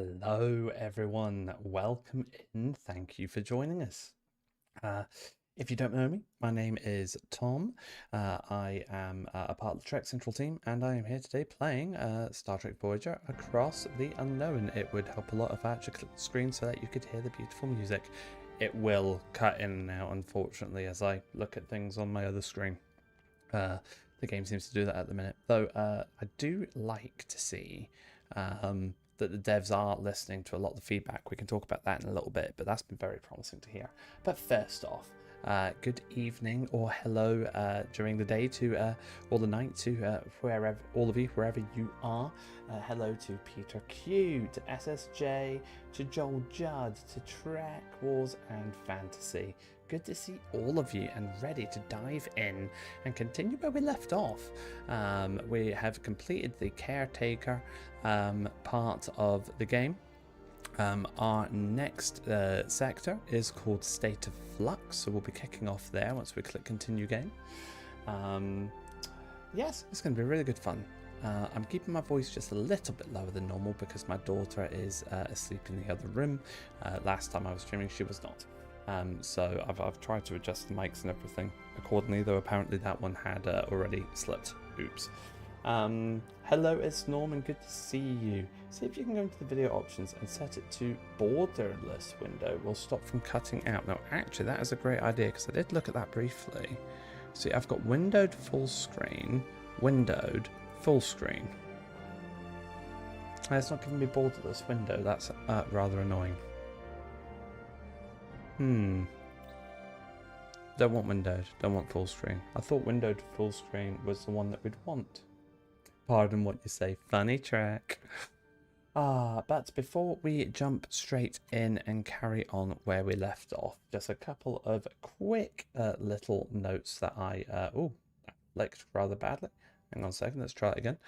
Hello, everyone. Welcome in. Thank you for joining us. Uh, if you don't know me, my name is Tom. I am a part of the Trek Central team, and I am here today playing Star Trek Voyager Across the Unknown. It would help a lot if I actually clicked the screen so that you could hear the beautiful music. It will cut in and out, unfortunately, as I look at things on my other screen. The game seems to do that at the minute. Though I do like to see that the devs are listening to a lot of the feedback. We can talk about that in a little bit, but that's been very promising to hear. But first off, good evening or hello during the day to or the night to wherever all of you, wherever you are. Hello to Peter Q, to SSJ, to Joel Judd, to Trek Wars and Fantasy. Good to see all of you and ready to dive in and continue where we left off. We have completed the caretaker part of the game. Our next sector is called State of Flux, so we'll be kicking off there once we click continue game. Yes, it's going to be really good fun. I'm keeping my voice just a little bit lower than normal because my daughter is asleep in the other room. Last time I was streaming, she was not. So I've tried to adjust the mics and everything accordingly, though apparently that one had already slipped. Oops. Hello, it's Norman. Good to see you. See if you can go into the video options and set it to borderless window. We'll stop from cutting out. Now, actually, that is a great idea because I did look at that briefly. See, I've got windowed full screen, windowed full screen. It's not giving me borderless window. That's rather annoying. Don't want windowed, don't want full screen. I thought windowed full screen was the one that we'd want. Pardon what you say, funny track. But before we jump straight in and carry on where we left off, just a couple of quick little notes that I, that licked rather badly. Hang on a second, let's try it again.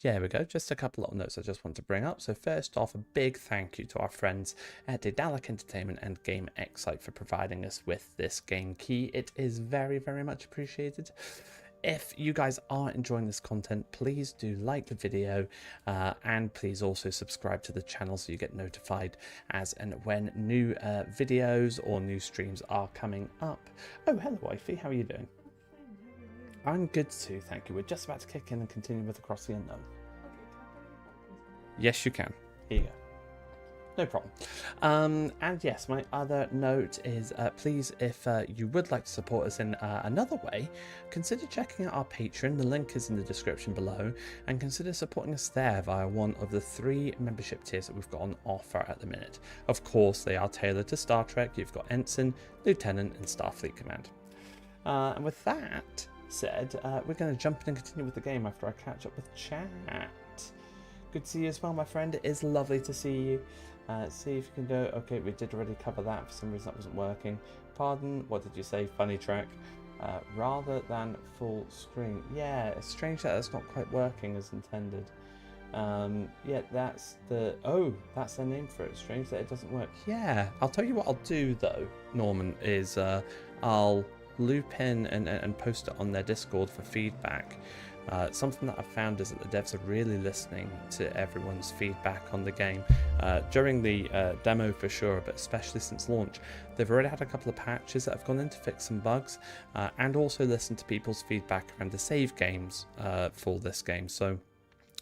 Yeah, here we go. Just a couple of notes I just want to bring up. So first off, a big thank you to our friends at Daedalic Entertainment and Gamexcite for providing us with this game key. It is very, very much appreciated. If you guys are enjoying this content, please do like the video and please also subscribe to the channel so you get notified as and when new videos or new streams are coming up. Oh, hello, wifey. How are you doing? I'm good too, thank you. We're just about to kick in and continue with Across the Unknown. Yes, you can. Here you go. No problem. And yes, my other note is please, if you would like to support us in another way, consider checking out our Patreon. The link is in the description below, and consider supporting us there via one of the 3 membership tiers that we've got on offer at the minute. Of course, they are tailored to Star Trek. You've got Ensign, Lieutenant, and Starfleet Command. And with that said, we're going to jump in and continue with the game after I catch up with chat. Good to see you as well, my friend. It is lovely to see you. See if you can do it. Okay, we did already cover that. For some reason that wasn't working. Pardon, what did you say? Funny track. Rather than full screen. Yeah, it's strange that it's not quite working as intended. Yeah, that's the... Oh, that's their name for it. Strange that it doesn't work. Yeah, I'll tell you what I'll do, though, Norman, is I'll loop in and post it on their Discord for feedback. Something that I've found is that the devs are really listening to everyone's feedback on the game during the demo for sure, but especially since launch. They've already had a couple of patches that have gone in to fix some bugs and also listened to people's feedback around the save games for this game. So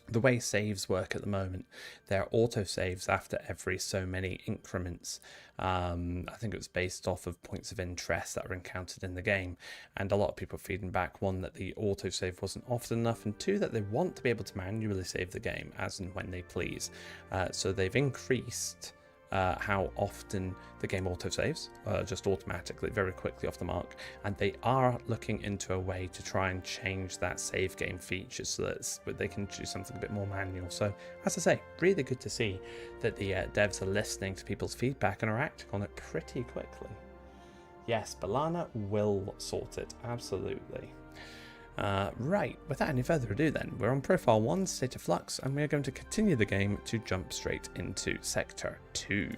the way saves work at the moment, they're auto saves after every so many increments. I think it was based off of points of interest that are encountered in the game, and a lot of people are feeding back, 1, that the auto save wasn't often enough, and 2, that they want to be able to manually save the game as and when they please. So they've increased how often the game autosaves, just automatically, very quickly off the mark, and they are looking into a way to try and change that save game feature so that they can do something a bit more manual. So, as I say, really good to see that the devs are listening to people's feedback and are acting on it pretty quickly. Yes, Balana will sort it, absolutely. Right, without any further ado then, we're on Profile 1, State of Flux, and we're going to continue the game to jump straight into Sector 2. You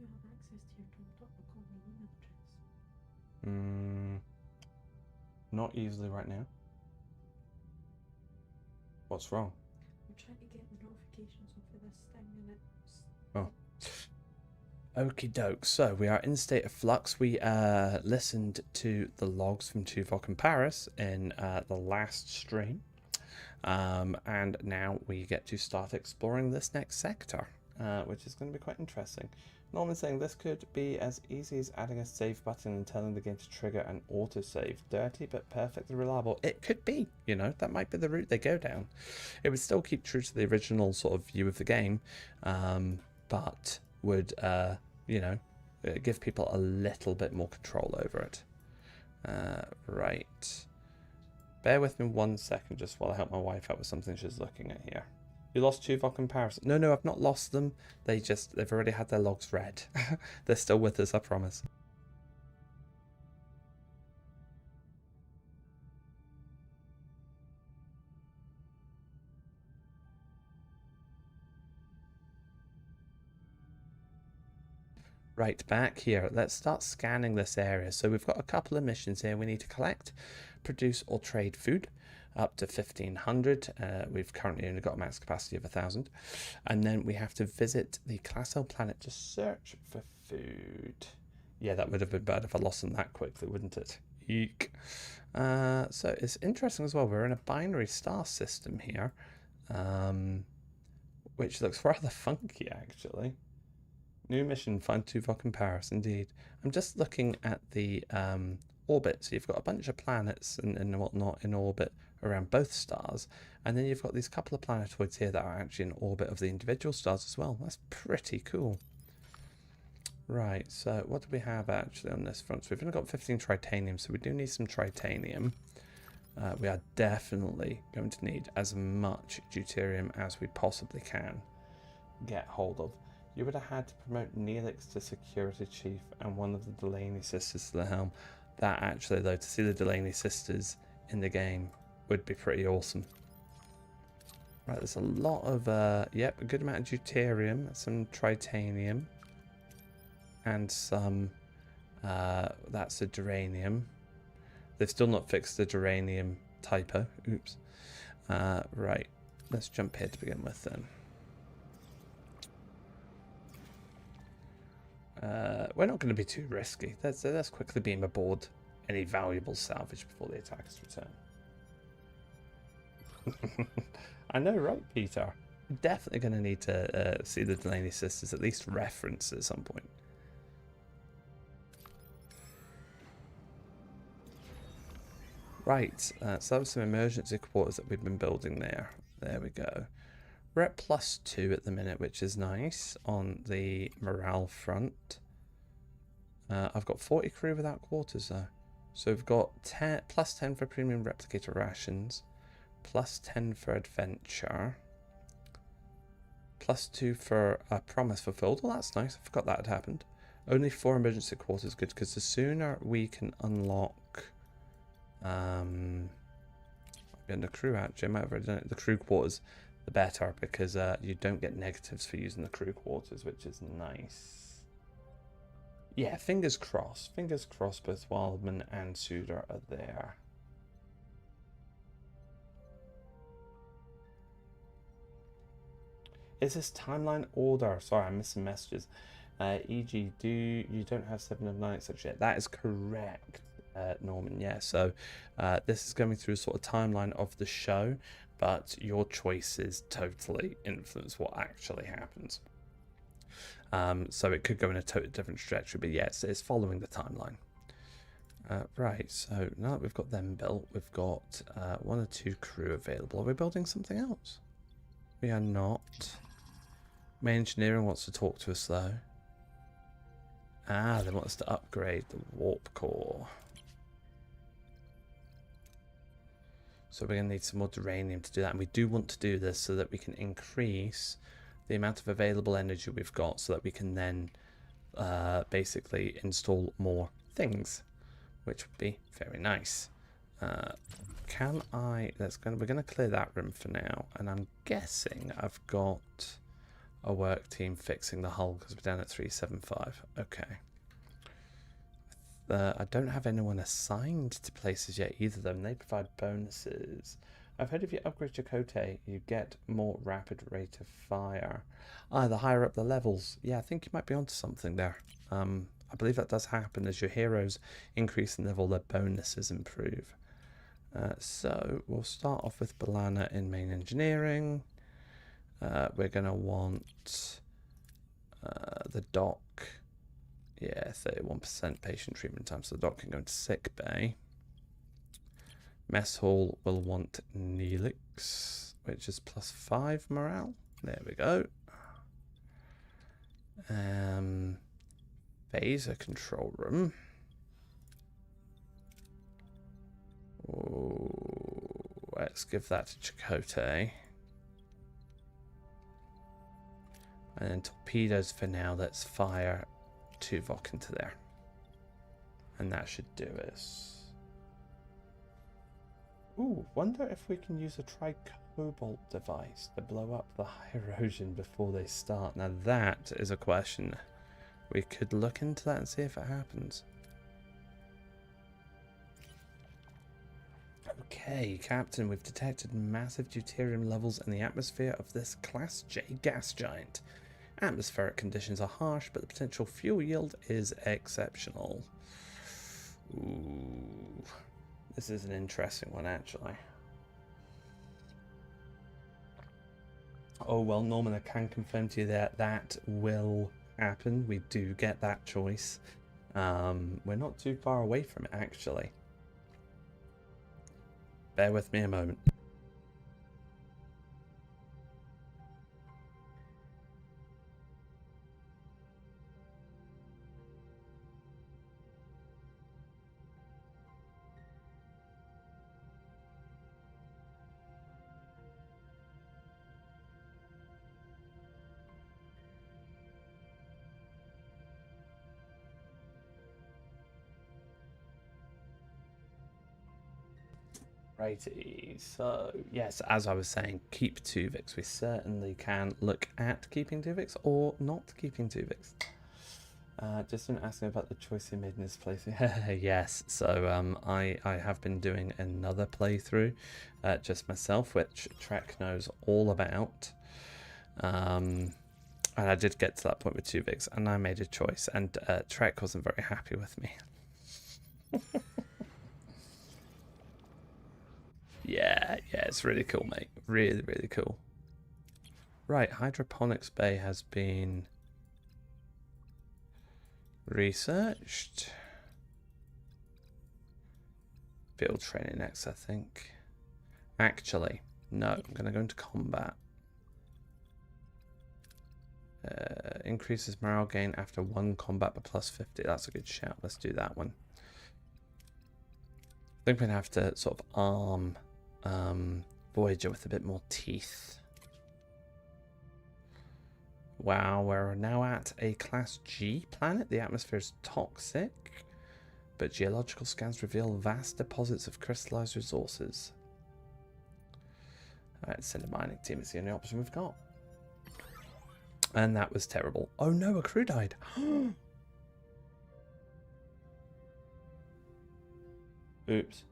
have access to your top recording email address. Not easily right now. What's wrong? I'm trying to get the notifications off of this thing and it's... Oh. Okie doke, so we are in state of flux. We listened to the logs from Tuvok and Paris in the last stream. And now we get to start exploring this next sector, which is going to be quite interesting. Norman's saying this could be as easy as adding a save button and telling the game to trigger an autosave. Dirty but perfectly reliable. It could be, you know, that might be the route they go down. It would still keep true to the original sort of view of the game, but would, you know, give people a little bit more control over it. Right. Bear with me 1 second just while I help my wife out with something she's looking at here. You lost Tuvok and Paris. No, I've not lost them. They've already had their logs read. They're still with us, I promise. Right, back here. Let's start scanning this area. So we've got a couple of missions here. We need to collect, produce or trade food up to 1,500. We've currently only got a max capacity of 1,000. And then we have to visit the Classel planet to search for food. Yeah, that would have been bad if I lost them that quickly, wouldn't it? Eek. So it's interesting as well. We're in a binary star system here, which looks rather funky, actually. New mission, find Tuvok and Paris, indeed. I'm just looking at the orbit. So you've got a bunch of planets and whatnot in orbit around both stars. And then you've got these couple of planetoids here that are actually in orbit of the individual stars as well. That's pretty cool. Right, so what do we have actually on this front? So we've only got 15 tritanium, so we do need some tritanium. We are definitely going to need as much deuterium as we possibly can get hold of. You would have had to promote Neelix to security chief and one of the Delaney sisters to the helm. That actually, though, to see the Delaney sisters in the game would be pretty awesome. Right, there's a lot of, yep, a good amount of deuterium, some tritanium, and some, that's a duranium. They've still not fixed the duranium typo. Oops. Right, let's jump here to begin with then. We're not going to be too risky. Let's quickly beam aboard any valuable salvage before the attackers return. I know, right, Peter? We're definitely going to need to see the Delaney sisters at least referenced at some point. Right, so that was some emergency quarters that we've been building there. There we go. We're at +2 at the minute, which is nice on the morale front. I've got 40 crew without quarters though. So we've got +10 for premium replicator rations, +10 for adventure, +2 for promise fulfilled. Well, that's nice. I forgot that had happened. Only 4 emergency quarters, good, because the sooner we can unlock and the crew actually, I might have already done it, the crew quarters, the better, because you don't get negatives for using the crew quarters, which is nice. Yeah, fingers crossed. Fingers crossed both Wildman and Suda are there. Is this timeline order? Sorry, I missed some messages. E.g., you don't have 7 of 9 such yet? That is correct, Norman. Yeah, so this is going through a sort of timeline of the show, but your choices totally influence what actually happens. So it could go in a totally different trajectory, but yes, it's following the timeline. Right, so now that we've got them built, we've got 1 or 2 crew available. Are we building something else? We are not. Main engineering wants to talk to us though. Ah, they want us to upgrade the warp core. So we're going to need some more duranium to do that, and we do want to do this so that we can increase the amount of available energy we've got, so that we can then basically install more things, which would be very nice. We're going to clear that room for now, and I'm guessing I've got a work team fixing the hull because we're down at 375. Okay. I don't have anyone assigned to places yet either, though, and they provide bonuses. I've heard if you upgrade your Chakotay, you get more rapid rate of fire. Ah, the higher up the levels. Yeah, I think you might be onto something there. I believe that does happen as your heroes increase in level, their bonuses improve. So we'll start off with Balana in main engineering. We're going to want the dock. Yeah, 31% patient treatment time, so the doc can go into sick bay. Mess hall will want Neelix, which is +5 morale. There we go. Phaser control room. Ooh, let's give that to Chakotay. And then torpedoes for now. Let's fire Tuvok into there. And that should do us. Ooh, wonder if we can use a tri-cobalt device to blow up the high erosion before they start. Now that is a question. We could look into that and see if it happens. Okay, Captain, we've detected massive deuterium levels in the atmosphere of this Class J gas giant. Atmospheric conditions are harsh, but the potential fuel yield is exceptional. Ooh, this is an interesting one, actually. Oh, well, Norman, I can confirm to you that that will happen. We do get that choice. We're not too far away from it, actually. Bear with me a moment. Righty, so yes, as I was saying, keep Tuvix. We certainly can look at keeping Tuvix or not keeping Tuvix. Just been asking about the choice he made in his playthrough. Yes, so I have been doing another playthrough, just myself, which Trek knows all about. And I did get to that point with Tuvix, and I made a choice, and Trek wasn't very happy with me. Yeah, it's really cool, mate. Really, really cool. Right, hydroponics bay has been researched. Field training next, I think. Actually, no, I'm going to go into combat. Increases morale gain after 1 combat by +50. That's a good shout. Let's do that one. I think we're going to have to sort of arm Voyager with a bit more teeth. Wow, we're now at a Class G planet. The atmosphere is toxic, but geological scans reveal vast deposits of crystallized resources. Alright, send a mining team. It's the only option we've got. And that was terrible. Oh no, a crew died. Oops.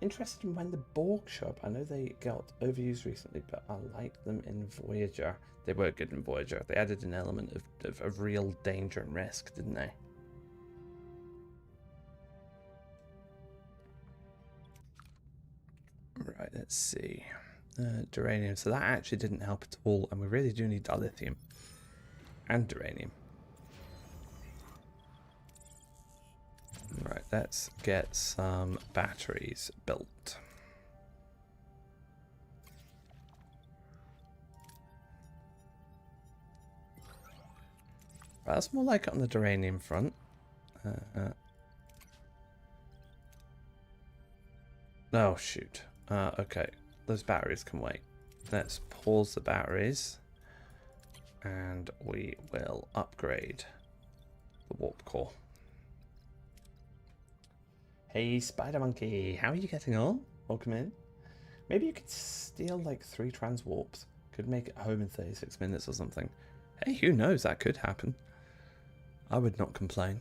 Interested in when the Borg show up. I know they got overused recently, but I like them in Voyager. They were good in Voyager. They added an element of real danger and risk, didn't they? Right, let's see. Duranium. So that actually didn't help at all, and we really do need dilithium and duranium. Right, let's get some batteries built. Right, that's more like it on the duranium front. Oh, shoot. Okay, those batteries can wait. Let's pause the batteries, and we will upgrade the warp core. Hey, Spider Monkey, how are you getting on? Welcome in. Maybe you could steal like 3 transwarps. Could make it home in 36 minutes or something. Hey, who knows? That could happen. I would not complain.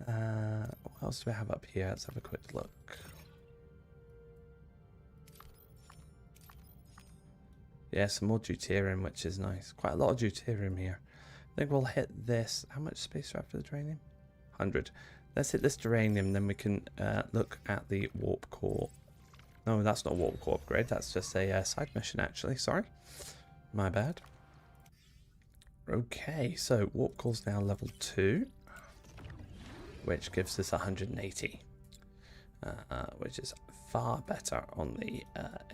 What else do we have up here? Let's have a quick look. Yeah, some more deuterium, which is nice. Quite a lot of deuterium here. I think we'll hit this. How much space do I have for the uranium? 100. Let's hit this uranium, then we can look at the warp core. No, that's not a warp core upgrade. That's just a side mission, actually. Sorry. My bad. Okay, so warp core's now level 2, which gives us 180, which is far better on the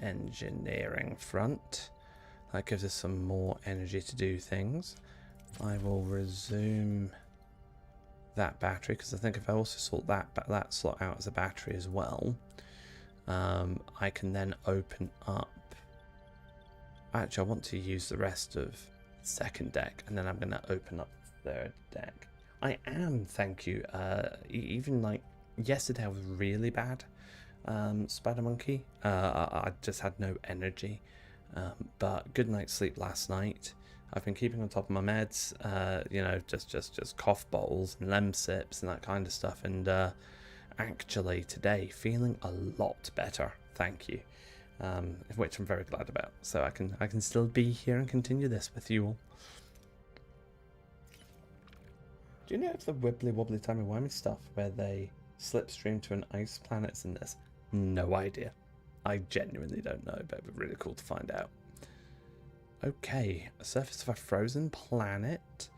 engineering front. That gives us some more energy to do things. I will resume that battery, because I think if I also sort that slot out as a battery as well, I can then open up. Actually, I want to use the rest of the second deck, and then I'm going to open up the third deck. I am, thank you. Even like yesterday, I was really bad. Spider Monkey. I just had no energy. But good night's sleep last night. I've been keeping on top of my meds. You know, just cough bottles and lem sips and that kind of stuff. And actually today, feeling a lot better. Thank you. Which I'm very glad about. So I can still be here and continue this with you all. Do you know if the wibbly wobbly timey wimey stuff where they slipstream to an ice planet's in this? No idea. I genuinely don't know, but it'd be really cool to find out. Okay, a surface of a frozen planet.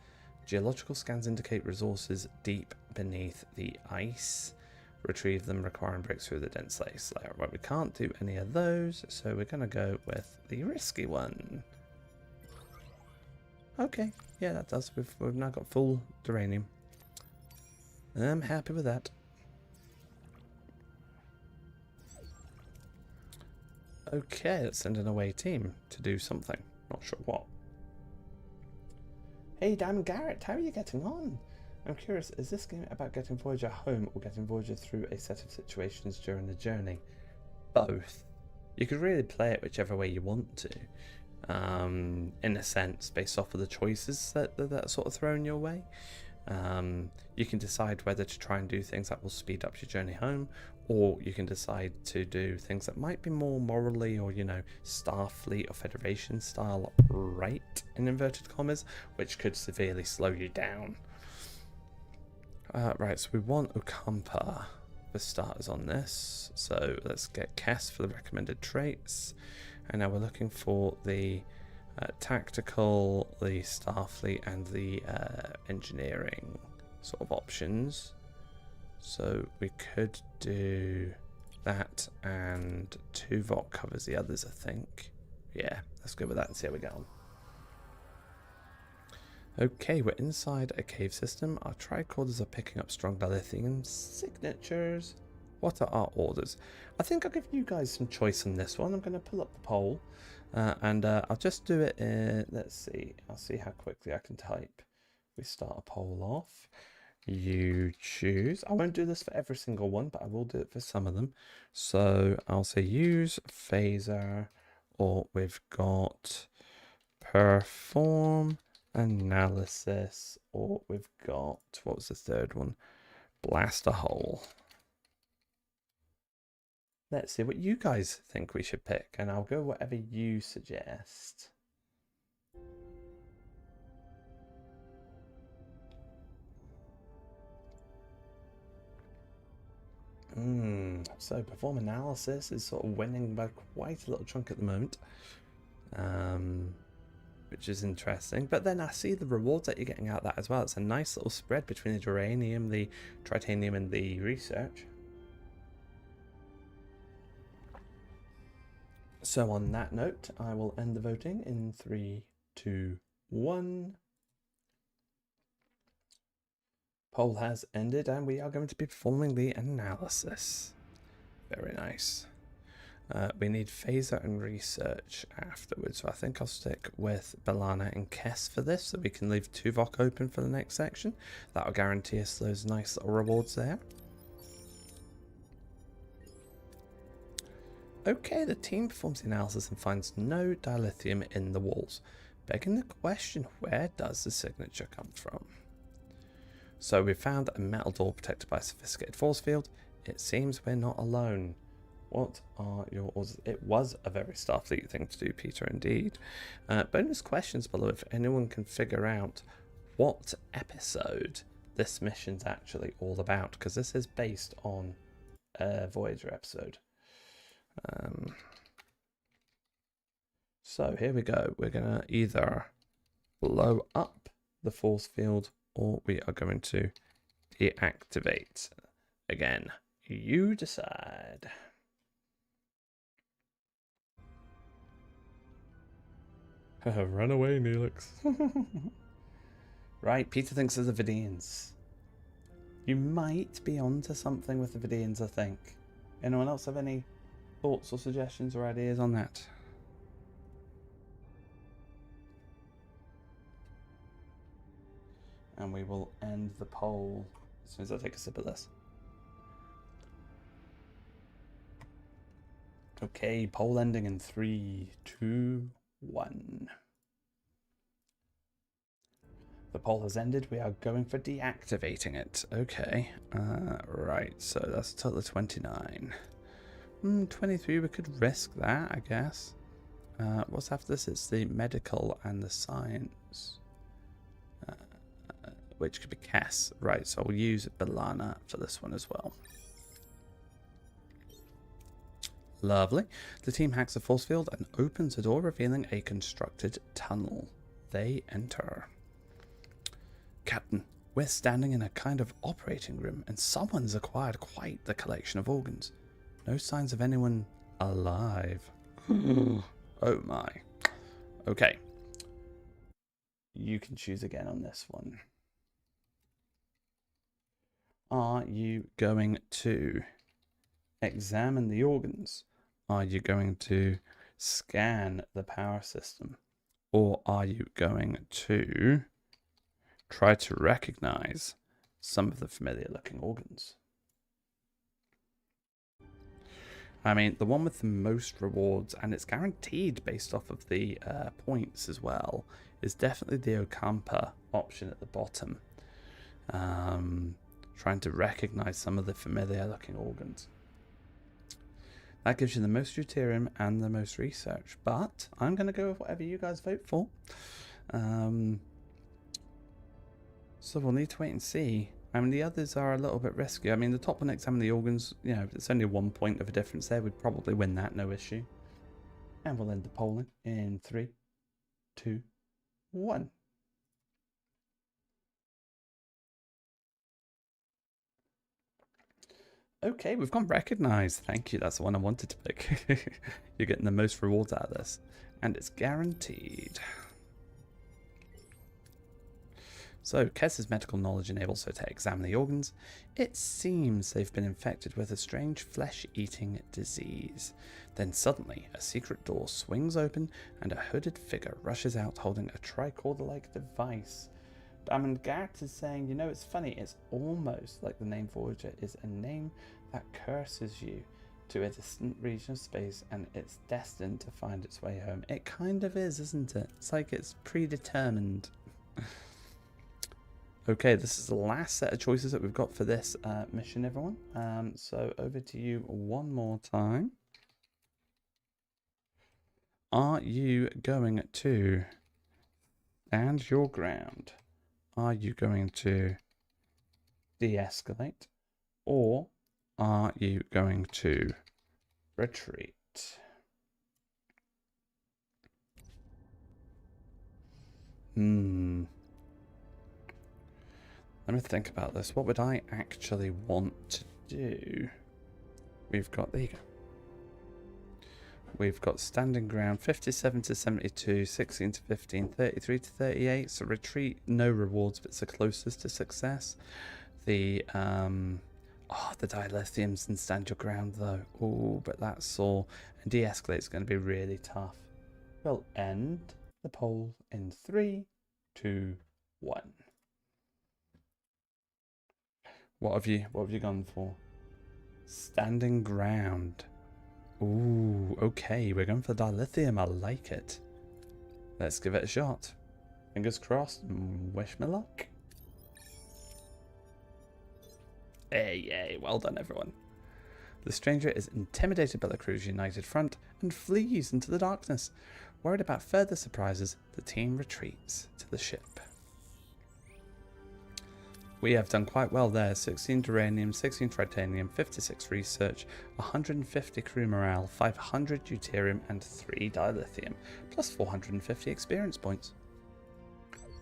Geological scans indicate resources deep beneath the ice. Retrieve them requiring breaks through the dense ice layer. Well, we can't do any of those, so we're going to go with the risky one. Okay, yeah, that does. We've now got full uranium. I'm happy with that. Okay, let's send an away team to do something. Not sure what. Hey, Dan Garrett, how are you getting on? I'm curious, is this game about getting Voyager home or getting Voyager through a set of situations during the journey? Both. You could really play it whichever way you want to. In a sense, based off of the choices that are sort of thrown your way. You can decide whether to try and do things that will speed up your journey home, or you can decide to do things that might be more morally or, you know, Starfleet or Federation style right, in inverted commas, which could severely slow you down. Right, so we want Okampa for starters on this. So let's get Kess for the recommended traits. And now we're looking for the tactical, the Starfleet, and the engineering sort of options. So we could do that, and Tuvok covers the others, I think. Yeah, let's go with that and see how we get on. Okay, we're inside a cave system. Our tricorders are picking up strong dilithium signatures. What are our orders? I think I'll give you guys some choice on this one. I'm going to pull up the poll, and I'll just do it in, let's see, I'll see how quickly I can type. We start a poll off. You choose. I won't do this for every single one, but I will do it for some of them. So I'll say use phaser, or we've got perform analysis, or we've got, what was the third one? Blast a hole. Let's see what you guys think we should pick, and I'll go whatever you suggest. So perform analysis is sort of winning by quite a little chunk at the moment, which is interesting. But then I see the rewards that you're getting out of that as well. It's a nice little spread between the uranium, the titanium, and the research. So on that note, I will end the voting in 3, 2, 1. Poll has ended, and we are going to be performing the analysis. Very nice. We need phaser and research afterwards, so I think I'll stick with B'Elanna and Kess for this, so we can leave Tuvok open for the next section. That'll guarantee us those nice little rewards there. Okay, the team performs the analysis and finds no dilithium in the walls. Begging the question, where does the signature come from? So we found a metal door protected by a sophisticated force field. It seems we're not alone. What are your orders? It was a very Starfleet thing to do, Peter, indeed. Bonus questions below if anyone can figure out what episode this mission's actually all about, because this is based on a Voyager episode. So here we go. We're going to either blow up the force field or we are going to deactivate. Again, you decide. Run away, Neelix. Right, Peter thinks of the Vidiians. You might be onto something with the Vidiians, I think. Anyone else have any thoughts or suggestions or ideas on that? And we will end the poll as soon as I take a sip of this. Okay, poll ending in 3, 2, 1. The poll has ended. We are going for deactivating it. Okay. Right, so that's a total of 29. 23, we could risk that, I guess. What's after this? It's the medical and the science. Which could be Cass. Right, so I'll use Belana for this one as well. Lovely. The team hacks the force field and opens a door, revealing a constructed tunnel. They enter. Captain, we're standing in a kind of operating room, and someone's acquired quite the collection of organs. No signs of anyone alive. Oh my. Okay. You can choose again on this one. Are you going to examine the organs? Are you going to scan the power system? Or are you going to try to recognize some of the familiar looking organs? I mean, the one with the most rewards, and it's guaranteed based off of the points as well, is definitely the Ocampa option at the bottom. Trying to recognize some of the familiar looking organs. That gives you the most deuterium and the most research, but I'm going to go with whatever you guys vote for. So we'll need to wait and see. I mean, the others are a little bit risky. I mean, the top one, examine the organs, you know, it's only 1 point of a difference there. We'd probably win that, no issue. And we'll end the polling in 3, 2, 1. Okay, we've gone recognized. Thank you. That's the one I wanted to pick. You're getting the most rewards out of this. And it's guaranteed. So, Kes's medical knowledge enables her to examine the organs. It seems they've been infected with a strange flesh-eating disease. Then suddenly, a secret door swings open and a hooded figure rushes out holding a tricorder-like device. I mean, Garrett is saying, you know, it's funny, it's almost like the name Voyager is a name that curses you to a distant region of space and it's destined to find its way home. It kind of is, isn't it? It's like it's predetermined. Okay, this is the last set of choices that we've got for this mission, everyone. So over to you one more time. Are you going to stand your ground? Are you going to de-escalate? Or are you going to retreat? Let me think about this. What would I actually want to do? We've got, there you go. We've got standing ground 57 to 72, 16 to 15, 33 to 38. So retreat, no rewards, but it's the closest to success. The the dilithiums and stand your ground though. Oh, but that's sore. And de-escalate is going to be really tough. We'll end the poll in 3, 2, 1. What have you gone for? Standing ground. Ooh, okay, we're going for dilithium. I like it. Let's give it a shot. Fingers crossed. Wish me luck. Hey, yay. Well done, everyone. The stranger is intimidated by the crew's united front and flees into the darkness. Worried about further surprises, the team retreats to the ship. We have done quite well there. 16 duranium, 16 titanium, 56 research, 150 crew morale, 500 deuterium, and 3 dilithium, plus 450 experience points.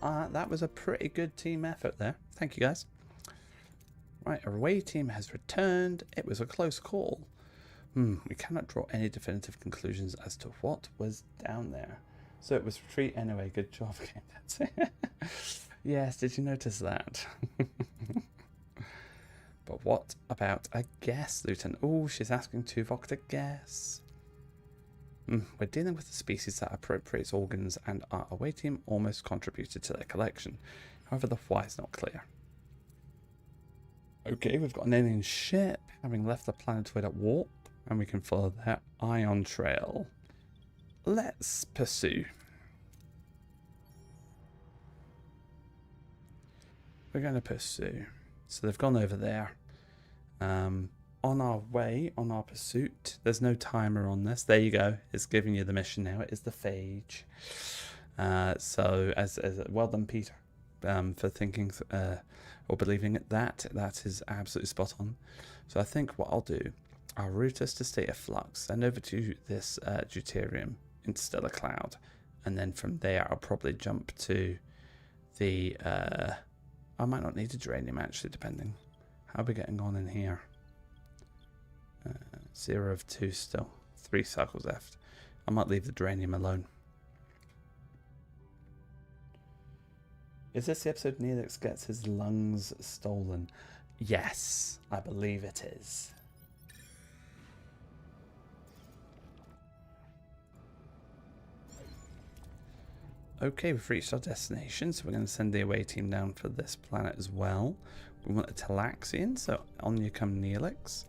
That was a pretty good team effort there. Thank you, guys. Right, our away team has returned. It was a close call. We cannot draw any definitive conclusions as to what was down there. So it was retreat anyway. Good job, game. Yes, did you notice that? But what about a guess, Lieutenant? Oh, she's asking Tuvok to guess. We're dealing with a species that appropriates organs, and our away team almost contributed to their collection. However, the why is not clear. Okay, we've got an alien ship having left the planetoid at warp, and we can follow their ion trail. Let's pursue. We're going to pursue. So they've gone over there. On our way, on our pursuit, there's no timer on this. There you go. It's giving you the mission now. It is the phage. So as well done, Peter, for thinking or believing it. That is absolutely spot on. So I think what I'll do, I'll route us to State of Flux, send over to this deuterium interstellar cloud, and then from there I'll probably jump to the I might not need a duranium actually, depending. How are we getting on in here? 0 of 2 still. 3 circles left. I might leave the duranium alone. Is this the episode Neelix gets his lungs stolen? Yes, I believe it is. Okay, we've reached our destination, so we're going to send the away team down for this planet as well. We want a Talaxian, so on you come Neelix.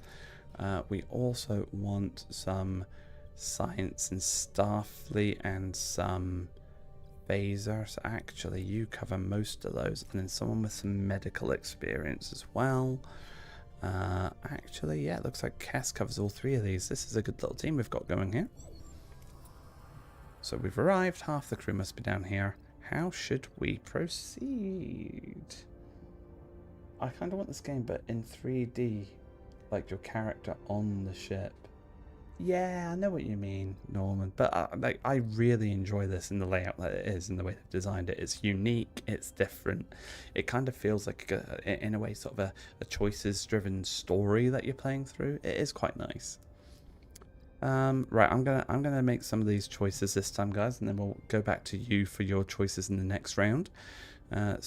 We also want some science and Starfleet and some phasers. Actually, you cover most of those, and then someone with some medical experience as well. Actually, yeah, it looks like Cass covers all 3 of these. This is a good little team we've got going here. So we've arrived, half the crew must be down here. How should we proceed? I kind of want this game, but in 3D, like your character on the ship. Yeah, I know what you mean, Norman, but I really enjoy this in the layout that it is and the way they've designed it. It's unique, it's different. It kind of feels like, in a way, sort of a choices-driven story that you're playing through. It is quite nice. Right, I'm gonna make some of these choices this time, guys, and then we'll go back to you for your choices in the next round. I'm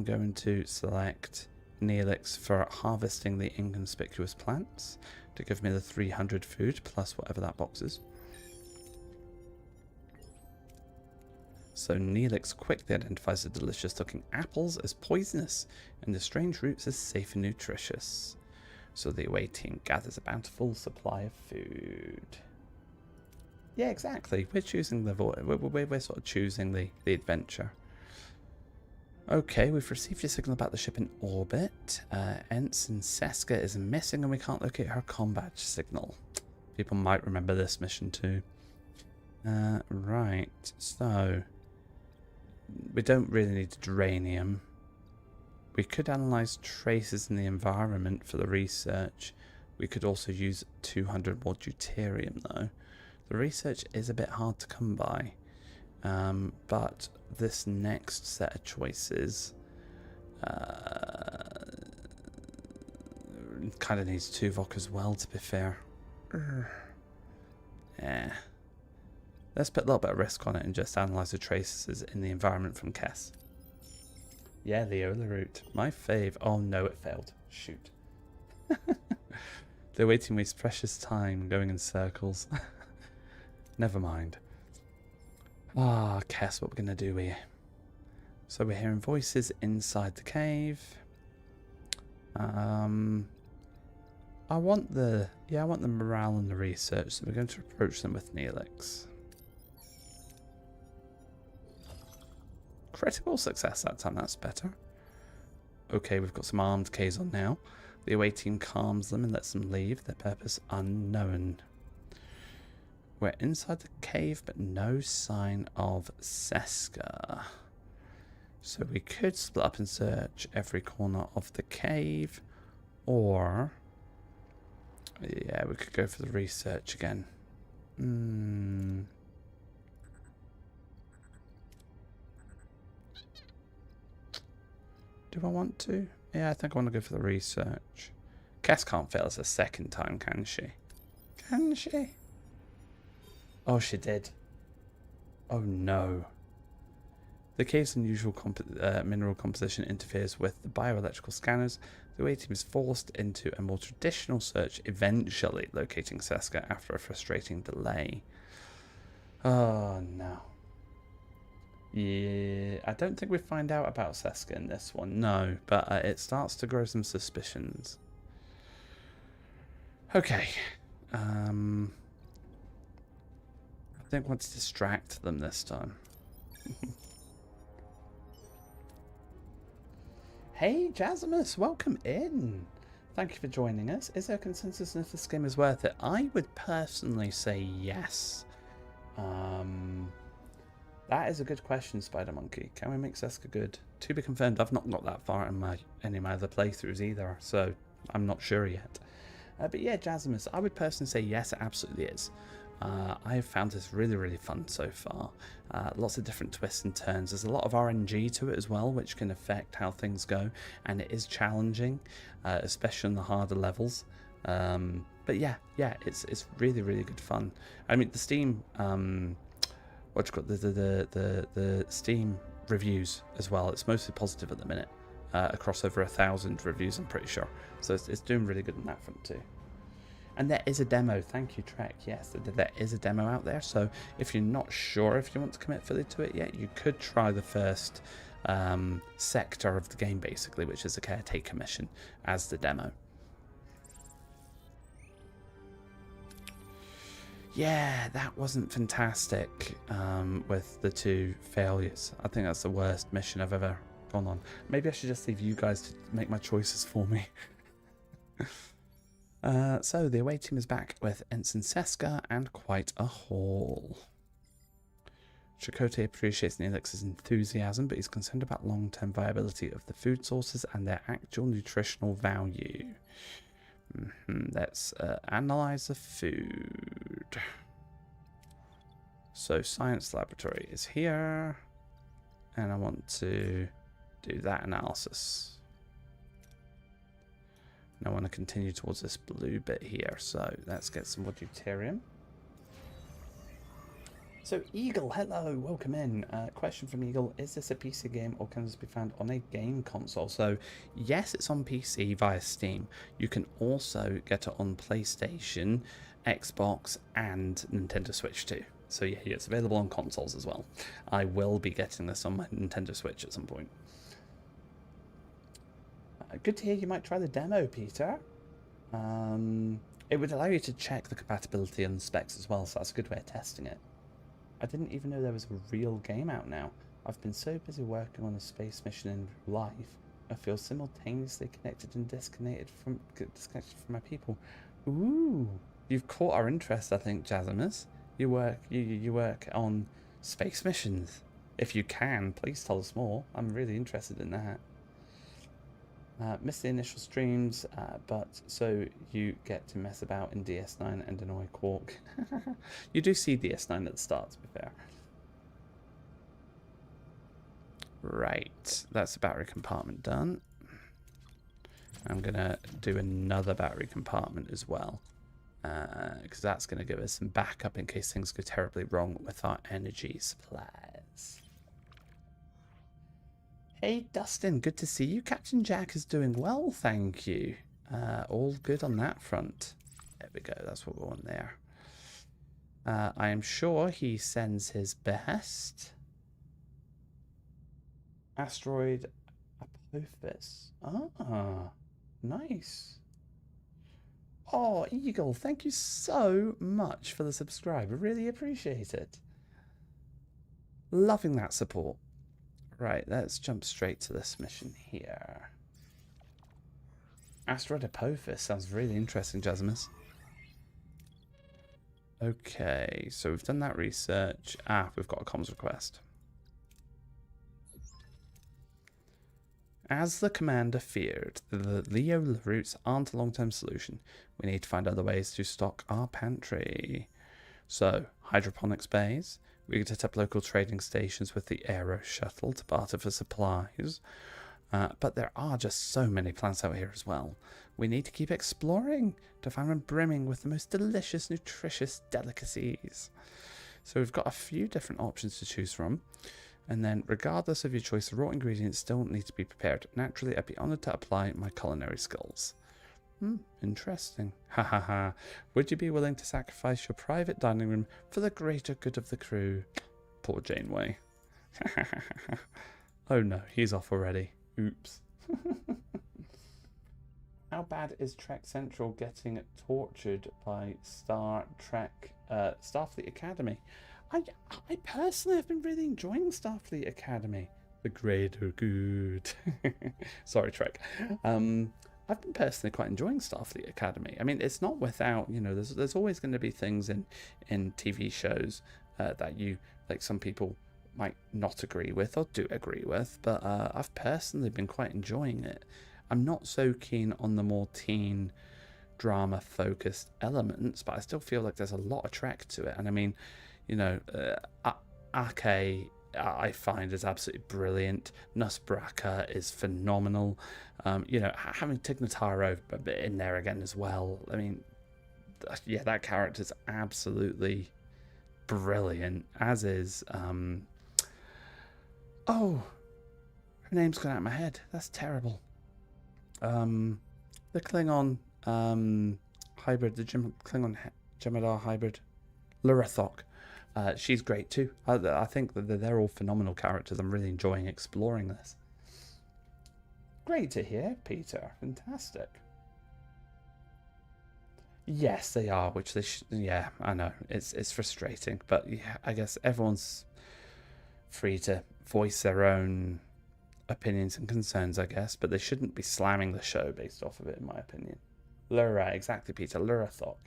going to select Neelix for harvesting the inconspicuous plants to give me the 300 food plus whatever that box is. So Neelix quickly identifies the delicious looking apples as poisonous and the strange roots as safe and nutritious. So the away team gathers a bountiful supply of food. Yeah, exactly. We're choosing the we're sort of choosing the adventure. Okay, we've received a signal about the ship in orbit. Ensign Seska is missing and we can't locate her combat signal. People might remember this mission too. Right, so we don't really need duranium. We could analyze traces in the environment for the research. We could also use 200 more deuterium though. The research is a bit hard to come by. But this next set of choices kind of needs Tuvok as well, to be fair. Yeah. Let's put a little bit of risk on it and just analyze the traces in the environment from Kess. Yeah, the Ola route. My fave. Oh no, it failed. Shoot. They're waiting waste precious time going in circles. Never mind. Ah, Kess, what we're going to do here. So we're hearing voices inside the cave. I want the morale and the research, so we're going to approach them with Neelix. Critical success that time, that's better. Okay, we've got some armed Kazon now. The away team calms them and lets them leave, their purpose unknown. We're inside the cave, but no sign of Seska. So we could split up and search every corner of the cave, or yeah, we could go for the research again. Do I want to? Yeah, I think I want to go for the research. Cass can't fail us a second time, can she? Can she? Oh, she did. Oh no. The cave's unusual mineral composition interferes with the bioelectrical scanners. The away team is forced into a more traditional search, eventually locating Seska after a frustrating delay. Oh no. Yeah, I don't think we find out about Seska in this one, no, but it starts to grow some suspicions. Okay. I think I want to distract them this time. Hey, Jasimus, welcome in. Thank you for joining us. Is there a consensus on if this game is worth it? I would personally say yes. That is a good question, Spider Monkey. Can we make Seska good? To be confirmed. I've not got that far in any of my other playthroughs either, so I'm not sure yet. But yeah, Jasimus, I would personally say yes, it absolutely is. I have found this really, really fun so far. Lots of different twists and turns. There's a lot of RNG to it as well, which can affect how things go, and it is challenging, especially on the harder levels. But yeah, it's really, really good fun. I mean, the Steam, what you got, the Steam reviews as well. It's mostly positive at the minute, across over 1,000 reviews, I'm pretty sure. So it's doing really good on that front too. And there is a demo. Thank you, Trek. Yes, there is a demo out there. So if you're not sure if you want to commit fully to it yet, you could try the first sector of the game, basically, which is the caretaker mission, as the demo. Yeah, that wasn't fantastic with the 2 failures. I think that's the worst mission I've ever gone on. Maybe I should just leave you guys to make my choices for me. So the away team is back with Ensign Seska and quite a haul. Chakotay appreciates Neelix's enthusiasm, but he's concerned about long-term viability of the food sources and their actual nutritional value. Let's analyze the food. So science laboratory is here, and I want to do that analysis. And I want to continue towards this blue bit here, so let's get some deuterium. So Eagle, hello, welcome in. Question from Eagle, is this a PC game or can this be found on a game console? So yes, it's on PC via Steam. You can also get it on PlayStation, Xbox and Nintendo Switch too. So yeah, it's available on consoles as well. I will be getting this on my Nintendo Switch at some point. Good to hear you might try the demo, Peter. It would allow you to check the compatibility and the specs as well, so that's a good way of testing it. I didn't even know there was a real game out now. I've been so busy working on a space mission in life, I feel simultaneously connected and disconnected from my people. Ooh, you've caught our interest, I think, Jasimus. You work on space missions. If you can, please tell us more. I'm really interested in that. Missed the initial streams, but so you get to mess about in DS9 and annoy Quark. You do see DS9 at the start, to be fair. Right, that's the battery compartment done. I'm going to do another battery compartment as well, because that's going to give us some backup in case things go terribly wrong with our energy supplies. Hey Dustin, good to see you. Captain Jack is doing well, thank you. All good on that front. There we go, that's what we want there. I am sure he sends his best. Asteroid Apophis. Ah, nice. Oh, Eagle, thank you so much for the subscribe. I really appreciate it. Loving that support. Right, let's jump straight to this mission here. Asteroid Apophis sounds really interesting, Jasmus. Okay, so we've done that research. We've got a comms request. As the commander feared, the Leo routes aren't a long-term solution. We need to find other ways to stock our pantry. So, hydroponics bays. We could set up local trading stations with the Aero shuttle to barter for supplies. But there are just so many plants out here as well. We need to keep exploring to find one brimming with the most delicious, nutritious delicacies. So we've got a few different options to choose from. And then, regardless of your choice, the raw ingredients still need to be prepared. Naturally, I'd be honoured to apply my culinary skills. Interesting. Ha ha ha. Would you be willing to sacrifice your private dining room for the greater good of the crew? Poor Janeway. Oh no, he's off already. Oops. How bad is Trek Central getting tortured by Starfleet Academy? I personally have been really enjoying Starfleet Academy. The greater good. Sorry, Trek. I've been personally quite enjoying Starfleet Academy. I mean, it's not without, you know, there's always going to be things in TV shows that you, like, some people might not agree with or do agree with, but I've personally been quite enjoying it. I'm not so keen on the more teen drama focused elements, but I still feel like there's a lot of Trek to it. And I mean, you know, Ake I find is absolutely brilliant. Nusbraka is phenomenal. You know, having Tig Notaro in there again as well. I mean, yeah, that character's absolutely brilliant. As is, oh, her name's gone out of my head. That's terrible. The Klingon hybrid, the Klingon Jem'Hadar hybrid, Lurathok. She's great too. I think that they're all phenomenal characters. I'm really enjoying exploring this. Great to hear, Peter. Fantastic. Yes, they are. Which they yeah, I know. It's frustrating, but yeah, I guess everyone's free to voice their own opinions and concerns, I guess. But they shouldn't be slamming the show based off of it, in my opinion. Lura, exactly, Peter. Lurathok.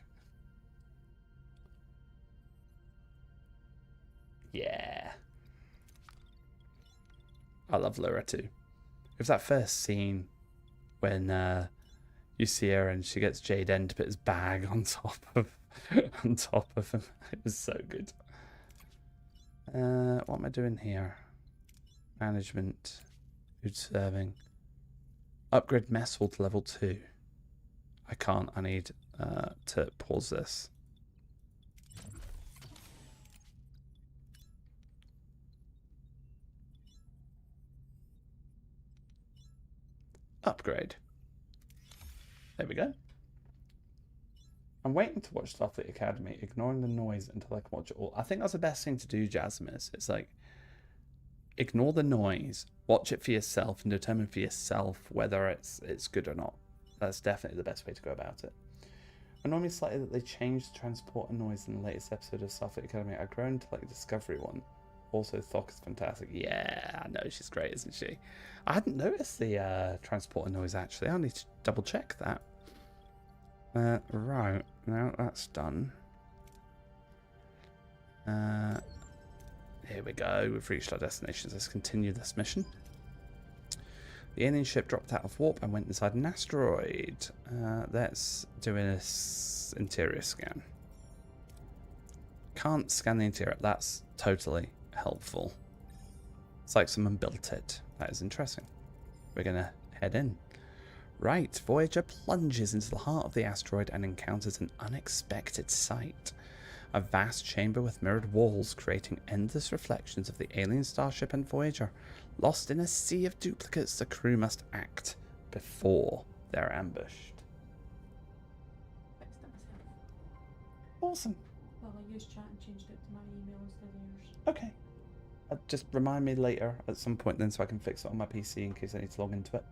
Yeah. I love Lyra too. It was that first scene when you see her and she gets Jaden to put his bag on top of him. It was so good. What am I doing here? Management, food serving. Upgrade mess hall to level 2. I can't. I need to pause this. Upgrade. There we go. I'm waiting to watch Starfleet Academy, ignoring the noise until I can watch it all. I think that's the best thing to do, Jasmus. It's like, ignore the noise, watch it for yourself, and determine for yourself whether it's good or not. That's definitely the best way to go about it. Annoyed me slightly that they changed transport and noise in the latest episode of Starfleet Academy. I've grown to like the Discovery one. Also, Thok is fantastic. Yeah, I know, she's great, isn't she? I hadn't noticed the transport and noise, actually. I'll need to double check that. Right, now that's done. Here we go. We've reached our destination. Let's continue this mission. The alien ship dropped out of warp and went inside an asteroid. Let's do an interior scan. Can't scan the interior. That's totally helpful. It's like someone built it. That is interesting. We're going to head in. Right, Voyager plunges into the heart of the asteroid and encounters an unexpected sight. A vast chamber with mirrored walls creating endless reflections of the alien starship and Voyager. Lost in a sea of duplicates, the crew must act before they're ambushed. Fixed it myself. Awesome. Well, I used chat and changed it to my email instead of yours. Okay. Just remind me later at some point then so I can fix it on my PC in case I need to log into it.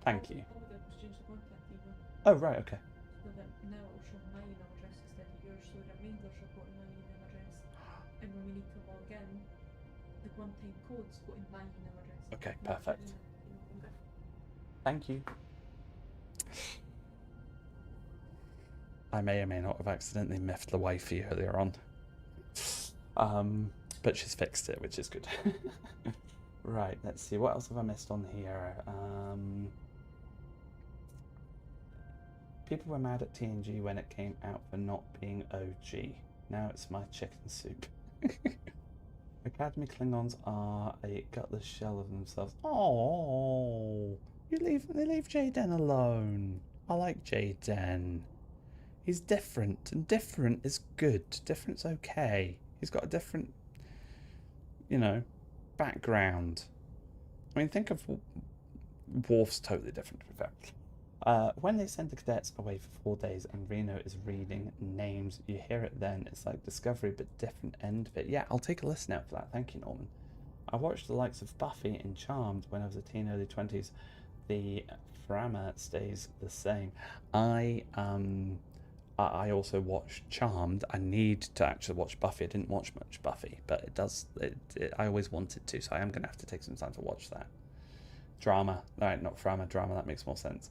Thank you. All we did was change the contact email. Oh, right, okay. So that now it will show my email address instead of yours, so the remainders will go to my email address. And when we need to log in, like one-time codes go in my email address. Okay, not perfect. in the folder. Thank you. I may or may not have accidentally miffed the wifey earlier on. But she's fixed it, which is good. Right, let's see. What else have I missed on here? People were mad at TNG when it came out for not being OG. Now it's my chicken soup. Academy Klingons are a gutless shell of themselves. Oh, they leave Jaden alone. I like Jaden. He's different, and different is good. Different's okay. He's got a different, background. I mean, think of Worf's totally different, to be fair. When they send the cadets away for 4 days and Reno is reading names, you hear it then. It's like Discovery, but different end of it. Yeah, I'll take a listen out for that. Thank you, Norman. I watched the likes of Buffy and Charmed when I was a teen, early 20s. The Frama stays the same. I also watched Charmed. I need to actually watch Buffy. I didn't watch much Buffy, but I always wanted to, so I am going to have to take some time to watch that. Drama. Alright, not Frama, drama. That makes more sense.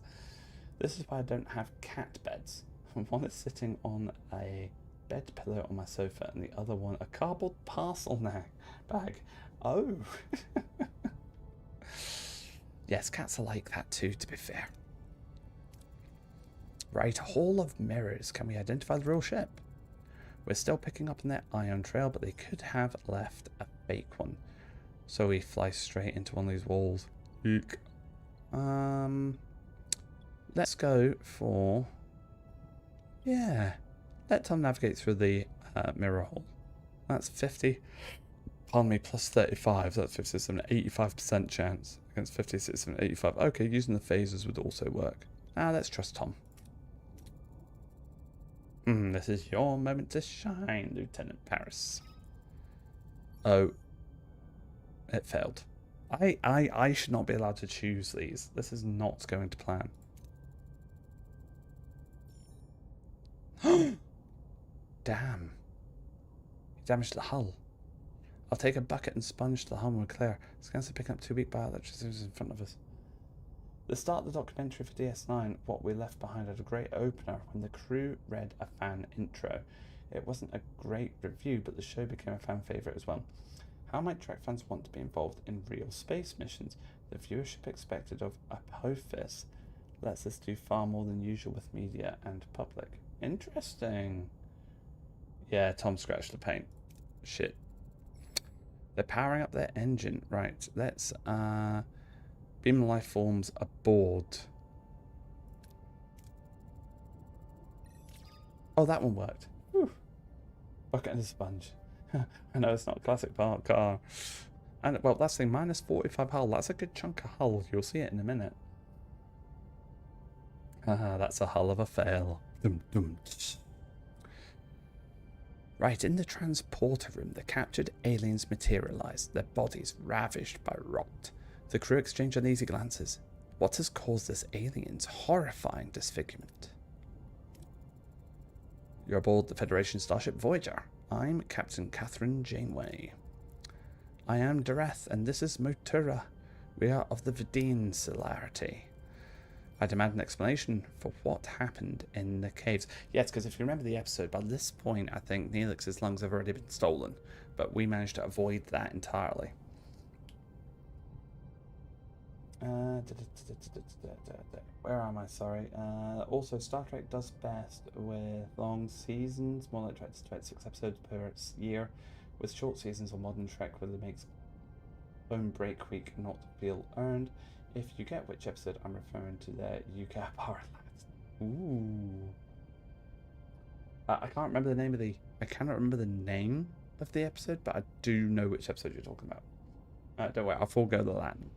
This is why I don't have cat beds. One is sitting on a bed pillow on my sofa, and the other one a cardboard parcel bag. Oh. Yes, cats are like that too, to be fair. Right, Hall of Mirrors. Can we identify the real ship? We're still picking up on their ion trail, but they could have left a fake one. So we fly straight into one of these walls. Eek. Let's go for... Yeah. Let Tom navigate through the mirror hole. That's 50. Pardon me, plus 35. That's 57, 85% chance. Against 57, 85. Okay, using the phasers would also work. Now let's trust Tom. This is your moment to shine, Lieutenant Paris. Oh. It failed. I should not be allowed to choose these. This is not going to plan. Damn. He damaged the hull. I'll take a bucket and sponge to the hull when we're clear. Scans are picking up 2 weak bioelectricities in front of us. The start of the documentary for DS9, What We Left Behind, had a great opener when the crew read a fan intro. It wasn't a great review, but the show became a fan favourite as well. How might Trek fans want to be involved in real space missions? The viewership expected of Apophis lets us do far more than usual with media and public. Interesting. Yeah, Tom scratched the paint. Shit. They're powering up their engine. Right, let's beam life forms aboard. Oh, that one worked. Whew. Bucket and a sponge. I know it's not a classic park car. And, well, that's the minus 45 hull. That's a good chunk of hull. You'll see it in a minute. Haha, that's a hull of a fail. Dum, dum. Right, in the transporter room, the captured aliens materialize, their bodies ravished by rot. The crew exchange uneasy glances. What has caused this alien's horrifying disfigurement? You're aboard the Federation starship Voyager. I'm Captain Catherine Janeway. I am Dareth, and this is Motura. We are of the Vidiian Solarity. I demand an explanation for what happened in the caves. Yes, because if you remember the episode, by this point, I think Neelix's lungs have already been stolen, but we managed to avoid that entirely. Where am I? Sorry. Also, Star Trek does best with long seasons, more like 26 episodes per year, with short seasons on modern Trek where it makes own break week not feel earned. If you get which episode I'm referring to there, you get power lads. Ooh. I can't remember the name of the... I cannot remember the name of the episode, but I do know which episode you're talking about. Don't worry, I'll forego the Latin.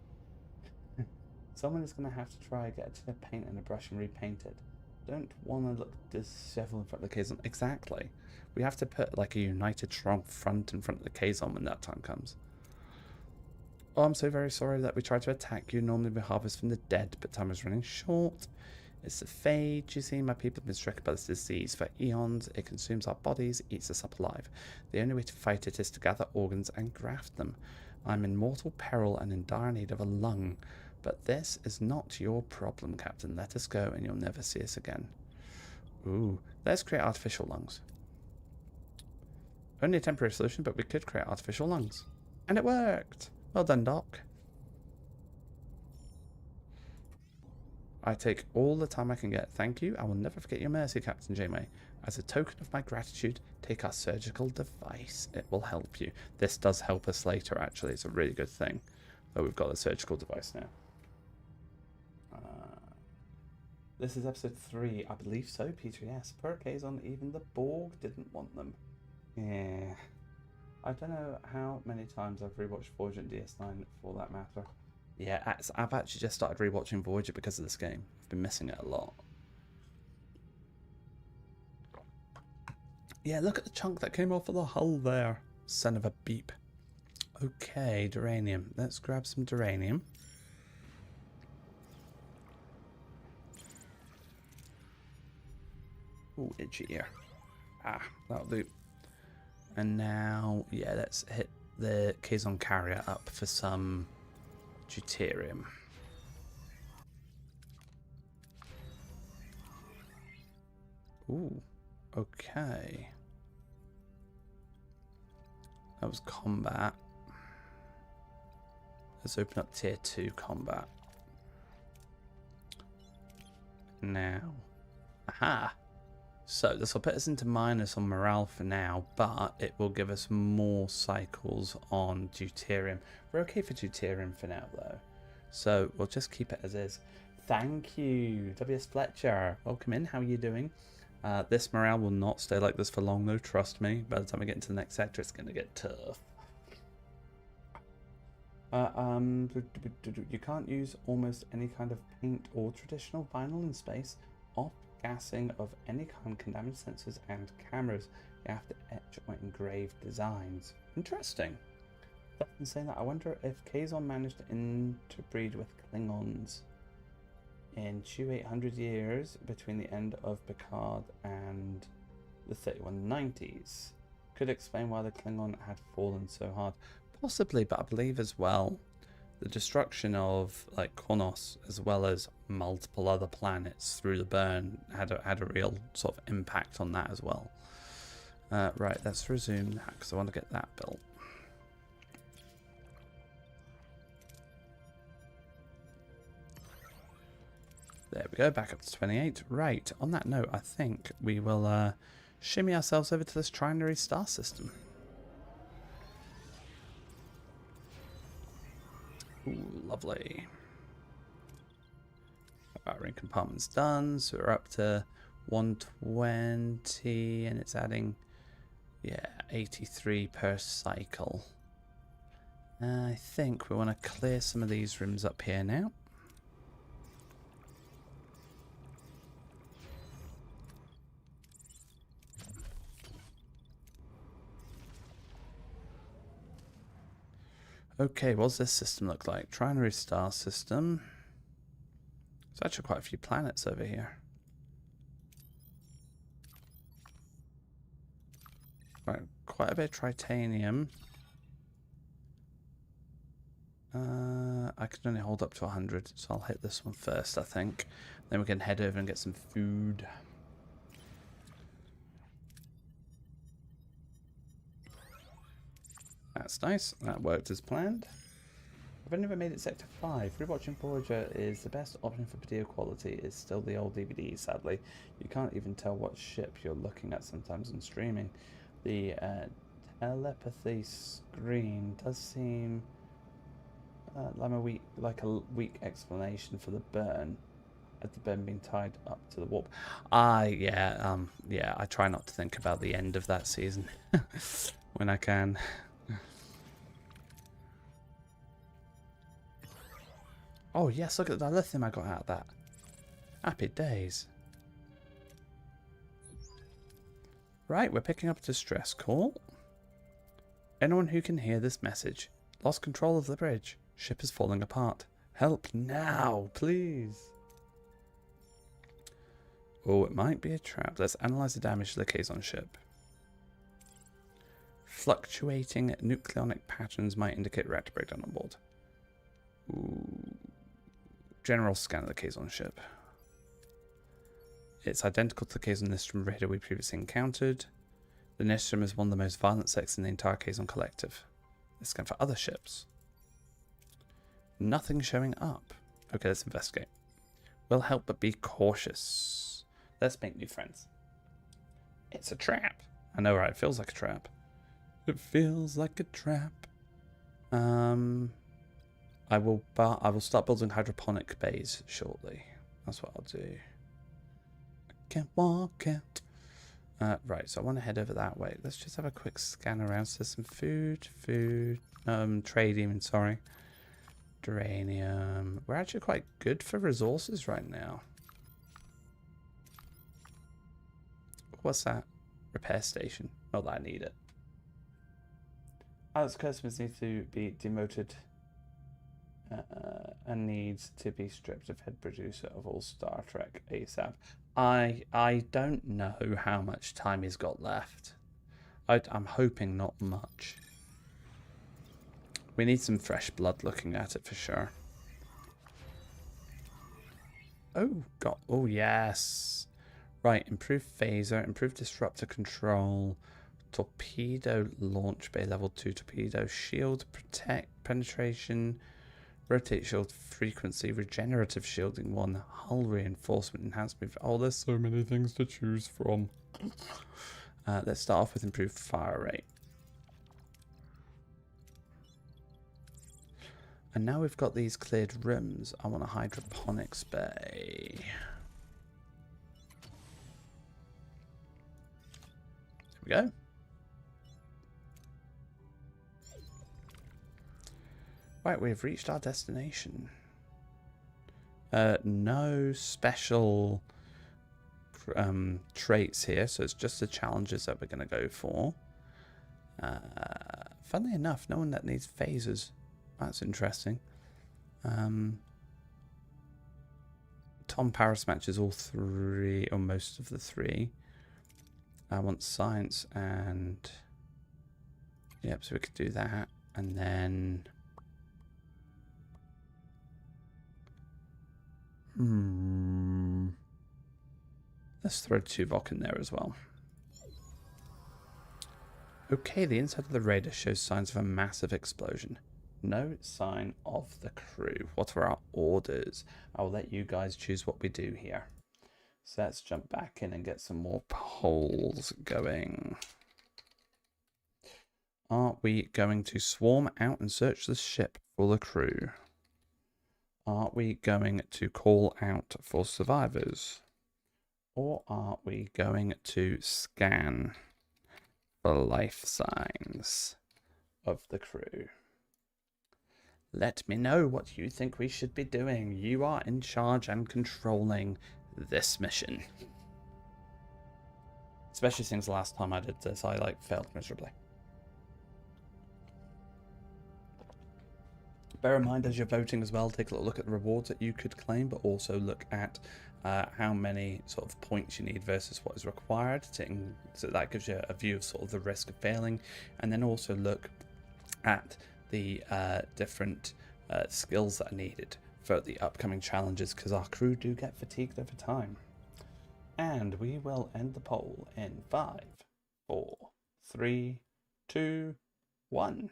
Someone is going to have to try get a tin of paint and a brush and repaint it. Don't want to look disheveled in front of the Kazon. Exactly. We have to put like a united strong front in front of the Kazon when that time comes. Oh, I'm so very sorry that we tried to attack you. Normally we harvest from the dead, but time is running short. It's a phage, you see. My people have been stricken by this disease for eons. It consumes our bodies, eats us up alive. The only way to fight it is to gather organs and graft them. I'm in mortal peril and in dire need of a lung. But this is not your problem, Captain. Let us go and you'll never see us again. Ooh, let's create artificial lungs. Only a temporary solution, but we could create artificial lungs. And it worked! Well done, Doc. I take all the time I can get. Thank you. I will never forget your mercy, Captain Janeway. As a token of my gratitude, take our surgical device. It will help you. This does help us later, actually. It's a really good thing that we've got the surgical device now. This is episode 3. I believe so, Peter. Yes. Per Kazon, even the Borg didn't want them. Yeah. I don't know how many times I've rewatched Voyager and DS9 for that matter. Yeah, I've actually just started rewatching Voyager because of this game. I've been missing it a lot. Yeah, look at the chunk that came off of the hull there. Son of a beep. Okay, duranium. Let's grab some duranium. Ooh, itchy ear. Ah, that'll do. And now, yeah, let's hit the Kazon carrier up for some deuterium. Ooh, okay. That was combat. Let's open up tier 2 combat. Now. Aha! So this will put us into minus on morale for now, but it will give us more cycles on deuterium. We're okay for deuterium for now though. So we'll just keep it as is. Thank you, W.S. Fletcher. Welcome in, how are you doing? This morale will not stay like this for long though, trust me. By the time we get into the next sector, it's going to get tough. You can't use almost any kind of paint or traditional vinyl in space. Off-gassing of any kind can damage sensors and cameras. You have to etch or engrave designs. Interesting. In saying that, I wonder if Kazon managed to interbreed with Klingons in 2,800 years between the end of Picard and the 3190s. Could explain why the Klingon had fallen so hard. Possibly, but I believe as well the destruction of like Kronos as well as multiple other planets through the burn had a real sort of impact on that as well. Right, let's resume that because I want to get that built. There we go, back up to 28. Right, on that note, I think we will shimmy ourselves over to this trinary star system. Ooh, lovely. Our ring compartment's done, so we're up to 120, and it's adding, yeah, 83 per cycle. I think we want to clear some of these rooms up here now. Okay, what does this system look like? Trinary star system. There's actually quite a few planets over here. Right, quite a bit of tritanium. I can only hold up to 100, so I'll hit this one first, I think. Then we can head over and get some food. That's nice. That worked as planned. I've never made it Sector 5. Rewatching Voyager is the best option for video quality. It's still the old DVD, sadly. You can't even tell what ship you're looking at sometimes on streaming. The telepathy screen does seem like a weak explanation for the burn. At the burn being tied up to the warp. Yeah, I try not to think about the end of that season when I can. Oh yes, look at the lithium I got out of that. Happy days. Right, we're picking up a distress call. Anyone who can hear this message. Lost control of the bridge. Ship is falling apart. Help now, please. Oh, it might be a trap. Let's analyze the damage to the Kazon ship. Fluctuating nucleonic patterns might indicate reactor breakdown on board. Ooh. General scan of the Kazon ship. It's identical to the Kazon Nistrim radar we previously encountered. The Nistrim is one of the most violent sects in the entire Kazon collective. Let's scan for other ships. Nothing showing up. Okay, let's investigate. We'll help but be cautious. Let's make new friends. It's a trap. I know, right? It feels like a trap. It feels like a trap. I will start building hydroponic bays shortly. That's what I'll do. I can't walk out. Right, so I want to head over that way. Let's just have a quick scan around. So there's some food, tradium, sorry. Duranium. We're actually quite good for resources right now. What's that? Repair station. Not that I need it. Alex customers need to be demoted and needs to be stripped of head producer of all Star Trek ASAP. I don't know how much time he's got left. I'm hoping not much. We need some fresh blood looking at it for sure. Oh, God. Oh, yes. Right, improved phaser, improved disruptor control, torpedo launch bay level 2 torpedo, shield protect penetration, rotate shield frequency, regenerative shielding 1, hull reinforcement, enhancement. Oh, there's so many things to choose from. Let's start off with improved fire rate. And now we've got these cleared rooms. I want a hydroponics bay. There we go. Right, we've reached our destination. No special traits here, so it's just the challenges that we're going to go for. Funnily enough, no one that needs phasers. That's interesting. Tom Paris matches all three, or most of the three. I want science and... Yep, so we could do that. And then... Let's throw Tuvok in there as well. Okay, the inside of the radar shows signs of a massive explosion. No sign of the crew. What are our orders? I'll let you guys choose what we do here. So let's jump back in and get some more polls going. Are we going to swarm out and search the ship for the crew? Are we going to call out for survivors? Or are we going to scan for life signs of the crew? Let me know what you think we should be doing. You are in charge and controlling this mission. Especially since the last time I did this, I failed miserably. Bear in mind as you're voting as well, take a little look at the rewards that you could claim, but also look at how many sort of points you need versus what is required. So that gives you a view of sort of the risk of failing. And then also look at the different skills that are needed for the upcoming challenges, because our crew do get fatigued over time. And we will end the poll in 5, 4, 3, 2, 1.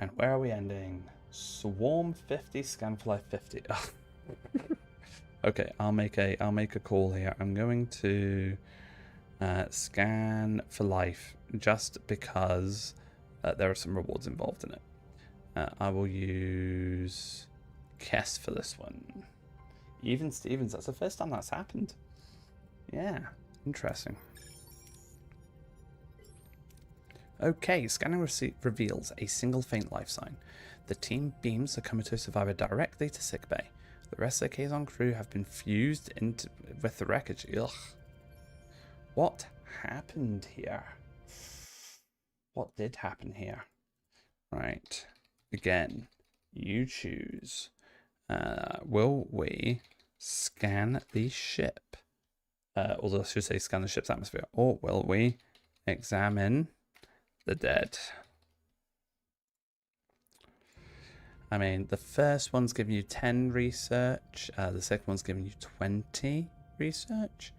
And where are we ending? Swarm 50, scan for life 50. Okay, I'll make a call here. I'm going to scan for life just because there are some rewards involved in it. I will use Kess for this one. Even Stevens, that's the first time that's happened. Yeah, interesting. Okay, scanning reveals a single faint life sign. The team beams the comatose survivor directly to sickbay. The rest of the Kazon crew have been fused with the wreckage. Ugh. What happened here? What did happen here? Right. Again, you choose. Will we scan the ship? Although I should say scan the ship's atmosphere. Or will we examine the dead. I mean, the first one's giving you 10 research. The second one's giving you 20 research.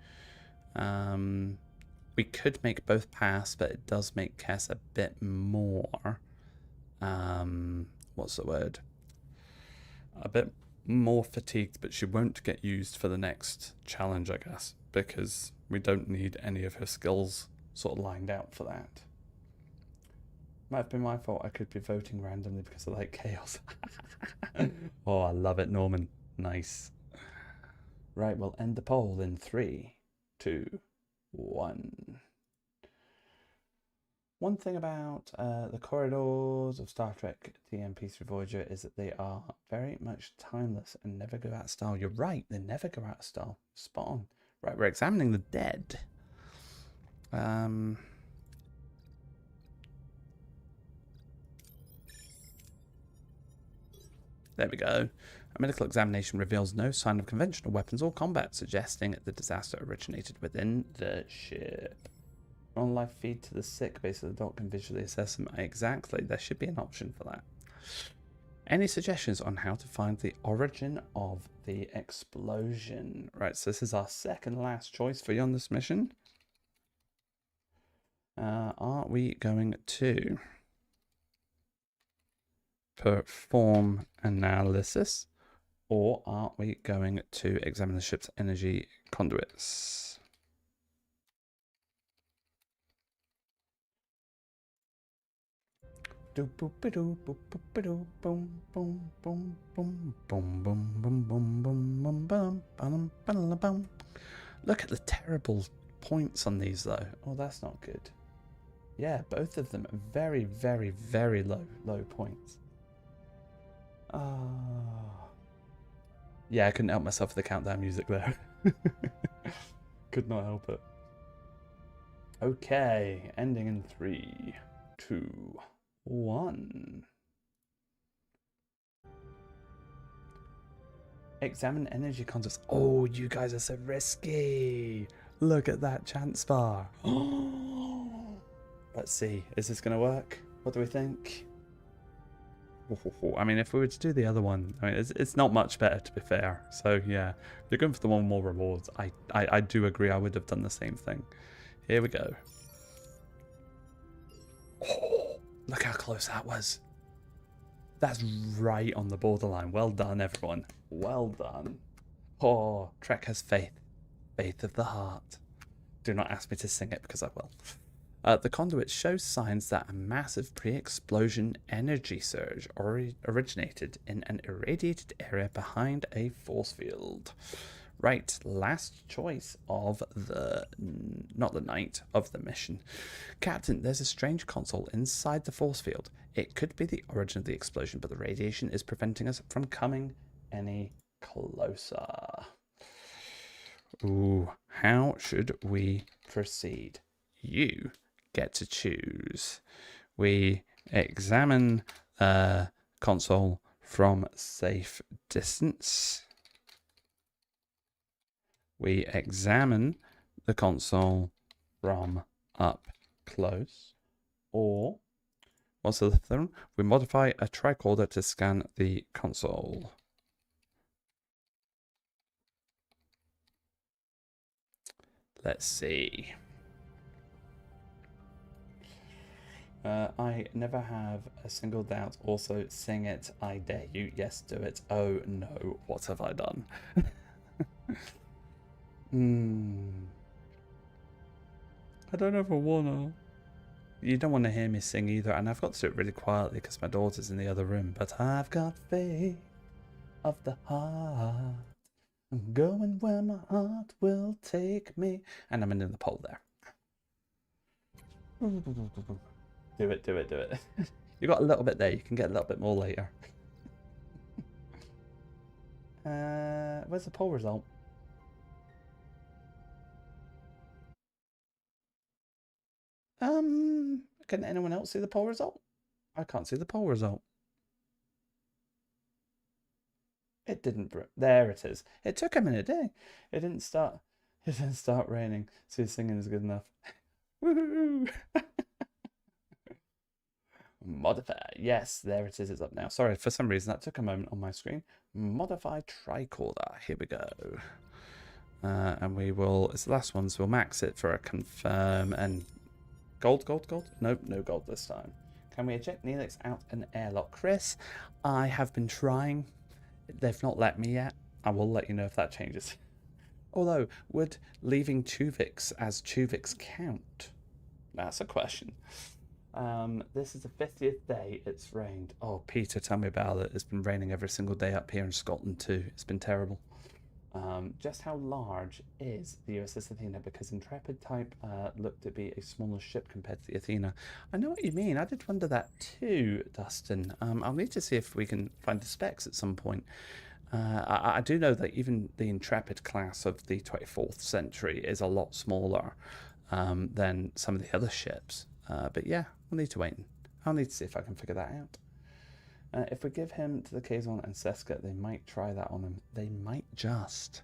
We could make both pass, but it does make Kess a bit more. What's the word? A bit more fatigued, but she won't get used for the next challenge, I guess, because we don't need any of her skills sort of lined out for that. Might have been my fault. I could be voting randomly because I like chaos. Oh, I love it, Norman. Nice. Right, we'll end the poll in 3, 2, 1. One thing about the corridors of Star Trek TMP through Voyager is that they are very much timeless and never go out of style. You're right, they never go out of style. Spot on. Right, we're examining the dead. There we go. A medical examination reveals no sign of conventional weapons or combat, suggesting the disaster originated within the ship. On live feed to the sick base of the dock can visually assess them. Exactly, there should be an option for that. Any suggestions on how to find the origin of the explosion? Right, so this is our second last choice for you on this mission. Are we going to perform analysis, or are we going to examine the ship's energy conduits? Look at the terrible points on these though. Oh, that's not good. Yeah, both of them are very, very, very low points. Yeah, I couldn't help myself with the countdown music there. Could not help it. Okay, ending in 3, 2, 1. Examine energy concepts. Oh, you guys are so risky. Look at that chance bar. Let's see. Is this going to work? What do we think? I mean, if we were to do the other one, I mean, it's not much better, to be fair. So, yeah, they're going for the one with more rewards. I do agree. I would have done the same thing. Here we go. Oh, look how close that was. That's right on the borderline. Well done, everyone. Well done. Oh, Trek has faith. Faith of the heart. Do not ask me to sing it because I will. The conduit shows signs that a massive pre-explosion energy surge originated in an irradiated area behind a force field. Right, last choice of the, not the night, of the mission. Captain, there's a strange console inside the force field. It could be the origin of the explosion, but the radiation is preventing us from coming any closer. Ooh, how should we proceed? You get to choose. We examine the console from safe distance. We examine the console from up close. Or, what's the third one? We modify a tricorder to scan the console. Let's see. I never have a single doubt. Also, sing it. I dare you. Yes, do it. Oh no, what have I done? I don't ever wanna. You don't want to hear me sing either, and I've got to do it really quietly because my daughter's in the other room. But I've got faith of the heart. I'm going where my heart will take me. And I'm in the poll there. Do it, do it, do it. You got a little bit there. You can get a little bit more later. Where's the poll result? Can anyone else see the poll result? I can't see the poll result. It didn't. There it is. It took a minute, didn't it? It didn't start. It didn't start raining. So his singing is good enough. Woohoo! Modify. Yes, there it is. It's up now. Sorry, for some reason that took a moment on my screen. Modify tricorder. Here we go. And we will, it's the last one, so we'll max it for a confirm and gold. Nope, no gold this time. Can we eject Neelix out an airlock? Chris, I have been trying. They've not let me yet. I will let you know if that changes. Although, would leaving Tuvix as Tuvix count? That's a question. This is the 50th day it's rained. Oh, Peter, tell me about it. It's been raining every single day up here in Scotland too. It's been terrible. Just how large is the USS Athena? Because Intrepid type looked to be a smaller ship compared to the Athena. I know what you mean. I did wonder that too, Dustin. I'll need to see if we can find the specs at some point. I do know that even the Intrepid class of the 24th century is a lot smaller than some of the other ships. But yeah, we'll need to wait. I'll need to see if I can figure that out. If we give him to the Kazon and Seska, they might try that on him. They might just.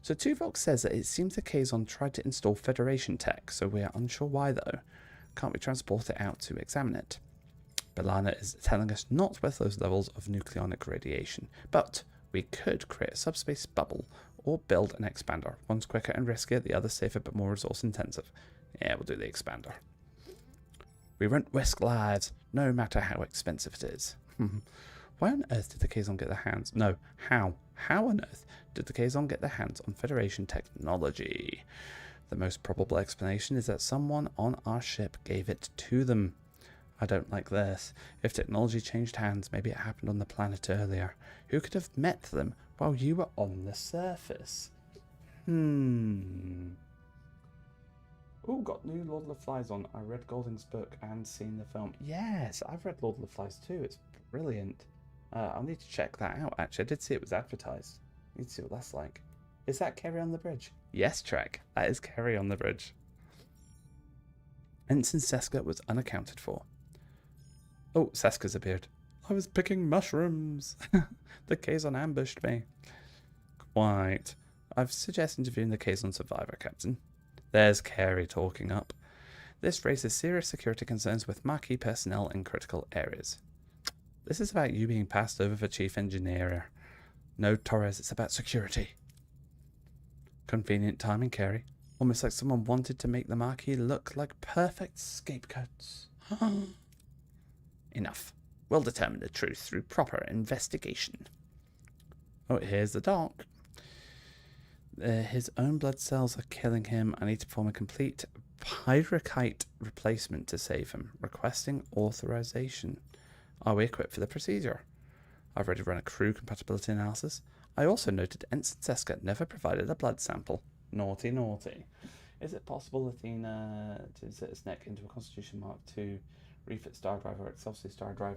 So Tuvok says that it seems the Kazon tried to install Federation tech, so we are unsure why though. Can't we transport it out to examine it? B'Elanna is telling us not with those levels of nucleonic radiation, but we could create a subspace bubble or build an expander. One's quicker and riskier, the other safer but more resource intensive. Yeah, we'll do the expander. We won't risk lives, no matter how expensive it is. Why on earth did the Kazon get their hands... No, how? How on earth did the Kazon get their hands on Federation technology? The most probable explanation is that someone on our ship gave it to them. I don't like this. If technology changed hands, maybe it happened on the planet earlier. Who could have met them while you were on the surface? Oh, got new Lord of the Flies on. I read Golding's book and seen the film. Yes, I've read Lord of the Flies too. It's brilliant. I'll need to check that out, actually. I did see it was advertised. Need to see what that's like. Is that Kerry on the Bridge? Yes, Trek. That is Kerry on the Bridge. Ensign Seska was unaccounted for. Oh, Seska's appeared. I was picking mushrooms. The Kazon ambushed me. Quite. I've suggested interviewing the Kazon survivor, Captain. There's Carey talking up. This raises serious security concerns with marquee personnel in critical areas. This is about you being passed over for chief engineer. No, Torres, it's about security. Convenient timing, Carey. Almost like someone wanted to make the marquee look like perfect scapegoats. Enough. We'll determine the truth through proper investigation. Oh, here's the doc. His own blood cells are killing him. I need to perform a complete pyrrhikite replacement to save him. Requesting authorization. Are we equipped for the procedure? I've already run a crew compatibility analysis. I also noted Ensign Seska never provided a blood sample. Naughty, naughty. Is it possible Athena to insert its neck into a Constitution Mark II refit star drive or Excelsior star drive?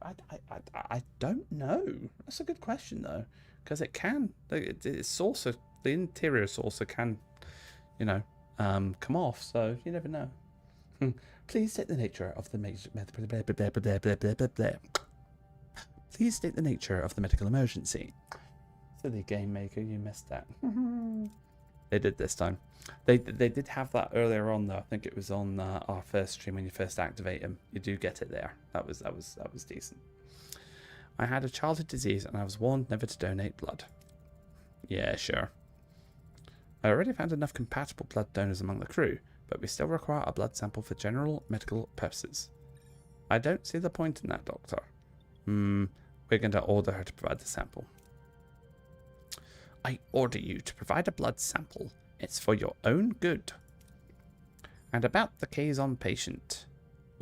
I don't know. That's a good question though, because it can. It's saucer. The interior saucer can, you know, come off. So you never know. Please state the nature of the Please state the nature of the medical emergency. Silly game maker, you missed that. They did this time. They did have that earlier on though. I think it was on our first stream when you first activate them. You do get it there. That was decent. I had a childhood disease and I was warned never to donate blood. Yeah, sure. I already found enough compatible blood donors among the crew, but we still require a blood sample for general medical purposes. I don't see the point in that, Doctor. We're going to order her to provide the sample. I order you to provide a blood sample. It's for your own good. And about the Kazon patient.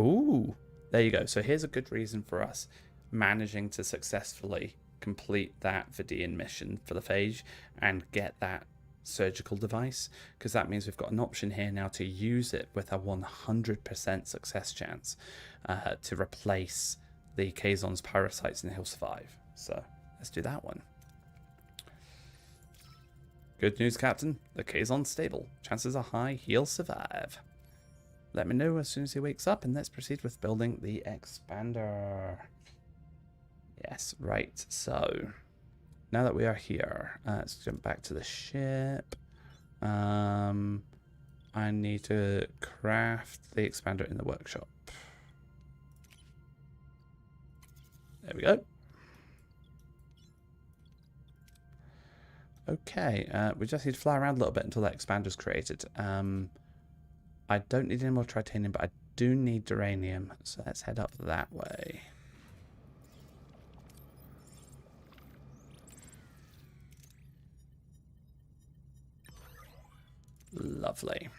Ooh, there you go. So here's a good reason for us managing to successfully complete that Vidiian mission for the phage and get that surgical device, because that means we've got an option here now to use it with a 100% success chance to replace the Kazon's parasites, and he'll survive. So let's do that one. Good news, Captain. The Kazon's stable. Chances are high he'll survive. Let me know as soon as he wakes up, and let's proceed with building the expander. Yes, right. So now that we are here, let's jump back to the ship. I need to craft the expander in the workshop. There we go. Okay, we just need to fly around a little bit until that expander's created. I don't need any more titanium, but I do need duranium. So let's head up that way. Lovely.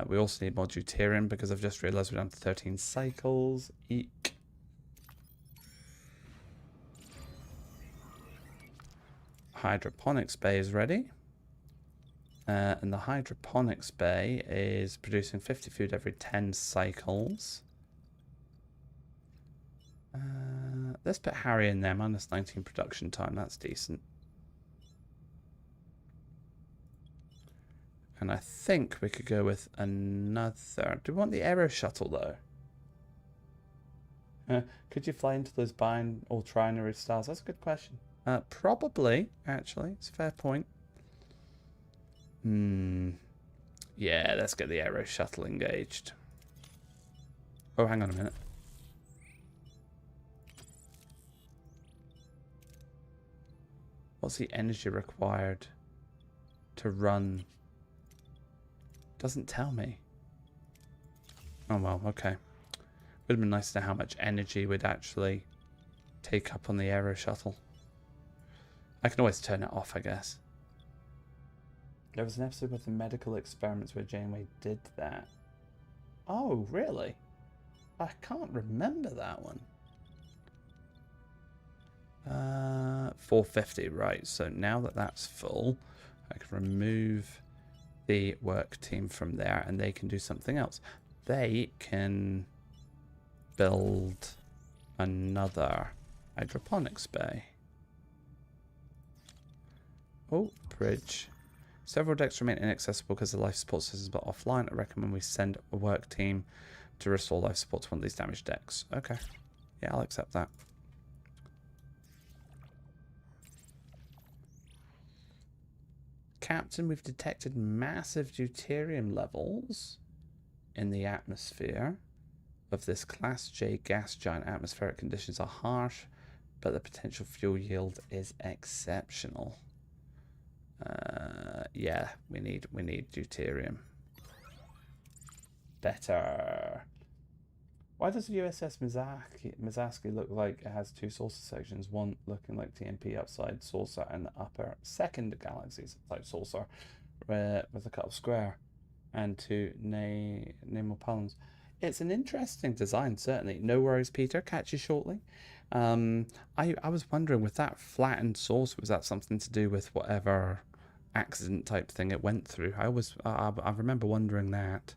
We also need more deuterium because I've just realised we're down to 13 cycles. Eek. Hydroponics bay is ready. And the hydroponics bay is producing 50 food every 10 cycles. Let's put Harry in there. Minus 19 production time. That's decent. And I think we could go with another. Do we want the aero shuttle though? Could you fly into those binary or trinary stars? That's a good question. Probably, actually. It's a fair point. Yeah, let's get the aero shuttle engaged. Oh, hang on a minute. What's the energy required to run? Doesn't tell me. Oh well, okay. Would have been nice to know how much energy we'd actually take up on the aero shuttle. I can always turn it off, I guess. There was an episode with the medical experiments where Janeway did that. Oh, really? I can't remember that one. 450, right. So now that that's full, I can remove the work team from there and they can do something else. They can build another hydroponics bay. Oh, bridge. Several decks remain inaccessible because the life support systems are offline. I recommend we send a work team to restore life support to one of these damaged decks. Okay. Yeah, I'll accept that. Captain, we've detected massive deuterium levels in the atmosphere of this Class J gas giant. Atmospheric conditions are harsh, but the potential fuel yield is exceptional. Yeah, we need deuterium. Better. Why does the USS Mizaki look like it has two saucer sections? One looking like TMP upside saucer and the upper second galaxy's type saucer with a cut of square and two namal palms. It's an interesting design, certainly. No worries, Peter. Catch you shortly. I was wondering, with that flattened saucer, was that something to do with whatever accident type thing it went through? I remember wondering that.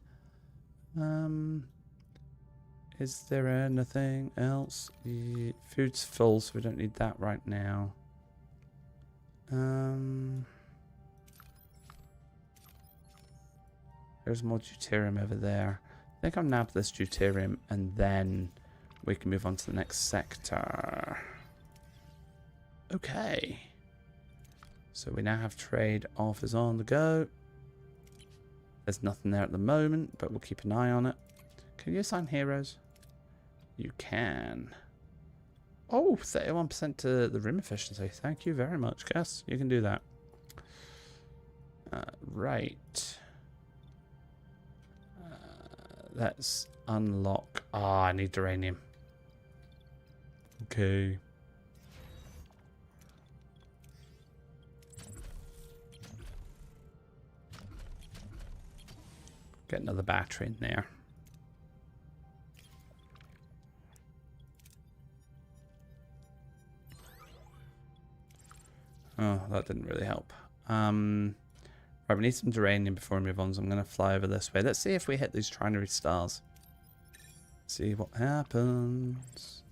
Is there anything else? The food's full, so we don't need that right now. There's more deuterium over there. I think I'll nab this deuterium and then we can move on to the next sector. Okay. So we now have trade offers on the go. There's nothing there at the moment, but we'll keep an eye on it. Can you assign heroes? You can. Oh, 31% to the rim efficiency. Thank you very much, Cass. You can do that. Right. Let's unlock. Ah, I need uranium. Okay. Get another battery in there. Oh, that didn't really help. Right, we need some uranium before we move on, so I'm going to fly over this way. Let's see if we hit these trinary stars. See what happens.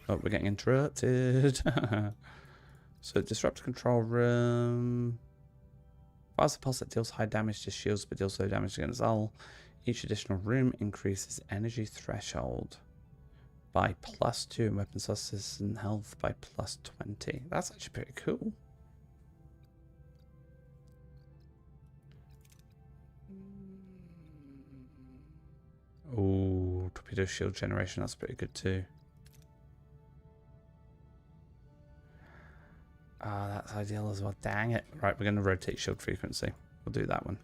Oh, we're getting interrupted. So, disrupt control room. Whilst the pulse that deals high damage to shields but deals low damage against hull, each additional room increases energy threshold by +2 and weapon success and health by +20. That's actually pretty cool. torpedo shield generation. That's pretty good too. Ah, that's ideal as well. Dang it. Right, we're going to rotate shield frequency. We'll do that one.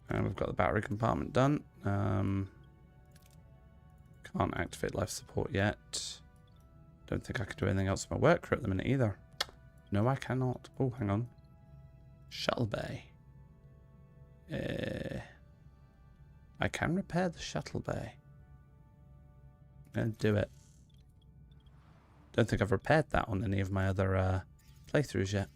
And we've got the battery compartment done. Can't activate life support yet. Don't think I can do anything else with my work crew at the minute either. No, I cannot. Oh, hang on. Shuttle bay. I can repair the shuttle bay. And do it. Don't think I've repaired that on any of my other playthroughs yet.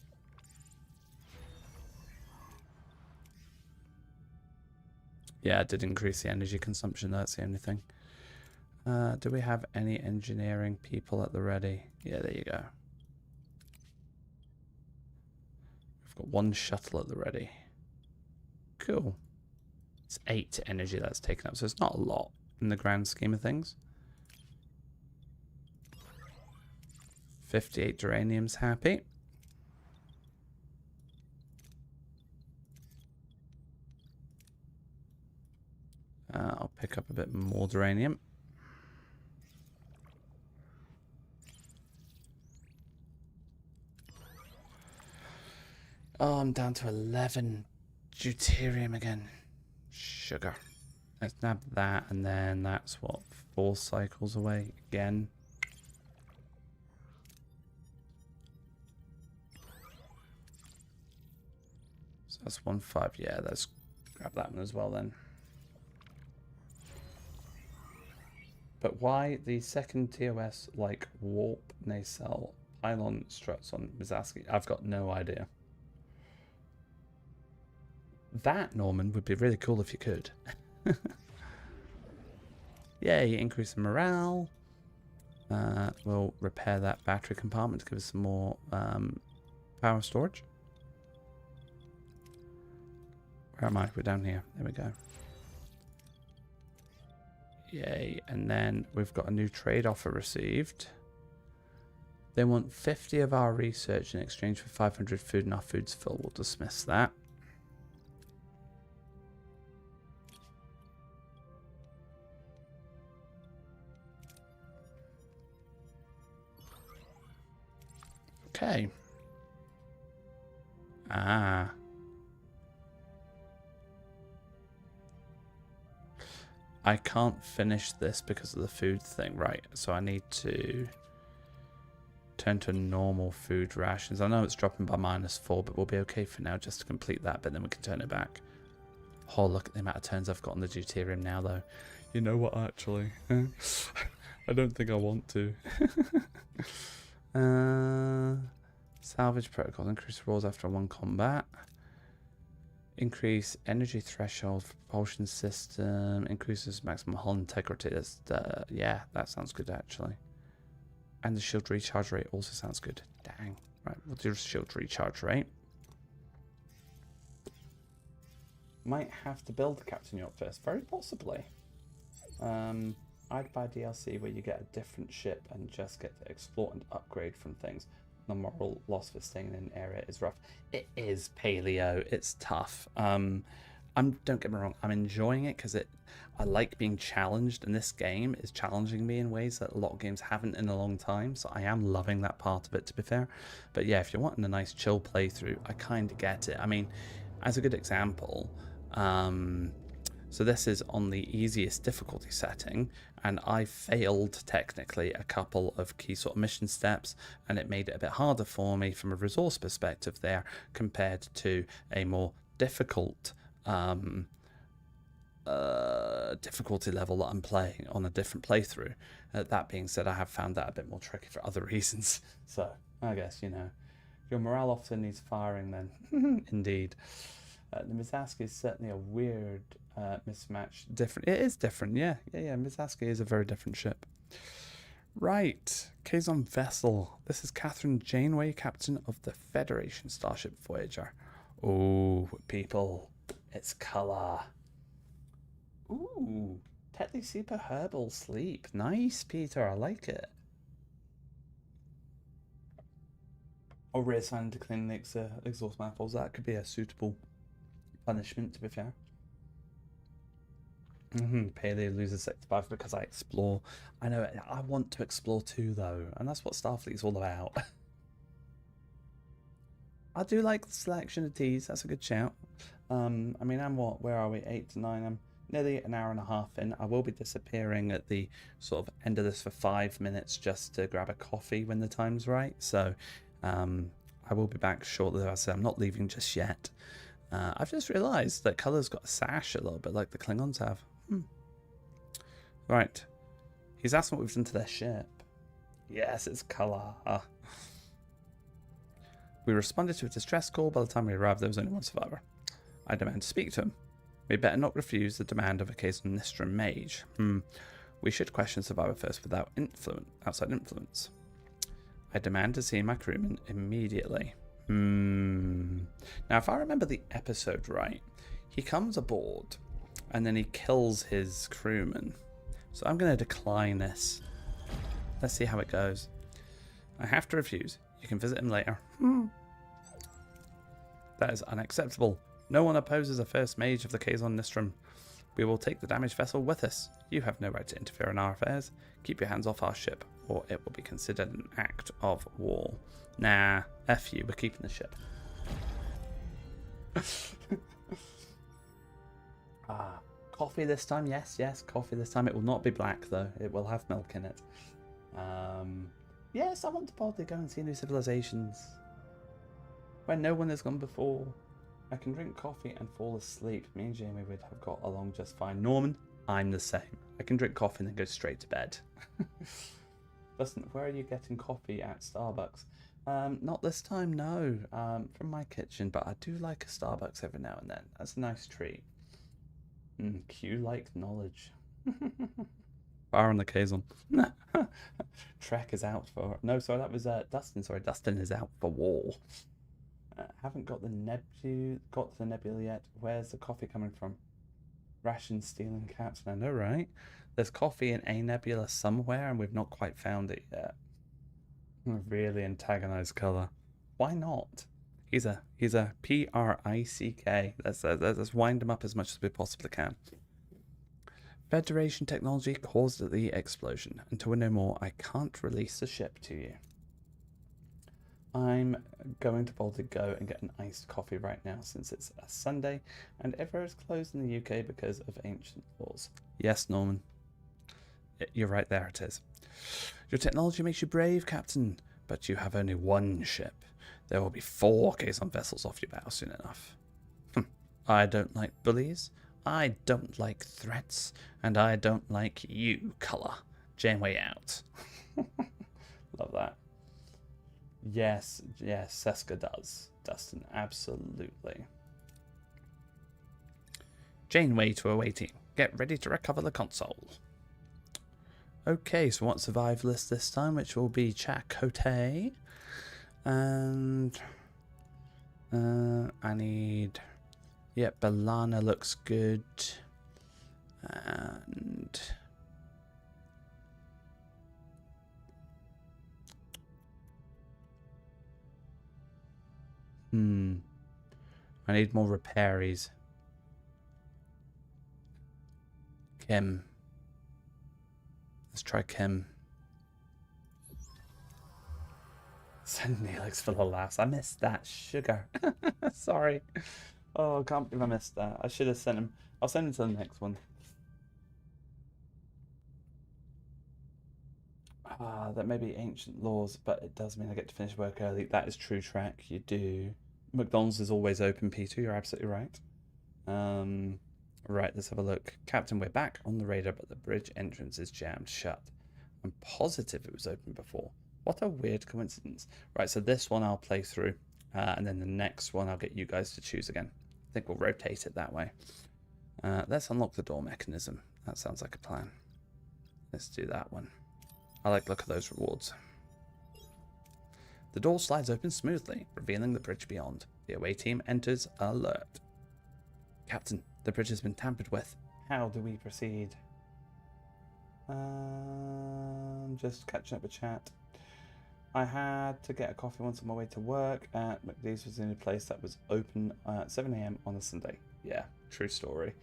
Yeah, it did increase the energy consumption. That's the only thing. Do we have any engineering people at the ready? Yeah, there you go. We've got one shuttle at the ready. Cool. It's 8 energy that's taken up, so it's not a lot in the grand scheme of things. 58 duranium's happy. I'll pick up a bit more duranium. Oh, I'm down to 11 deuterium again. Sugar. Let's nab that, and then that's what, 4 cycles away again. So that's 1.5. Yeah, let's grab that one as well then. But why the second TOS like warp nacelle pylon struts on Mizaski? I've got no idea. That, Norman, would be really cool if you could. Yay, increase in morale. We'll repair that battery compartment to give us some more power storage. Where am I? We're down here. There we go. Yay, and then we've got a new trade offer received. They want 50 of our research in exchange for 500 food, and our food's full. We'll dismiss that. Okay. Ah. I can't finish this because of the food thing, right? So I need to turn to normal food rations. I know it's dropping by -4, but we'll be okay for now just to complete that, but then we can turn it back. Oh, look at the amount of turns I've got on the deuterium now, though. You know what, actually? I don't think I want to. Salvage protocols. Increase rolls after 1 combat. Increase energy threshold for propulsion system. Increases maximum hull integrity. That's yeah, that sounds good actually. And the shield recharge rate also sounds good. Dang. Right, we'll do shield recharge rate. Might have to build Captain York first. Very possibly. I'd buy DLC where you get a different ship and just get to explore and upgrade from things. The moral loss for staying in an area is rough. It is paleo. It's tough. Don't get me wrong. I'm enjoying it because I like being challenged, and this game is challenging me in ways that a lot of games haven't in a long time. So I am loving that part of it, to be fair. But yeah, if you're wanting a nice chill playthrough, I kind of get it. I mean, as a good example, so this is on the easiest difficulty setting, and I failed technically a couple of key sort of mission steps, and it made it a bit harder for me from a resource perspective there compared to a more difficult difficulty level that I'm playing on a different playthrough. That being said, I have found that a bit more tricky for other reasons. So I guess, you know, your morale officer needs firing then. Indeed. The Mizaski is certainly a weird mismatch. Different. It is different, yeah. Mizaski is a very different ship. Right. Kazon vessel. This is Catherine Janeway, captain of the Federation starship Voyager. Oh, people. It's colour. Ooh. Tetly super herbal sleep. Nice, Peter. I like it. Or reassign to cleaning the exhaust manifolds. That could be a suitable punishment, to be fair. Paleo loses 65 because I explore. I know, I want to explore too, though, and that's what Starfleet's all about. I do like the selection of teas. That's a good shout. I mean, I'm what? Where are we? 8 to 9. I'm nearly an hour and a half in. I will be disappearing at the sort of end of this for 5 minutes just to grab a coffee when the time's right. So, I will be back shortly. As I said, I'm not leaving just yet. I've just realised that Colour's got a sash a little bit like the Klingons have. Right. He's asked what we've done to their ship. Yes, it's Colour. We responded to a distress call. By the time we arrived, there was only one survivor. I demand to speak to him. We better not refuse the demand of a Kazon Nistrim mage. We should question survivor first without outside influence. I demand to see my crewman immediately. Now, if I remember the episode right, he comes aboard and then he kills his crewman. So I'm going to decline this. Let's see how it goes. I have to refuse. You can visit him later. That is unacceptable. No one opposes a first mage of the Kazon Nistrim. We will take the damaged vessel with us. You have no right to interfere in our affairs. Keep your hands off our ship, or it will be considered an act of war. Nah, F you, we're keeping the ship. Coffee this time? Yes, coffee this time. It will not be black, though. It will have milk in it. Yes, I want to boldly go and see new civilizations where no one has gone before. I can drink coffee and fall asleep. Me and Jamie would have got along just fine. Norman, I'm the same. I can drink coffee and then go straight to bed. Listen, where are you getting coffee at Starbucks? Not this time, no. From my kitchen, but I do like a Starbucks every now and then. That's a nice treat. Q like knowledge. Fire on the Kazon. Trek is out for... No, sorry, that was Dustin. Sorry, Dustin is out for war. Haven't got the nebula yet. Where's the coffee coming from? Ration stealing captain. I know, right? There's coffee in a nebula somewhere, and we've not quite found it yet. Really antagonized Colour. Why not? He's a Prick. Let's wind him up as much as we possibly can. Federation technology caused the explosion. Until we know more, I can't release the ship to you. I'm going to boldly go and get an iced coffee right now since it's a Sunday and everywhere is closed in the UK because of ancient laws. Yes, Norman. You're right, there it is. Your technology makes you brave, Captain, but you have only one ship. There will be 4 Kazon vessels off your bow soon enough. I don't like bullies, I don't like threats, and I don't like you, Colour. Janeway out. Love that. Yes, Seska does. Dustin, absolutely. Janeway to awaiting. Get ready to recover the console. Okay, so what survivalist this time, which will be Chakotay. And I need... Yep, Balana looks good. And... I need more repairies. Kim. Let's try Kim. Send Neelix for the laughs. I missed that. Sugar. Sorry. Oh, I can't believe I missed that. I should have sent him. I'll send him to the next one. That may be ancient laws, but it does mean I get to finish work early. That is true, Track. You do. McDonald's is always open, Peter. You're absolutely right. Right, let's have a look. Captain, we're back on the radar, but the bridge entrance is jammed shut. I'm positive it was open before. What a weird coincidence. Right, so this one I'll play through, and then the next one I'll get you guys to choose again. I think we'll rotate it that way. Let's unlock the door mechanism. That sounds like a plan. Let's do that one. I like the look of those rewards. The door slides open smoothly, revealing the bridge beyond. The away team enters alert. Captain, the bridge has been tampered with. How do we proceed? Just catching up with chat. I had to get a coffee once on my way to work at McDee's was the only place that was open at 7 a.m. on a Sunday. Yeah, true story.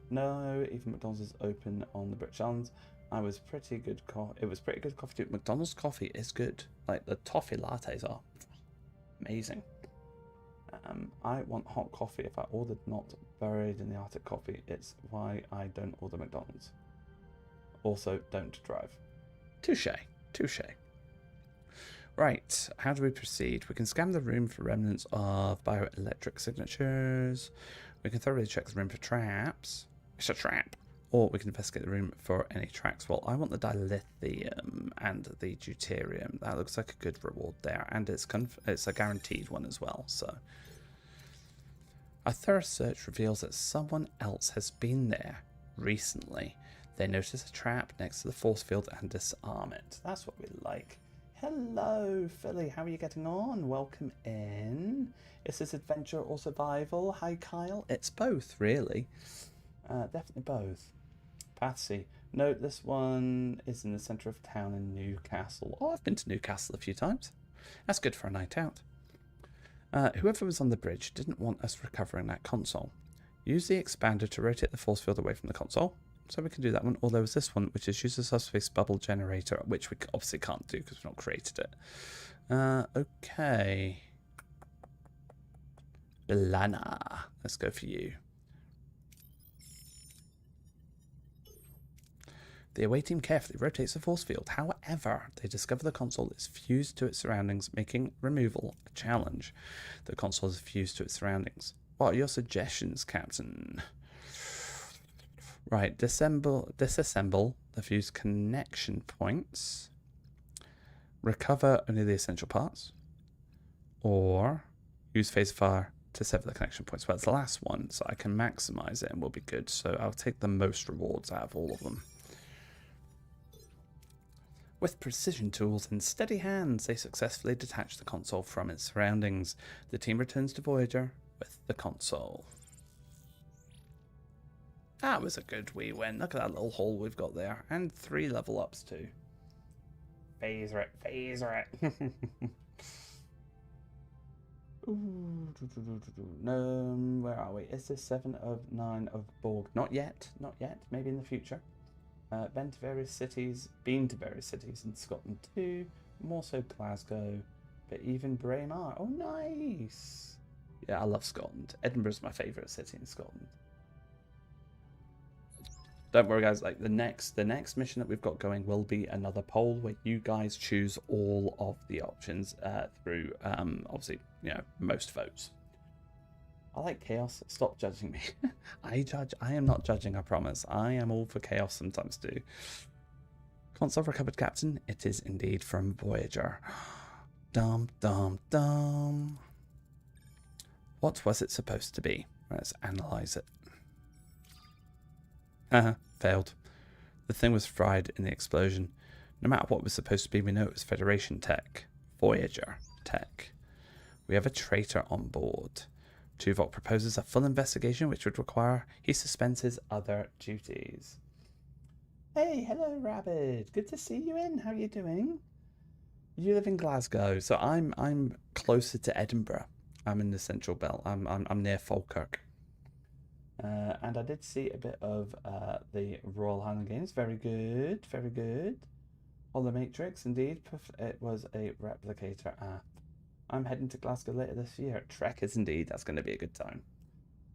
No, even McDonald's is open on the British Islands. It was pretty good coffee too. McDonald's coffee is good. Like the toffee lattes are amazing. I want hot coffee. If I ordered not buried in the Arctic coffee, it's why I don't order McDonald's. Also, don't drive. Touche. Touche. Right, how do we proceed? We can scan the room for remnants of bioelectric signatures. We can thoroughly check the room for traps. It's a trap. Or we can investigate the room for any tracks. Well, I want the dilithium and the deuterium. That looks like a good reward there. And it's a guaranteed one as well, so. A thorough search reveals that someone else has been there recently. They notice a trap next to the force field and disarm it. That's what we like. Hello, Philly. How are you getting on? Welcome in. Is this adventure or survival? Hi, Kyle. It's both, really. Definitely both. Patsy. Note this one is in the centre of town in Newcastle. Oh, I've been to Newcastle a few times. That's good for a night out. Whoever was on the bridge didn't want us recovering that console. Use the expander to rotate the force field away from the console. So we can do that one. Or there was this one, which is use the subspace bubble generator, which we obviously can't do because we've not created it. Okay. Lana. Let's go for you. The away team carefully rotates the force field. However, they discover the console is fused to its surroundings, making removal a challenge. The console is fused to its surroundings. What are your suggestions, Captain? Right, disassemble the fused connection points. Recover only the essential parts. Or use phase fire to sever the connection points. Well, it's the last one, so I can maximize it and we'll be good. So I'll take the most rewards out of all of them. With precision tools and steady hands, they successfully detach the console from its surroundings. The team returns to Voyager with the console. That was a good wee win. Look at that little hole we've got there. And 3 level ups too. Phaser it, phaser it. No, where are we? Is this 7 of 9 of Borg? Not yet, not yet. Maybe in the future. Been to various cities in Scotland too. More so Glasgow, but even Braemar. Oh, nice. Yeah, I love Scotland. Edinburgh's my favourite city in Scotland. Don't worry, guys. Like the next mission that we've got going will be another poll where you guys choose all of the options through obviously, you know, most votes. I like chaos. Stop judging me. I am not judging, I promise. I am all for chaos sometimes too. Console recovered, Captain. It is indeed from Voyager. Dum dum dum. What was it supposed to be? Let's analyze it. Failed. The thing was fried in the explosion. No matter what was supposed to be, we know it was Federation tech. Voyager tech. We have a traitor on board. Tuvok proposes a full investigation, which would require he suspends his other duties. Hey, hello, Rabbit. Good to see you in. How are you doing? You live in Glasgow, so I'm closer to Edinburgh. I'm in the Central Belt. I'm near Falkirk. And I did see a bit of the Royal Highland Games. Very good, very good. On the Matrix, indeed. It was a replicator app. I'm heading to Glasgow later this year. Trekkers, indeed. That's going to be a good time.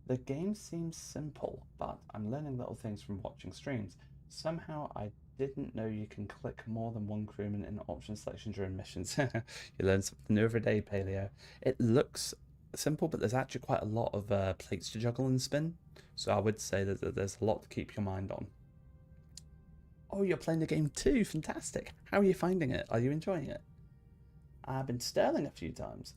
The game seems simple, but I'm learning little things from watching streams. Somehow I didn't know you can click more than one crewman in option selection during missions. You learn something new every day, Paleo. It looks simple, but there's actually quite a lot of plates to juggle and spin. So I would say that there's a lot to keep your mind on. Oh, you're playing the game too? Fantastic. How are you finding it? Are you enjoying it? I've been to Stirling a few times.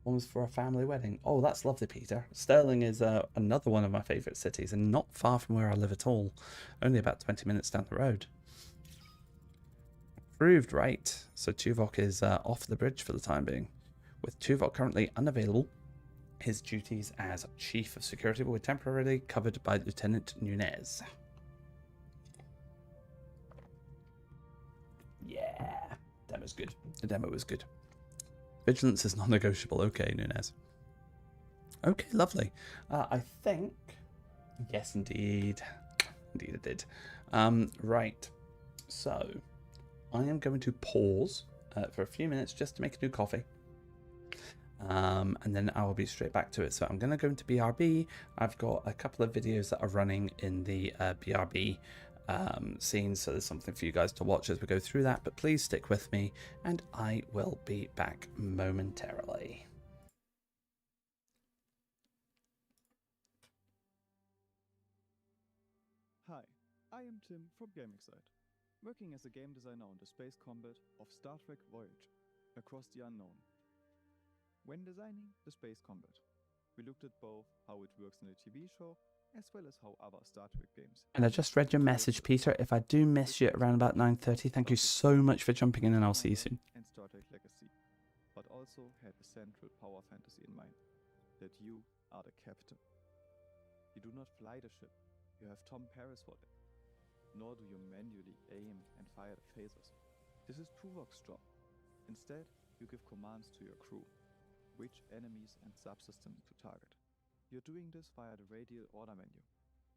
One was for a family wedding. Oh, that's lovely, Peter. Stirling is another one of my favourite cities and not far from where I live at all. Only about 20 minutes down the road. Proved right. So Tuvok is off the bridge for the time being. With Tuvok currently unavailable, his duties as Chief of Security were temporarily covered by Lieutenant Nunez. Yeah, demo's good. The demo was good. Vigilance is non-negotiable. Okay, Nunez. Okay, lovely. I think... Yes, indeed. Indeed it did. Right. So, I am going to pause for a few minutes just to make a new coffee. And then I will be straight back to it. So I'm going to go into BRB. I've got a couple of videos that are running in the BRB scene, so there's something for you guys to watch as we go through that. But please stick with me, and I will be back momentarily. Hi, I am Tim from Gamexcite, working as a game designer on the space combat of Star Trek Voyager, Across the Unknown. When designing the space combat, we looked at both how it works in a TV show, as well as how other Star Trek games. And I just read your message, Peter. If I do miss you around about 9:30, thank you so much for jumping in, and I'll see you soon. And Star Trek Legacy, but also had a central power fantasy in mind, that you are the captain. You do not fly the ship, you have Tom Paris for that. Nor do you manually aim and fire the phasers. This is Tuvok's job. Instead, you give commands to your crew, which enemies and subsystems to target. You're doing this via the radial order menu,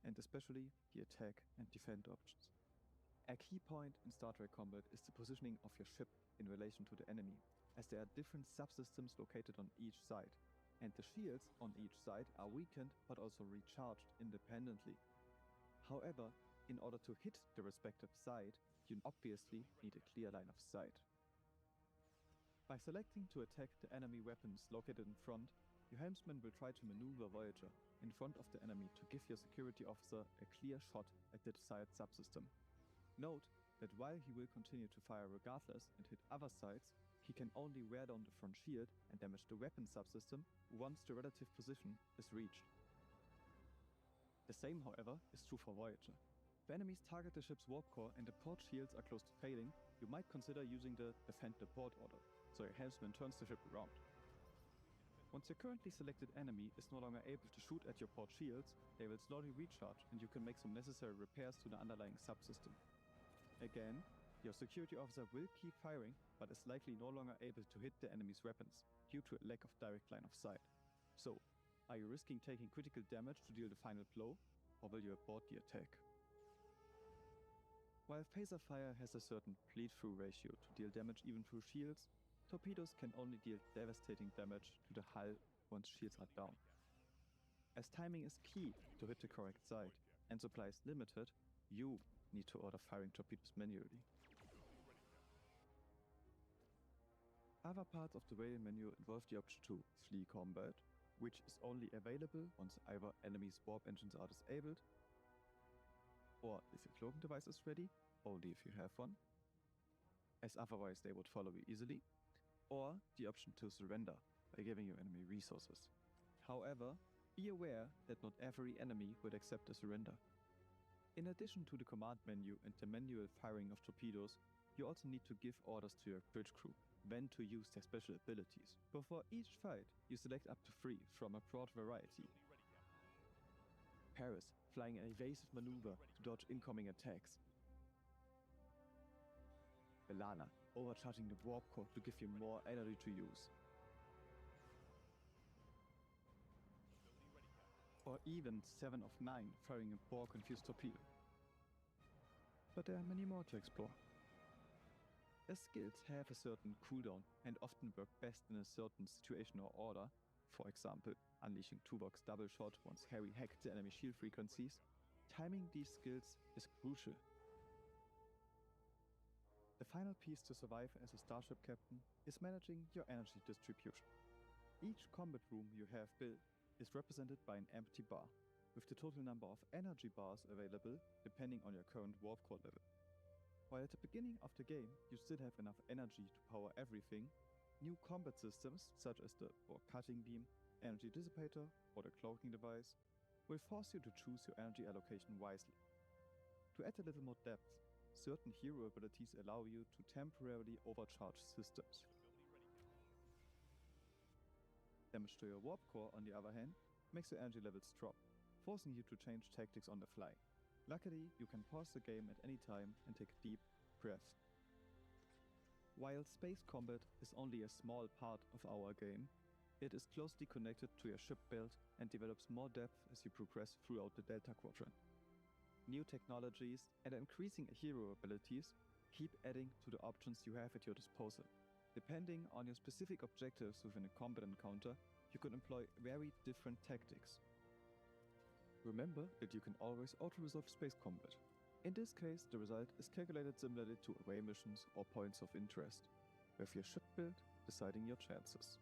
and especially the attack and defend options. A key point in Star Trek combat is the positioning of your ship in relation to the enemy, as there are different subsystems located on each side, and the shields on each side are weakened but also recharged independently. However, in order to hit the respective side, you obviously need a clear line of sight. By selecting to attack the enemy weapons located in front, your helmsman will try to maneuver Voyager in front of the enemy to give your security officer a clear shot at the desired subsystem. Note that while he will continue to fire regardless and hit other sides, he can only wear down the front shield and damage the weapon subsystem once the relative position is reached. The same, however, is true for Voyager. If enemies target the ship's warp core and the port shields are close to failing, you might consider using the defend the port order, so your helmsman turns the ship around. Once your currently selected enemy is no longer able to shoot at your port shields, they will slowly recharge and you can make some necessary repairs to the underlying subsystem. Again, your security officer will keep firing, but is likely no longer able to hit the enemy's weapons due to a lack of direct line of sight. So, are you risking taking critical damage to deal the final blow, or will you abort the attack? While phaser fire has a certain bleed-through ratio to deal damage even through shields, torpedoes can only deal devastating damage to the hull once shields are down. As timing is key to hit the correct side, and supplies limited, you need to order firing torpedoes manually. Other parts of the rail menu involve the option to flee combat, which is only available once either enemy's warp engines are disabled, or if your cloaking device is ready, only if you have one, as otherwise they would follow you easily, or the option to surrender by giving your enemy resources. However, be aware that not every enemy would accept a surrender. In addition to the command menu and the manual firing of torpedoes, you also need to give orders to your bridge crew when to use their special abilities. Before each fight, you select up to 3 from a broad variety. Paris, flying an evasive maneuver to dodge incoming attacks. Belana, overcharging the warp core to give you more energy to use. Or even 7 of 9, firing a Borg confused torpedo. But there are many more to explore. As skills have a certain cooldown and often work best in a certain situation or order, for example, unleashing Tuvok's double shot once Harry hacked the enemy shield frequencies, timing these skills is crucial. The final piece to survive as a starship captain is managing your energy distribution. Each combat room you have built is represented by an empty bar, with the total number of energy bars available depending on your current warp core level. While at the beginning of the game you still have enough energy to power everything, new combat systems such as the Borg cutting beam, energy dissipator, or the cloaking device will force you to choose your energy allocation wisely. To add a little more depth, certain hero abilities allow you to temporarily overcharge systems. Damage to your warp core, on the other hand, makes your energy levels drop, forcing you to change tactics on the fly. Luckily, you can pause the game at any time and take a deep breath. While space combat is only a small part of our game, it is closely connected to your ship build and develops more depth as you progress throughout the Delta Quadrant. New technologies and increasing hero abilities keep adding to the options you have at your disposal. Depending on your specific objectives within a combat encounter, you can employ very different tactics. Remember that you can always auto-resolve space combat. In this case, the result is calculated similarly to away missions or points of interest, with your ship build deciding your chances.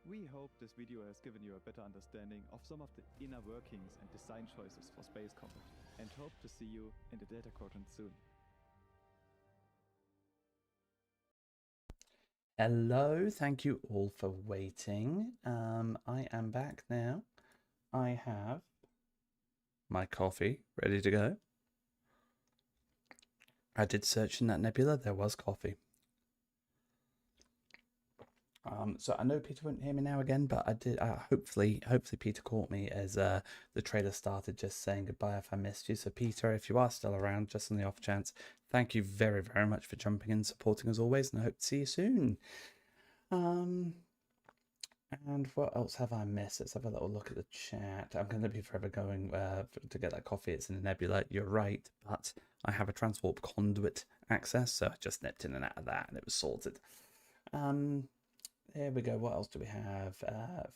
We hope this video has given you a better understanding of some of the inner workings and design choices for space combat, and hope to see you in the Delta Quadrant soon. Hello, thank you all for waiting. I am back now. I have my coffee ready to go. I did search in that nebula, there was coffee. So I know Peter won't hear me now again, but I did. Hopefully Peter caught me as the trailer started, just saying goodbye if I missed you. So Peter, if you are still around, just on the off chance, thank you very, very much for jumping in, supporting as always, and I hope to see you soon. And what else have I missed? Let's have a little look at the chat. I'm going to be forever going to get that coffee. It's in a nebula. You're right, but I have a transport conduit access, so I just nipped in and out of that, and it was sorted. There we go. What else do we have?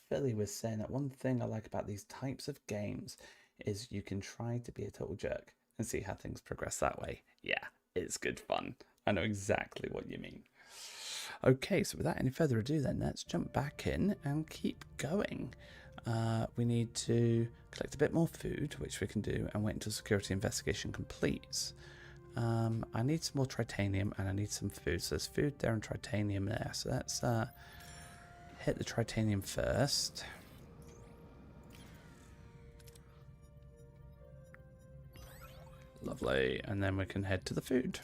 Philly was saying that one thing I like about these types of games is you can try to be a total jerk and see how things progress that way. Yeah, it's good fun. I know exactly what you mean. Okay, so without any further ado then, let's jump back in and keep going. We need to collect a bit more food, which we can do, and wait until security investigation completes. I need some more tritanium and I need some food. So there's food there and tritanium there. So let's hit the tritanium first. Lovely. And then we can head to the food.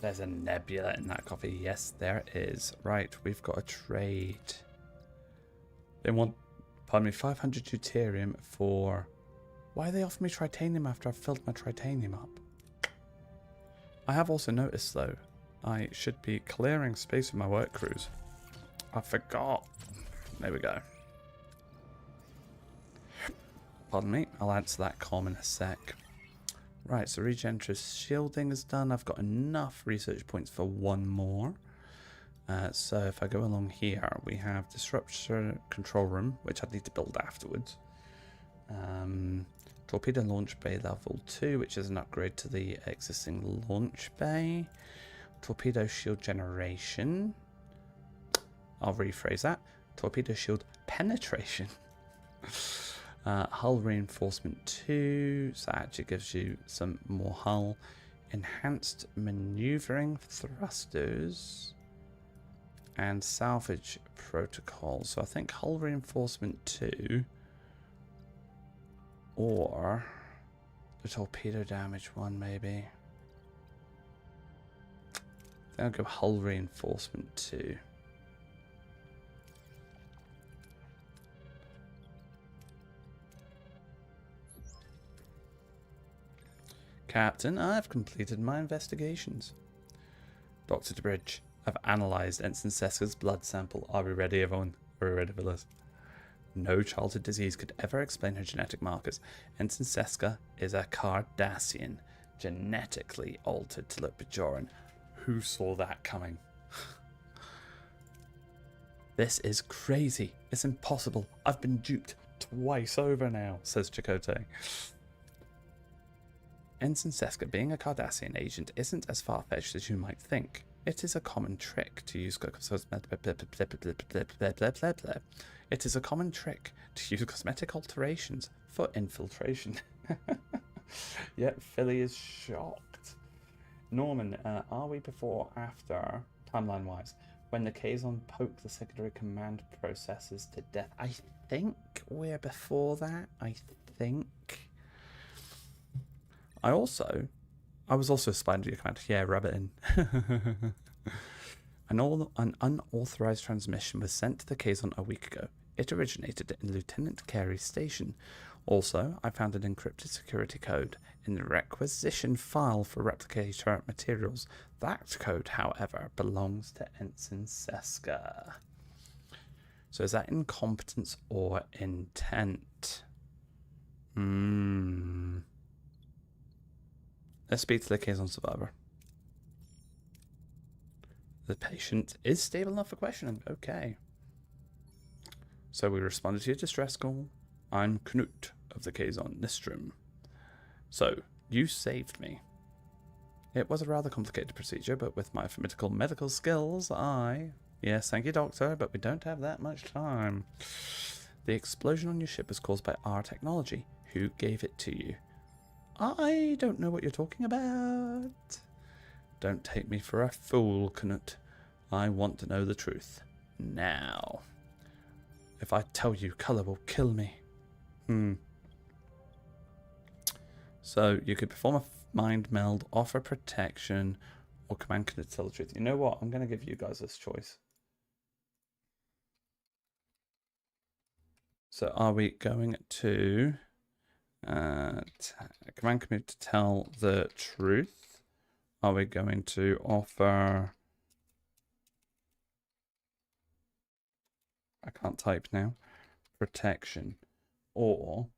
There's a nebula in that coffee. Yes, there is. Right, we've got a trade. They want, pardon me, 500 deuterium for... Why are they offering me tritanium after I've filled my tritanium up? I have also noticed, though, I should be clearing space with my work crews. I forgot. There we go. Pardon me, I'll answer that comm in a sec. Right, so regenerative shielding is done. I've got enough research points for one more. So if I go along here, we have disruptor control room, which I'd need to build afterwards. Torpedo launch bay level 2, which is an upgrade to the existing launch bay. Torpedo shield generation. I'll rephrase that. Torpedo shield penetration. Hull reinforcement 2. So that actually gives you some more hull. Enhanced maneuvering thrusters. And salvage protocol. So I think hull reinforcement 2. Or the torpedo damage one, maybe. I think I'll go hull reinforcement 2. Captain, I've completed my investigations. Dr. DeBridge, I've analysed Ensign Seska's blood sample. Are we ready, everyone? Are we ready for this? No childhood disease could ever explain her genetic markers. Ensign Seska is a Cardassian, genetically altered to look Bajoran. Who saw that coming? This is crazy. It's impossible. I've been duped twice over now, says Chakotay. Ensign Seska being a Cardassian agent isn't as far-fetched as you might think. It is a common trick to use cosmetic alterations for infiltration. Yep, Philly is shocked. Norman, are we before or after, timeline-wise, when the Kazon poke the secondary command processes to death? I think we're before that. I think. I was also spied into your command. Yeah, rub it in. An unauthorized transmission was sent to the Kazon a week ago. It originated in Lieutenant Carey's station. Also, I found an encrypted security code. in the requisition file for replicator materials. That code, however, belongs to Ensign Seska. So is that incompetence or intent? Let's speak to the Kazon survivor. The patient is stable enough for questioning. Okay. So we responded to your distress call. I'm Knut of the Kazon Nistrim. So, you saved me. It was a rather complicated procedure, but with my formidable medical skills, Yes, thank you, Doctor, but we don't have that much time. The explosion on your ship was caused by our technology. Who gave it to you? I don't know what you're talking about. Don't take me for a fool, Knut. I want to know the truth. Now. If I tell you, colour will kill me. So, you could perform a mind meld, offer protection, or command Knut to tell the truth. You know what? I'm going to give you guys this choice. So, are we going to command Knut to tell the truth? Are we going to offer... I can't type now. Protection. Or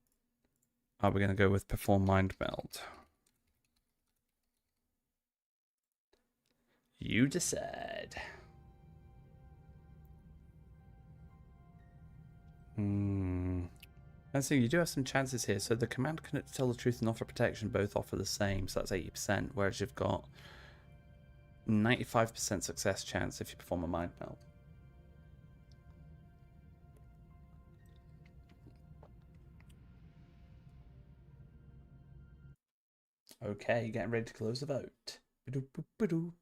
are we going to go with perform mind meld? You decide. Let's see, you do have some chances here. So the command Knut to tell the truth and offer protection both offer the same. So that's 80%, whereas you've got 95% success chance if you perform a mind meld. Okay, getting ready to close the vote. Boom, boom,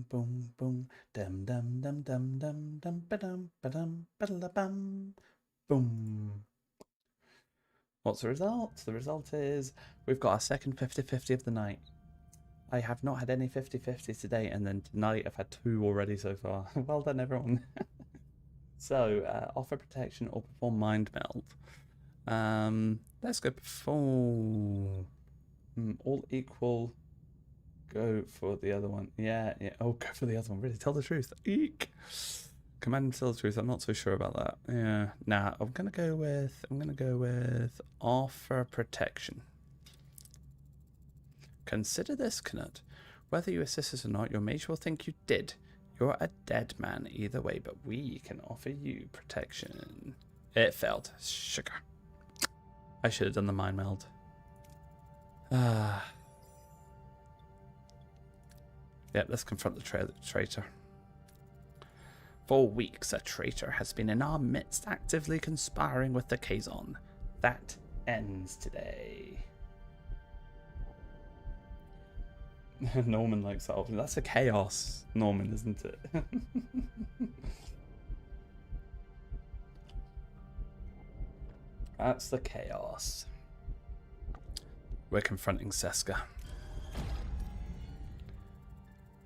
boom, boom. Dum dum dum dum dum dum ba-dum ba-dum ba-da-bum. Boom. What's the result? The result is we've got our second 50-50 of the night. I have not had any 50-50s today, and then tonight I've had 2 already so far. Well done, everyone. So, offer protection or perform mind meld. Let's go perform. All equal. Go for the other one. Yeah. Oh, go for the other one. Really, tell the truth. Eek. Command and tell the truth. I'm not so sure about that. Yeah. Nah. I'm gonna go with offer protection. Consider this, Knut. Whether you assist us or not, your mage will think you did. You're a dead man either way, but we can offer you protection. It failed. Sugar. I should have done the mind meld. Yep, let's confront the traitor. For weeks, a traitor has been in our midst, actively conspiring with the Kazon. That ends today. Norman likes that option. That's a chaos, Norman, isn't it? That's the chaos. We're confronting Seska.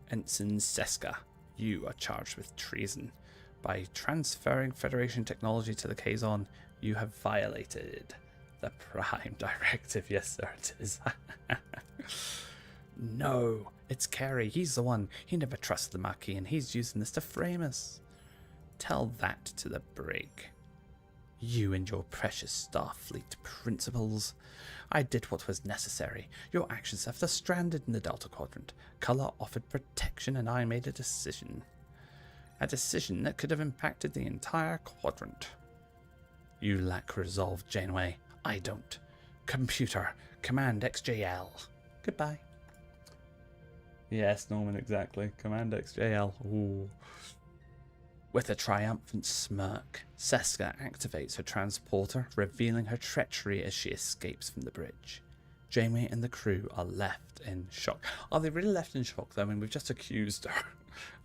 Ensign Seska, you are charged with treason. By transferring Federation technology to the Kazon, you have violated the Prime Directive. Yes, sir, it is. No, it's Carey. He's the one. He never trusted the Marquis, and he's using this to frame us. Tell that to the brig. You and your precious Starfleet principles. I did what was necessary. Your actions left us stranded in the Delta Quadrant. Color offered protection, and I made a decision. A decision that could have impacted the entire quadrant. You lack resolve, Janeway. I don't. Computer, command XJL. Goodbye. Yes, Norman, exactly. Command XJL. Ooh. With a triumphant smirk, Seska activates her transporter, revealing her treachery as she escapes from the bridge. Janeway and the crew are left in shock. Are they really left in shock, though? I mean, we've just accused her.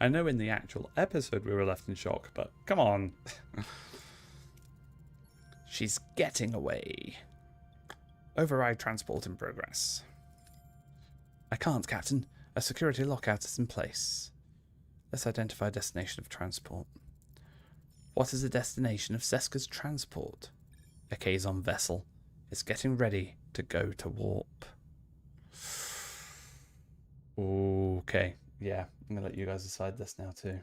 I know in the actual episode we were left in shock, but come on. She's getting away. Override transport in progress. I can't, Captain. A security lockout is in place. Let's identify a destination of transport. What is the destination of Seska's transport? A Kazon vessel. is getting ready to go to warp. Okay, yeah, I'm gonna let you guys decide this now too.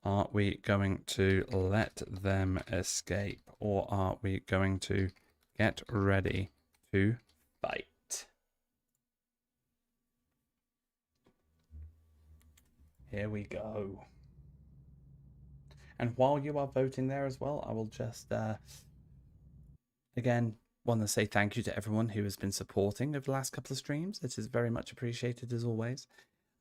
Are we going to let them escape, or are we going to get ready to fight? Here we go. And while you are voting there as well, I will just, again, want to say thank you to everyone who has been supporting over the last couple of streams. It is very much appreciated as always.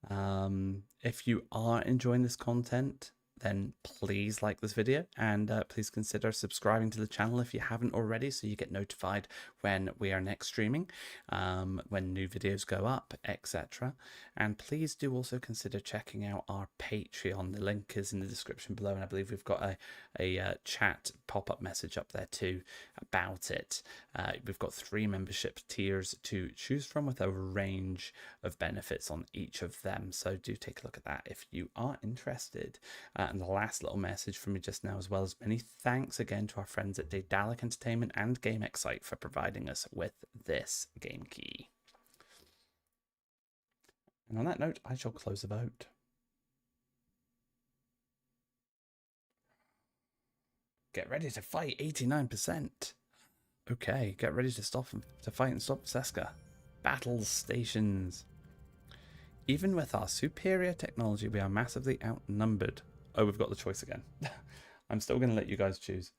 If you are enjoying this content, then please like this video and please consider subscribing to the channel if you haven't already, so you get notified when we are next streaming, when new videos go up, etc. And please do also consider checking out our Patreon. The link is in the description below, and I believe we've got a chat pop-up message up there too about it. We've got 3 membership tiers to choose from with a range of benefits on each of them, so do take a look at that if you are interested. And the last little message from me just now, as well as many thanks again to our friends at Daedalic Entertainment and Gamexcite for providing us with this game key. And on that note, I shall close the vote. Get ready to fight, 89%. Okay, get ready to fight and stop Seska. Battle stations. Even with our superior technology, we are massively outnumbered. Oh, we've got the choice again. I'm still going to let you guys choose.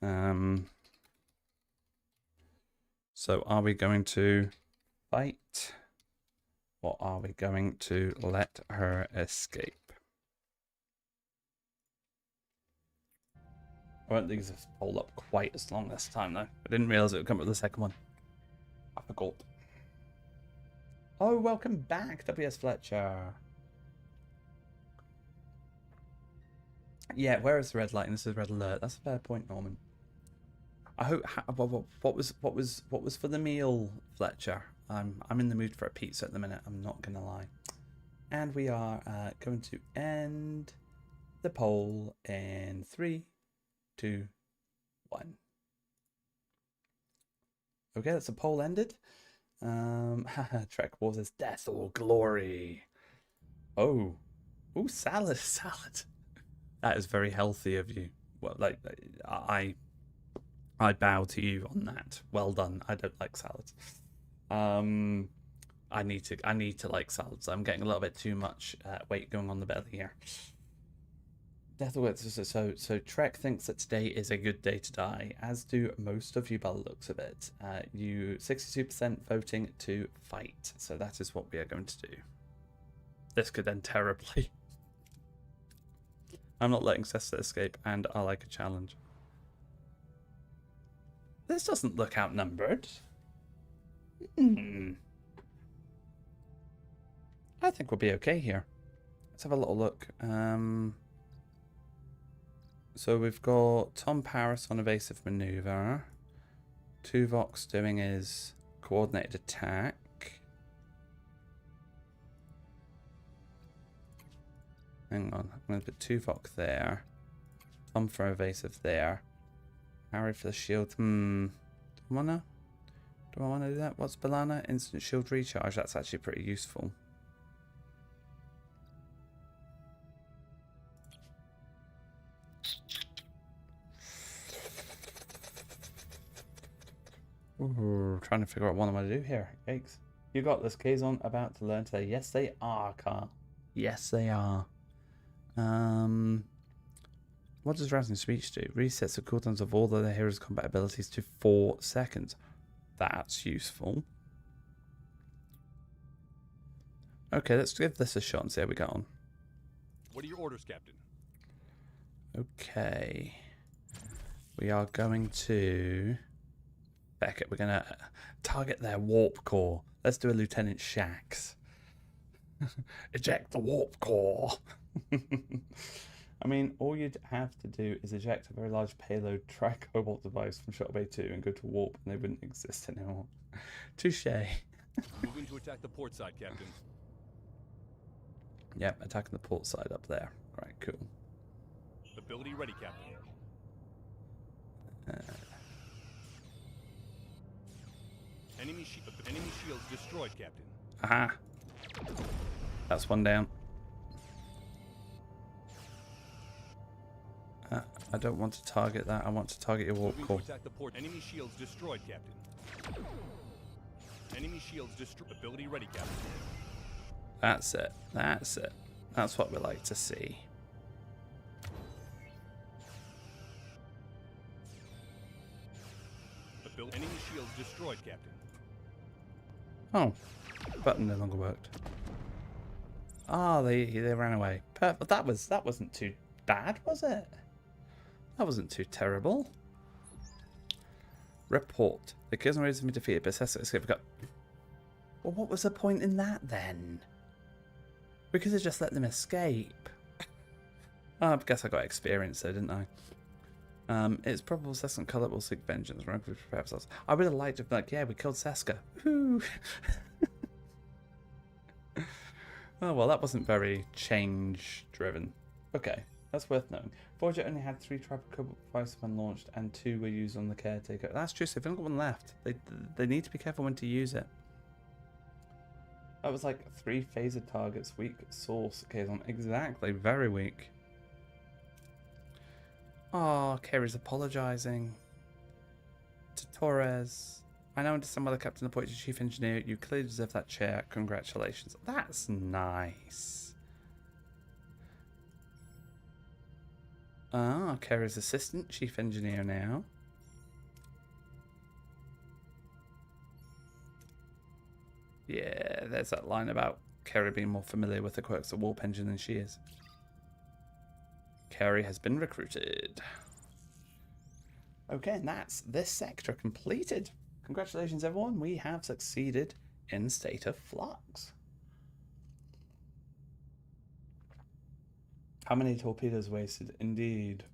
So are we going to fight, or are we going to let her escape? I won't think this hold up quite as long this time though. I didn't realize it would come up with the second one. I forgot. Oh, welcome back, W.S. Fletcher. Yeah, where is the red light? And this is red alert. That's a fair point, Norman. I hope. What was for the meal, Fletcher? I'm in the mood for a pizza at the minute. I'm not gonna lie. And we are going to end the poll in 3, 2, 1. Okay, that's a poll ended. Trek Wars is death or glory. Oh, salad. That is very healthy of you. Well, like I bow to you on that. Well done. I don't like salads. I need to like salads. I'm getting a little bit too much weight going on the belly here. Death or so Trek thinks that today is a good day to die, as do most of you by the looks of it. You 62% voting to fight. So that is what we are going to do. This could end terribly. I'm not letting Cesta escape, and I like a challenge. This doesn't look outnumbered. I think we'll be okay here. Let's have a little look. So we've got Tom Paris on evasive maneuver. Tuvok's doing his coordinated attack. Hang on, I'm going to put Tuvok there. Tom for evasive there. Harry for the shield. Do I wanna do that? What's Balana? Instant shield recharge. That's actually pretty useful. Ooh, trying to figure out what I'm going to do here. Yikes. You got this. Kazon about to learn today. Yes, they are, Carl. Yes, they are. What does Rousing Speech do? Resets the cooldowns of all the heroes' combat abilities to 4 seconds. That's useful. Okay, let's give this a shot and see how we get on. What are your orders, Captain? Okay. We are going to... Beckett, we're going to target their warp core. Let's do a Lieutenant Shax. Eject the warp core. I mean, all you'd have to do is eject a very large payload tri-cobalt device from Shuttle Bay 2 and go to warp, and they wouldn't exist anymore. Touche. Moving to attack the port side, Captain. Yep, attacking the port side up there. Right, cool. Ability ready, Captain. Enemy shields destroyed, Captain. Aha. That's one down. I don't want to target that. I want to target your warp Moving core. to attack the port. Enemy shields destroyed, Captain. Enemy shields destroyed. Ability ready, Captain. That's it. That's it. That's what we like to see. Enemy shields destroyed, Captain. Oh, button no longer worked. Ah, they ran away. Perfect. That wasn't too bad, was it? That wasn't too terrible. Report. The Kazon raiders have been defeated, but Seska escaped. Well, what was the point in that then? We could have just let them escape. Oh, I guess I got experience though, didn't I? It's probable Seska and Colour will seek vengeance. We're going to prepare ourselves. I would have liked to be like, yeah, we killed Seska. Woo. Oh, well, that wasn't very change-driven. Okay, that's worth knowing. Voyager only had 3 tropical devices when launched, and 2 were used on the caretaker. That's true, so they've only got 1 left. They need to be careful when to use it. That was like 3 phaser targets, weak source, Kazon. Exactly, very weak. Oh, Kerry's apologising to Torres. I now understand why the captain appointed you chief engineer. You clearly deserve that chair. Congratulations. That's nice. Ah, Kerry's assistant chief engineer now. Yeah, there's that line about Kerry being more familiar with the quirks of warp engine than she is. Kerry has been recruited. Okay, and that's this sector completed. Congratulations, everyone. We have succeeded in State of Flux. How many torpedoes wasted? Indeed.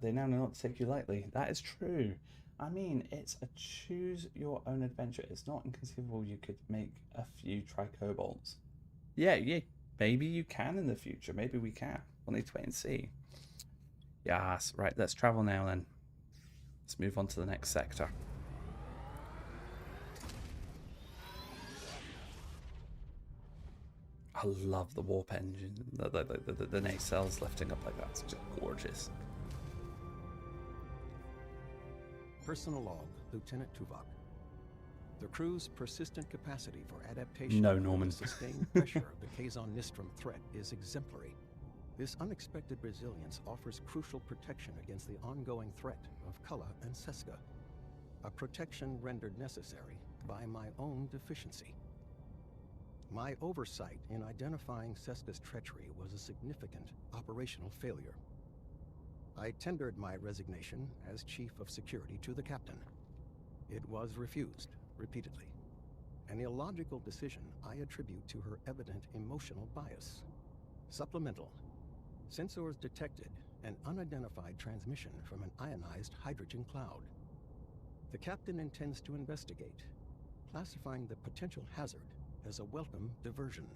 They now know not to take you lightly. That is true. I mean, it's a choose your own adventure. It's not inconceivable you could make a few tricobalts. Yeah, maybe you can in the future. Maybe we can. We'll need to wait and see. Yes, right, let's travel now then. Let's move on to the next sector. I love the warp engine. The nacelles lifting up like that. It's just gorgeous. Personal log, Lieutenant Tuvok. The crew's persistent capacity for adaptation No, Norman. to the sustained pressure of the Kazon Nistrim threat is exemplary. This unexpected resilience offers crucial protection against the ongoing threat of Kala and Seska, a protection rendered necessary by my own deficiency. My oversight in identifying Seska's treachery was a significant operational failure. I tendered my resignation as Chief of Security to the Captain. It was refused repeatedly, an illogical decision I attribute to her evident emotional bias. Supplemental. Sensors detected an unidentified transmission from an ionized hydrogen cloud. The Captain intends to investigate, classifying the potential hazard as a welcome diversion.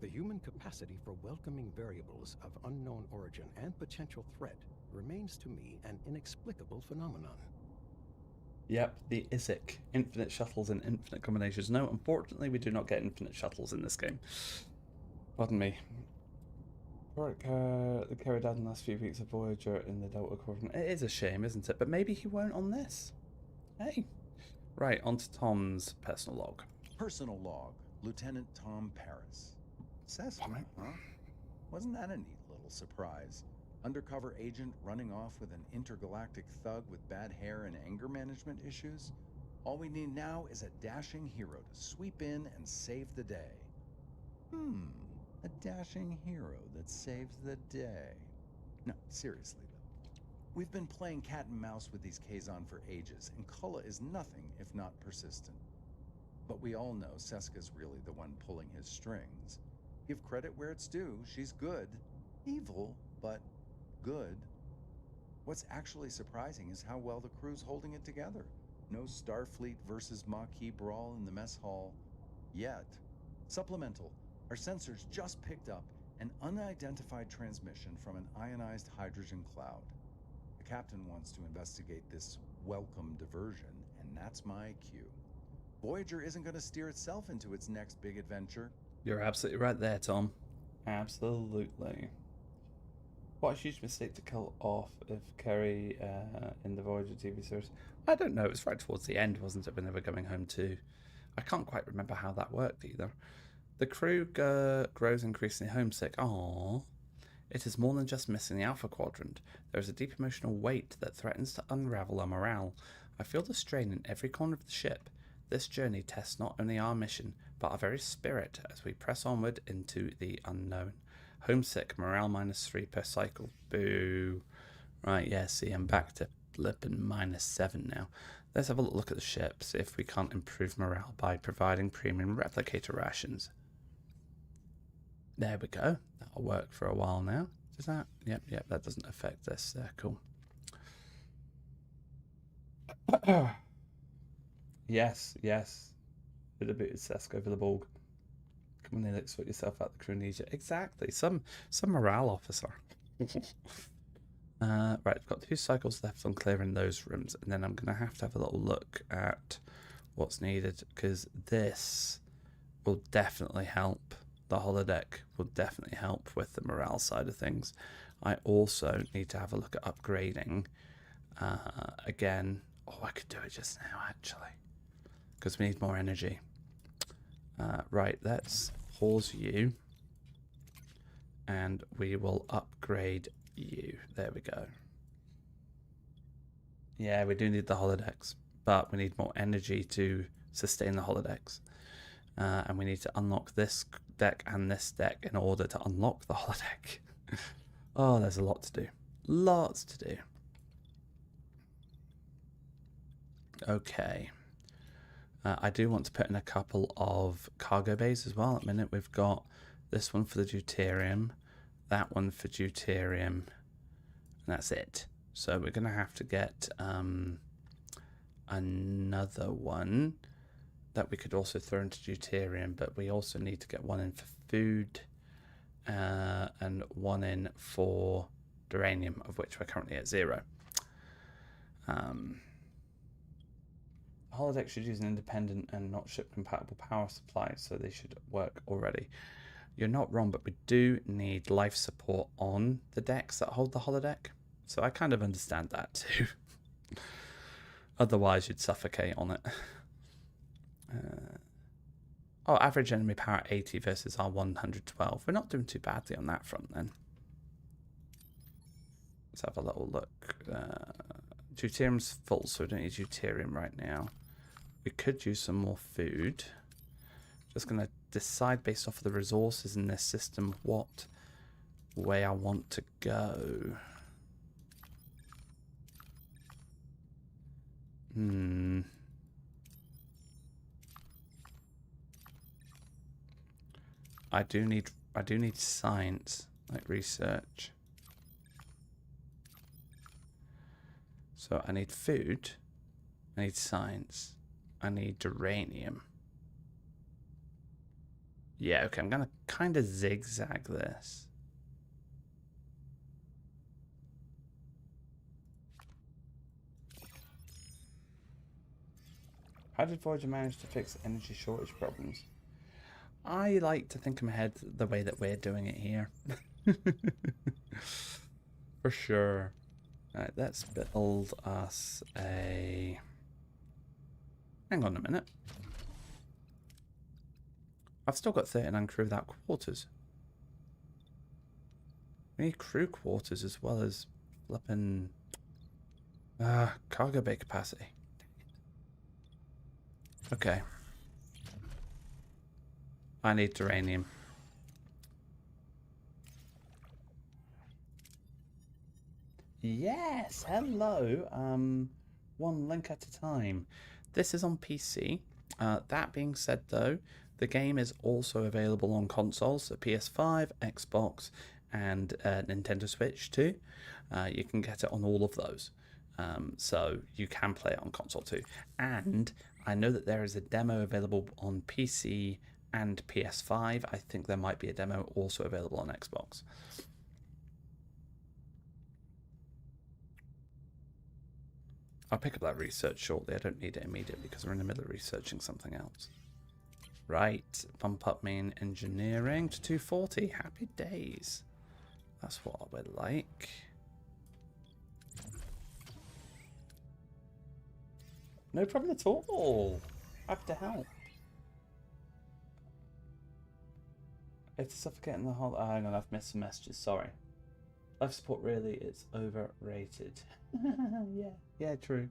The human capacity for welcoming variables of unknown origin and potential threat remains to me an inexplicable phenomenon. Yep, the ISIC. Infinite shuttles and infinite combinations. No, unfortunately we do not get infinite shuttles in this game. Pardon me. The carried out in the last few weeks of Voyager in the Delta Quadrant. It is a shame, isn't it? But maybe he won't on this. Hey. Right, on to Tom's personal log. Personal log, Lieutenant Tom Paris. Seska, huh? Wasn't that a neat little surprise? Undercover agent running off with an intergalactic thug with bad hair and anger management issues? All we need now is a dashing hero to sweep in and save the day. A dashing hero that saves the day. No, seriously though. We've been playing cat and mouse with these Kazon for ages, and Kulla is nothing if not persistent. But we all know Seska's really the one pulling his strings. Give credit where it's due, she's good. Evil, but good. What's actually surprising is how well the crew's holding it together. No Starfleet versus Maquis brawl in the mess hall. Yet. Supplemental. Our sensors just picked up an unidentified transmission from an ionized hydrogen cloud. The captain wants to investigate this welcome diversion, and that's my cue. Voyager isn't going to steer itself into its next big adventure. You're absolutely right there, Tom. Absolutely. What a huge mistake to kill off if Kerry in the Voyager TV series. I don't know, it was right towards the end, wasn't it, when they were going home too? I can't quite remember how that worked either. The crew grows increasingly homesick. Aww. It is more than just missing the Alpha Quadrant. There is a deep emotional weight that threatens to unravel our morale. I feel the strain in every corner of the ship. This journey tests not only our mission, but our very spirit as we press onward into the unknown. Homesick, morale -3 per cycle. Boo. Right, yeah, see, I'm back to flipping -7 now. Let's have a look at the ship, see if we can't improve morale by providing premium replicator rations. There we go. That'll work for a while now. Does that? Yep, that doesn't affect this. There, cool. Yes. Bit of Sesk over the Borg. Come on, Neelix, sort yourself out, the crew needs you. Exactly. Some morale officer. Right, I've got 2 cycles left on clearing those rooms, and then I'm going to have a little look at what's needed, because this will definitely help. The holodeck will definitely help with the morale side of things. I also need to have a look at upgrading again. Oh, I could do it just now, actually, because we need more energy. Right, let's pause you, and we will upgrade you. There we go. Yeah, we do need the holodecks, but we need more energy to sustain the holodecks. And we need to unlock this deck and this deck in order to unlock the holodeck. Oh, there's a lot to do. Lots to do. Okay. I do want to put in a couple of cargo bays as well. At the minute, we've got this one for the deuterium, that one for deuterium, and that's it. So we're going to have to get another one that we could also throw into deuterium, but we also need to get one in for food and one in for duranium, of which we're currently at 0. Holodeck should use an independent and not ship compatible power supply, so they should work already. You're not wrong, but we do need life support on the decks that hold the holodeck, so I kind of understand that too. Otherwise you'd suffocate on it. Oh, average enemy power 80 versus our 112. We're not doing too badly on that front then. Let's have a little look. Deuterium's full, so we don't need deuterium right now. We could use some more food. Just going to decide based off of the resources in this system what way I want to go. I do need science, like research. So I need food, I need science, I need duranium. Yeah, okay, I'm gonna kind of zigzag this. How did Voyager manage to fix energy shortage problems? I like to think I'm ahead the way that we're doing it here. For sure. Alright, let's build us a... Hang on a minute. I've still got 39 crew without quarters. We need crew quarters as well as flipping cargo bay capacity. Okay. I need duranium. Yes, hello. One link at a time. This is on PC. That being said, though, the game is also available on consoles, so PS5, Xbox, and Nintendo Switch too. You can get it on all of those. So you can play it on console too. And I know that there is a demo available on PC and PS5. I think there might be a demo also available on Xbox. I'll pick up that research shortly. I don't need it immediately because we're in the middle of researching something else. Right, bump up main engineering to 240. Happy days. That's what I would like. No problem at all. Happy to help. If to suffocate in the whole... Oh, hang on, I've missed some messages. Sorry. Life support really is overrated. yeah, true.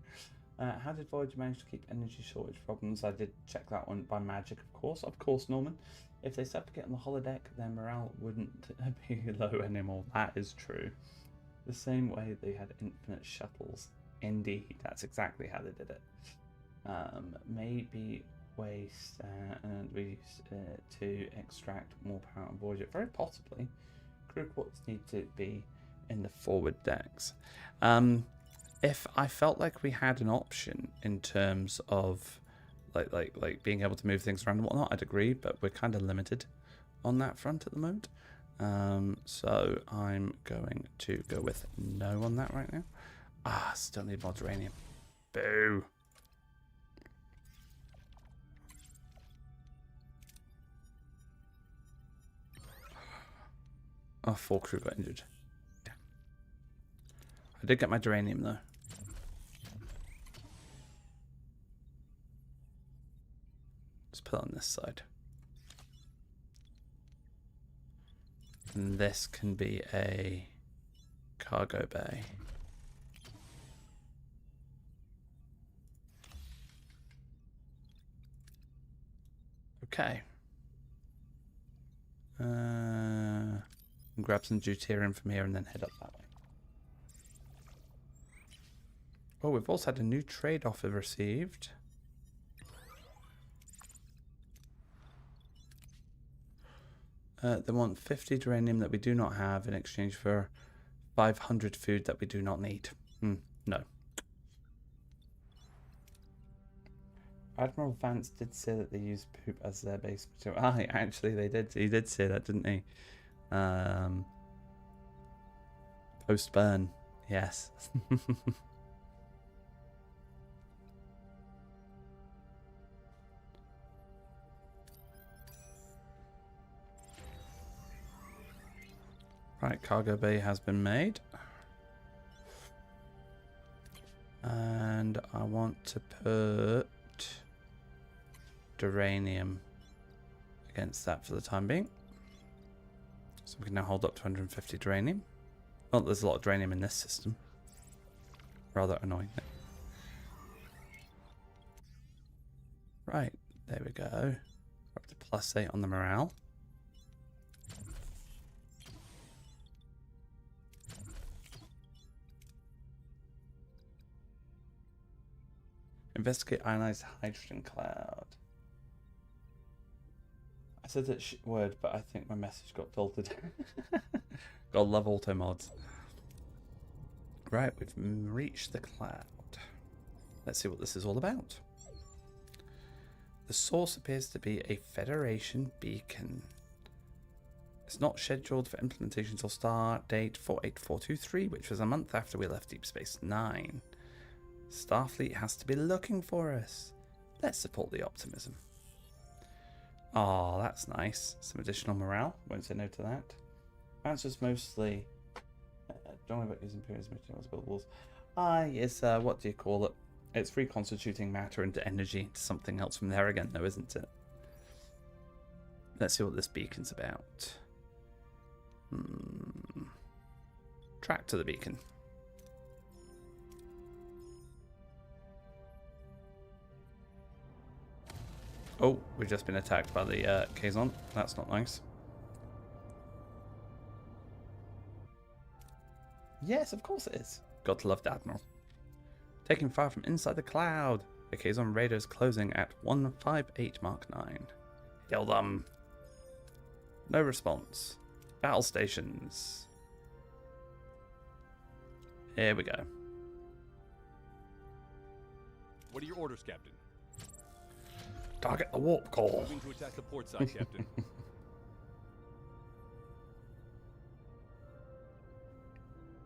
How did Voyager manage to keep energy shortage problems? I did check that one by magic, of course. Of course, Norman. If they suffocate on the holodeck, their morale wouldn't be low anymore. That is true. The same way they had infinite shuttles. Indeed, that's exactly how they did it. Maybe waste and we to extract more power on Voyager. Very possibly. Crew quarters need to be in the forward decks. If I felt like we had an option in terms of like being able to move things around and whatnot, I'd agree, but we're kind of limited on that front at the moment. So I'm going to go with no on that right now. Still need more uranium. Boo. Oh, 4 crew got injured. Damn. I did get my uranium though. Let's put it on this side. And this can be a cargo bay. Okay. Grab some deuterium from here and then head up that way. Oh, we've also had a new trade offer received. They want 50 uranium that we do not have in exchange for 500 food that we do not need. No. Admiral Vance did say that they use poop as their base material. Actually, they did. He did say that, didn't he? Post burn, yes. Right, cargo bay has been made. And I want to put uranium against that for the time being. So we can now hold up to 150 uranium. Well, there's a lot of uranium in this system. Rather annoying. Right, there we go. Up to +8 on the morale. Investigate ionized hydrogen cloud. I said that word, but I think my message got filtered. Gotta love auto mods. Right, we've reached the cloud. Let's see what this is all about. The source appears to be a Federation beacon. It's not scheduled for implementation until start date 48423, which was a month after we left Deep Space Nine. Starfleet has to be looking for us. Let's support the optimism. Oh, that's nice. Some additional morale. Won't say no to that. Answers mostly. Don't worry about using Imperial's materials buildables. It's what do you call it? It's reconstituting matter into energy into something else from there again, though, isn't it? Let's see what this beacon's about. Track to the beacon. Oh, we've just been attacked by the Kazon. That's not nice. Yes, of course it is. Got to love the Admiral. Taking fire from inside the cloud. The Kazon Raiders closing at 158 Mark 9. Kill them. No response. Battle stations. Here we go. What are your orders, Captain? Target the warp core. Moving to attack the port side, Captain.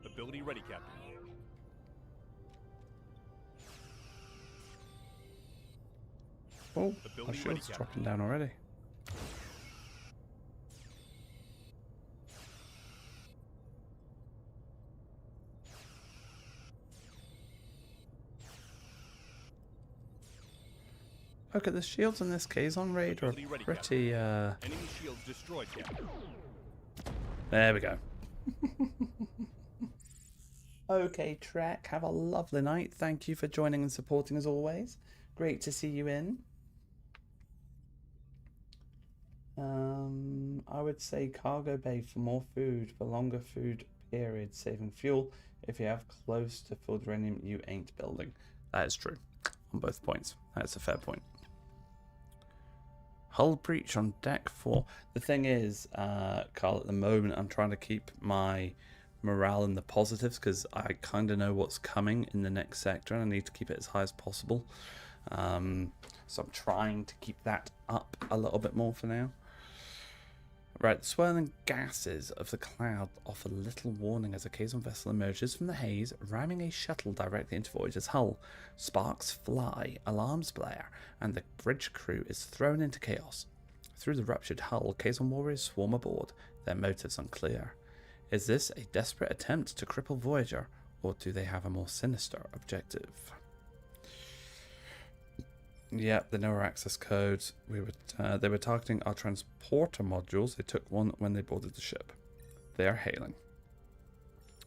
Ability ready, Captain. Oh, The our building ready, shield's Captain. dropping down already. Okay, the shields in this Kazon raid are Ability ready, pretty, Enemy shields destroyed, Captain. There we go. Okay, Trek, have a lovely night. Thank you for joining and supporting as always. Great to see you in. I would say cargo bay for more food, for longer food periods, saving fuel. If you have close to full uranium, you ain't building. That is true. On both points. That's a fair point. Hull breach on deck 4. The thing is, Carl, at the moment I'm trying to keep my morale in the positives because I kind of know what's coming in the next sector and I need to keep it as high as possible. So I'm trying to keep that up a little bit more for now. Right, the swirling gases of the cloud offer little warning as a Kazon vessel emerges from the haze, ramming a shuttle directly into Voyager's hull. Sparks fly, alarms blare, and the bridge crew is thrown into chaos. Through the ruptured hull, Kazon warriors swarm aboard, their motives unclear. Is this a desperate attempt to cripple Voyager, or do they have a more sinister objective? Yep, they know our access codes. They were targeting our transporter modules. They took one when they boarded the ship. They are hailing.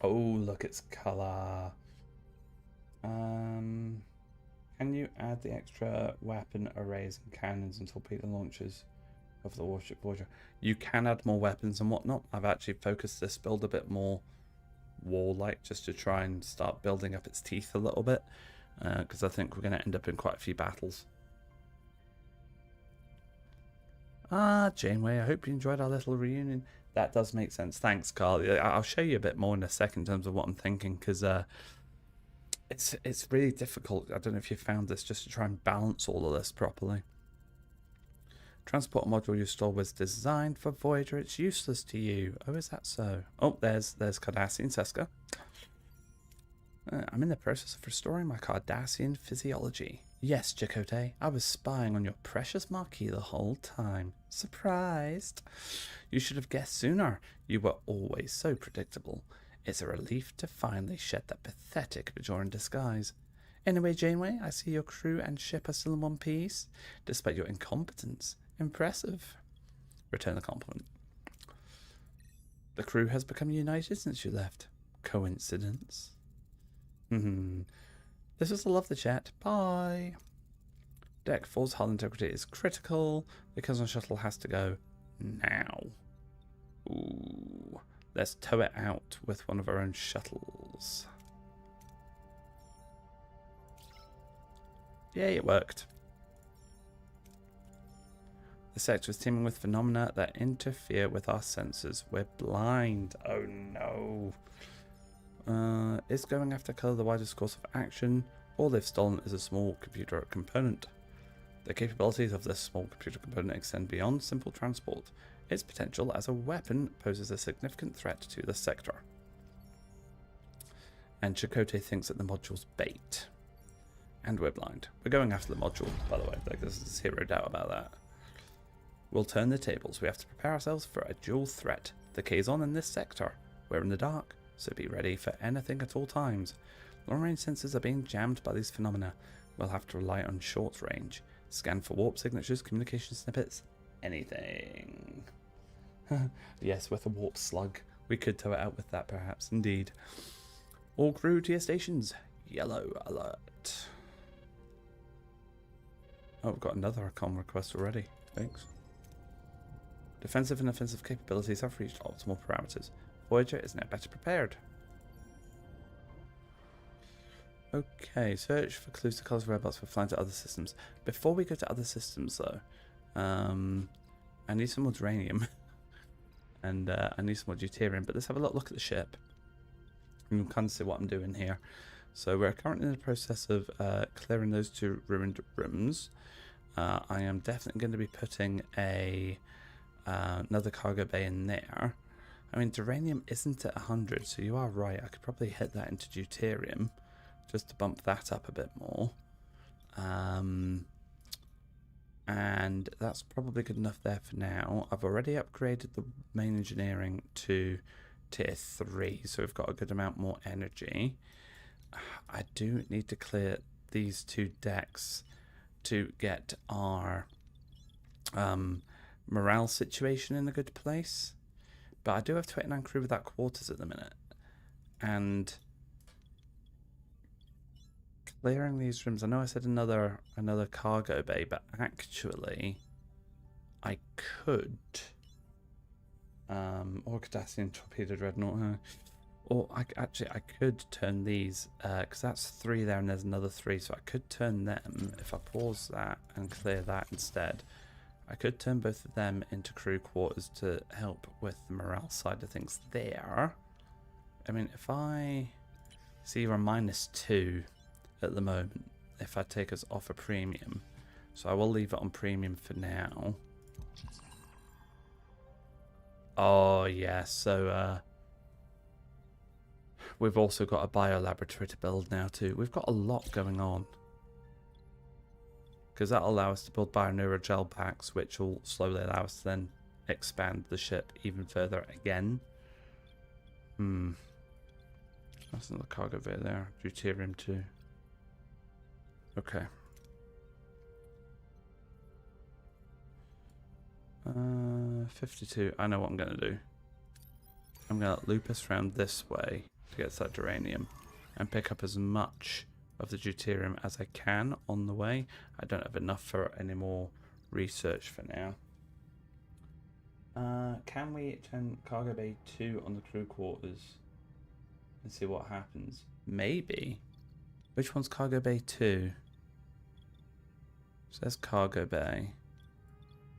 Oh, look, it's colour. Can you add the extra weapon arrays and cannons and torpedo launchers of the warship Voyager? You can add more weapons and whatnot. I've actually focused this build a bit more warlike just to try and start building up its teeth a little bit. Because I think we're going to end up in quite a few battles. Janeway, I hope you enjoyed our little reunion. That does make sense. Thanks, Carl. I'll show you a bit more in a second in terms of what I'm thinking, because it's really difficult. I don't know if you found this, just to try and balance all of this properly. Transport module you stole was designed for Voyager. It's useless to you. Oh, is that so? Oh, there's Cardassian Seska. I'm in the process of restoring my Cardassian physiology. Yes, Chakotay, I was spying on your precious Marquis the whole time. Surprised. You should have guessed sooner. You were always so predictable. It's a relief to finally shed that pathetic Bajoran disguise. Anyway, Janeway, I see your crew and ship are still in one piece, despite your incompetence. Impressive. Return the compliment. The crew has become united since you left. Coincidence? This was a lovely chat. Bye. Deck 4's hull integrity is critical. The Kazon shuttle has to go now. Ooh. Let's tow it out with one of our own shuttles. Yay, it worked. The sector is teeming with phenomena that interfere with our senses. We're blind. Oh no. Is going after colour the widest course of action? All they've stolen is a small computer component. The capabilities of this small computer component extend beyond simple transport. Its potential as a weapon poses a significant threat to the sector. And Chakotay thinks that the module's bait. And we're blind. We're going after the module, by the way. Like, there's zero doubt about that. We'll turn the tables. We have to prepare ourselves for a dual threat. The Kazon in this sector. We're in the dark, so be ready for anything at all times. Long-range sensors are being jammed by these phenomena. We'll have to rely on short range. Scan for warp signatures, communication snippets, anything. Yes, with a warp slug. We could tow it out with that, perhaps. Indeed. All crew to your stations. Yellow alert. Oh, we've got another comm request already. Thanks. Defensive and offensive capabilities have reached optimal parameters. Voyager is now better prepared. Okay, search for clues to cause robots for flying to other systems. Before we go to other systems, though, I need some more uranium. And I need some more deuterium. But let's have a look at the ship. You can kind of see what I'm doing here. So we're currently in the process of clearing those two ruined rooms. I am definitely going to be putting another cargo bay in there. I mean, uranium isn't at 100, so you are right. I could probably hit that into deuterium just to bump that up a bit more. And that's probably good enough there for now. I've already upgraded the main engineering to tier 3, so we've got a good amount more energy. I do need to clear these 2 decks to get our morale situation in a good place. But I do have 29 crew without quarters at the minute. And clearing these rooms, I know I said another cargo bay, but actually I could or Cardassian torpedo dreadnought, or I could turn these because that's 3 there and there's another 3, so I could turn them if I pause that and clear that instead. I could turn both of them into crew quarters to help with the morale side of things there. I mean, if I see we're -2 at the moment, if I take us off a premium, so I will leave it on premium for now. Oh yeah, so we've also got a biolaboratory to build now too. We've got a lot going on, because that'll allow us to build bioneural packs, which will slowly allow us to then expand the ship even further again. That's another cargo bay there. Deuterium too. Okay. 52. I know what I'm going to do. I'm going to loop us around this way to get to that duranium and pick up as much of the deuterium as I can on the way. I don't have enough for any more research for now. Can we turn cargo bay 2 on the crew quarters and see what happens? Maybe. Which one's cargo bay 2? So there's cargo bay.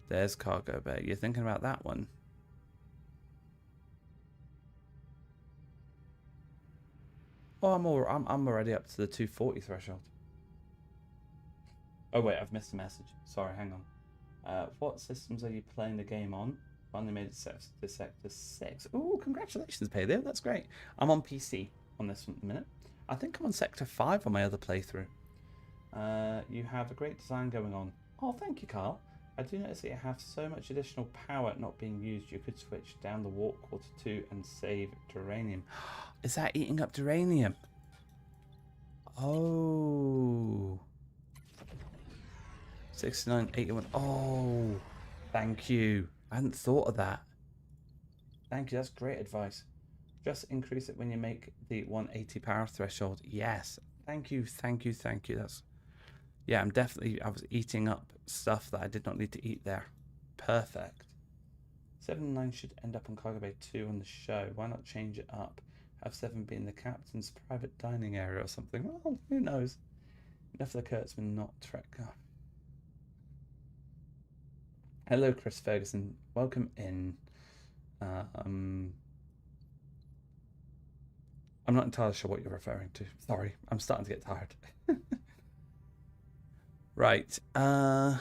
There's cargo bay. You're thinking about that one? Oh, I'm already up to the 240 threshold. Oh wait, I've missed a message. Sorry, hang on. What systems are you playing the game on? Finally made it to sector 6. Ooh, congratulations, Paleo. That's great. I'm on PC on this one at the minute. I think I'm on sector 5 on my other playthrough. You have a great design going on. Oh, thank you, Carl. I do notice that you have so much additional power not being used. You could switch down the warp core to 2 and save duranium. Is that eating up duranium? Oh. 69, 81. Oh, thank you. I hadn't thought of that. Thank you. That's great advice. Just increase it when you make the 180 power threshold. Yes. Thank you. Thank you. Thank you. That's... Yeah, I was eating up stuff that I did not need to eat there. Perfect. 7 and 9 should end up on Cargo Bay 2 on the show. Why not change it up? Have 7 be in the captain's private dining area or something. Well, who knows? Enough of the Kurtzman, not Trek. Oh. Hello, Chris Ferguson. Welcome in. I'm not entirely sure what you're referring to. Sorry, I'm starting to get tired. Right. I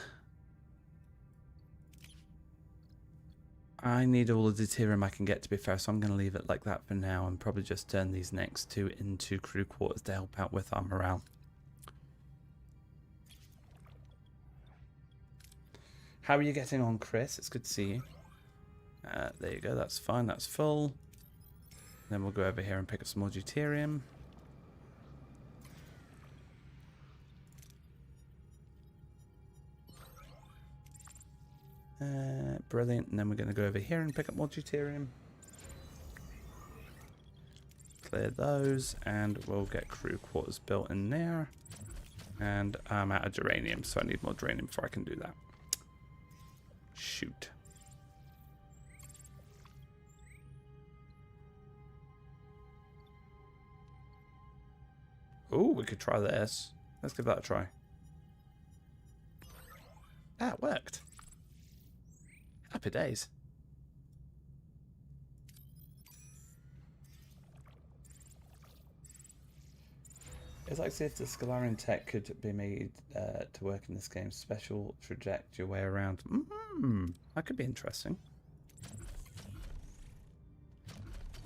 need all the deuterium I can get, to be fair, so I'm going to leave it like that for now and probably just turn these next 2 into crew quarters to help out with our morale. How are you getting on, Chris? It's good to see you. There you go. That's fine. That's full. Then we'll go over here and pick up some more deuterium. Brilliant. And then we're going to go over here and pick up more deuterium. Clear those, and we'll get crew quarters built in there. And I'm out of duranium, so I need more duranium before I can do that. Shoot. Oh, we could try this. Let's give that a try. Ah, it worked. Happy days. It's like see if the Scalarian tech could be made to work in this game. Special traject your way around. That could be interesting.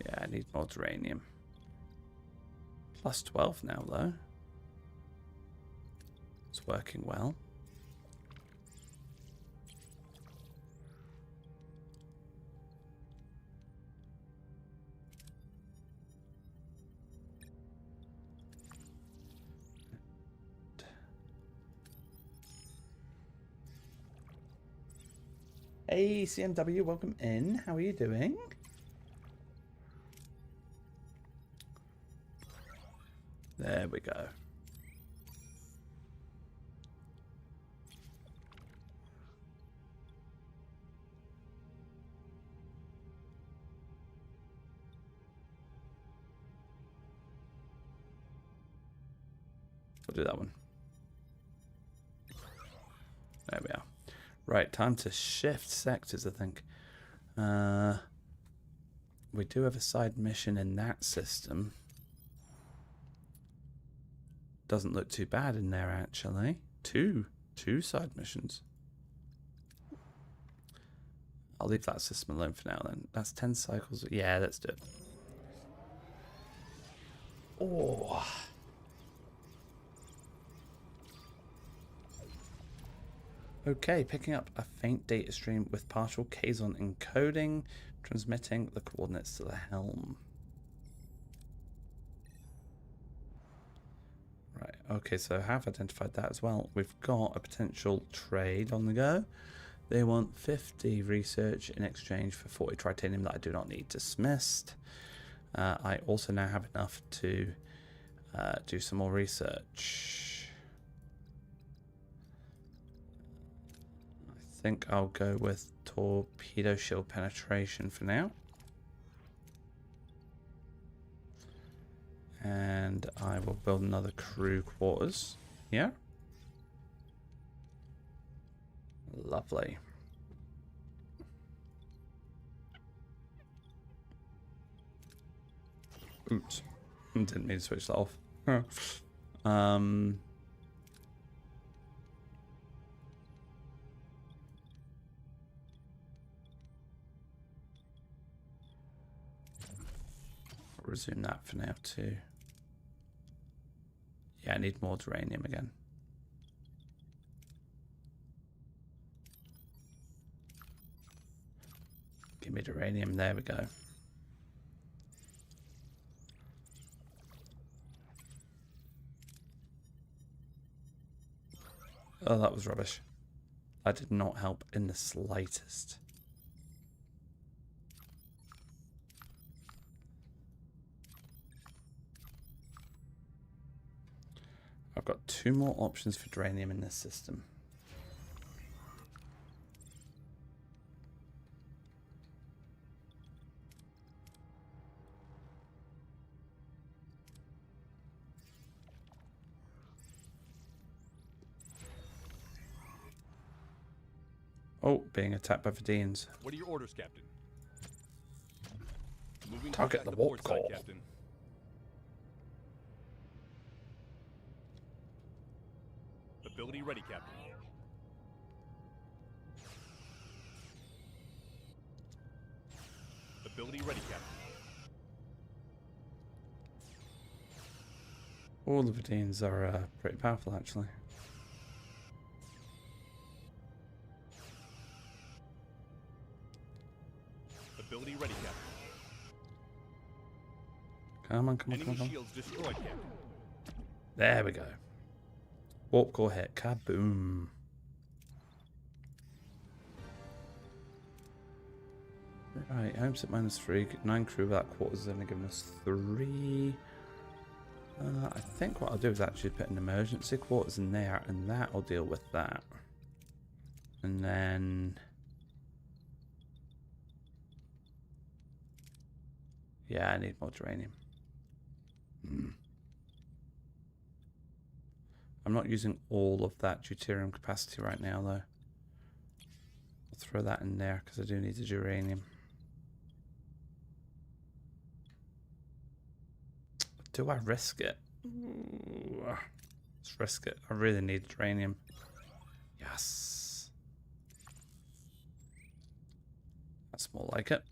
Yeah, I need more duranium. Plus 12 now, though. It's working well. Hey, CMW, welcome in. How are you doing? There we go. We'll do that one. There we are. Right, time to shift sectors, I think. We do have a side mission in that system. Doesn't look too bad in there, actually. Two side missions. I'll leave that system alone for now, then. That's 10 cycles. Yeah, let's do it. Oh. Okay, picking up a faint data stream with partial Kazon encoding, transmitting the coordinates to the helm. Right, okay, so I have identified that as well. We've got a potential trade on the go. They want 50 research in exchange for 40 tritanium that I do not need dismissed. I also now have enough to do some more research. I think I'll go with torpedo shield penetration for now. And I will build another crew quarters here. Lovely. Oops. Didn't mean to switch that off. Resume that for now too. Yeah, I need more uranium again. Give me uranium, there we go. Oh, that was rubbish. That did not help in the slightest. I've got 2 more options for uranium in this system. Oh, being attacked by Vidiians. What are your orders, Captain? Moving to Target attack the port warp side, core. Captain. Ability ready, Captain. Ability ready, Captain. All the Vidiians are pretty powerful, actually. Ability ready, Captain. Come on, come on, come Enemy on, come on. shields destroyed, Captain. There we go. Warp core hit. Kaboom. Right, home set -3. 9 crew without quarters is only giving us 3. I think what I'll do is actually put an emergency quarters in there, and that'll deal with that. And then... yeah, I need more uranium. I'm not using all of that deuterium capacity right now, though. I'll throw that in there because I do need the uranium. Do I risk it? Ooh, let's risk it. I really need uranium. Yes. That's more like it.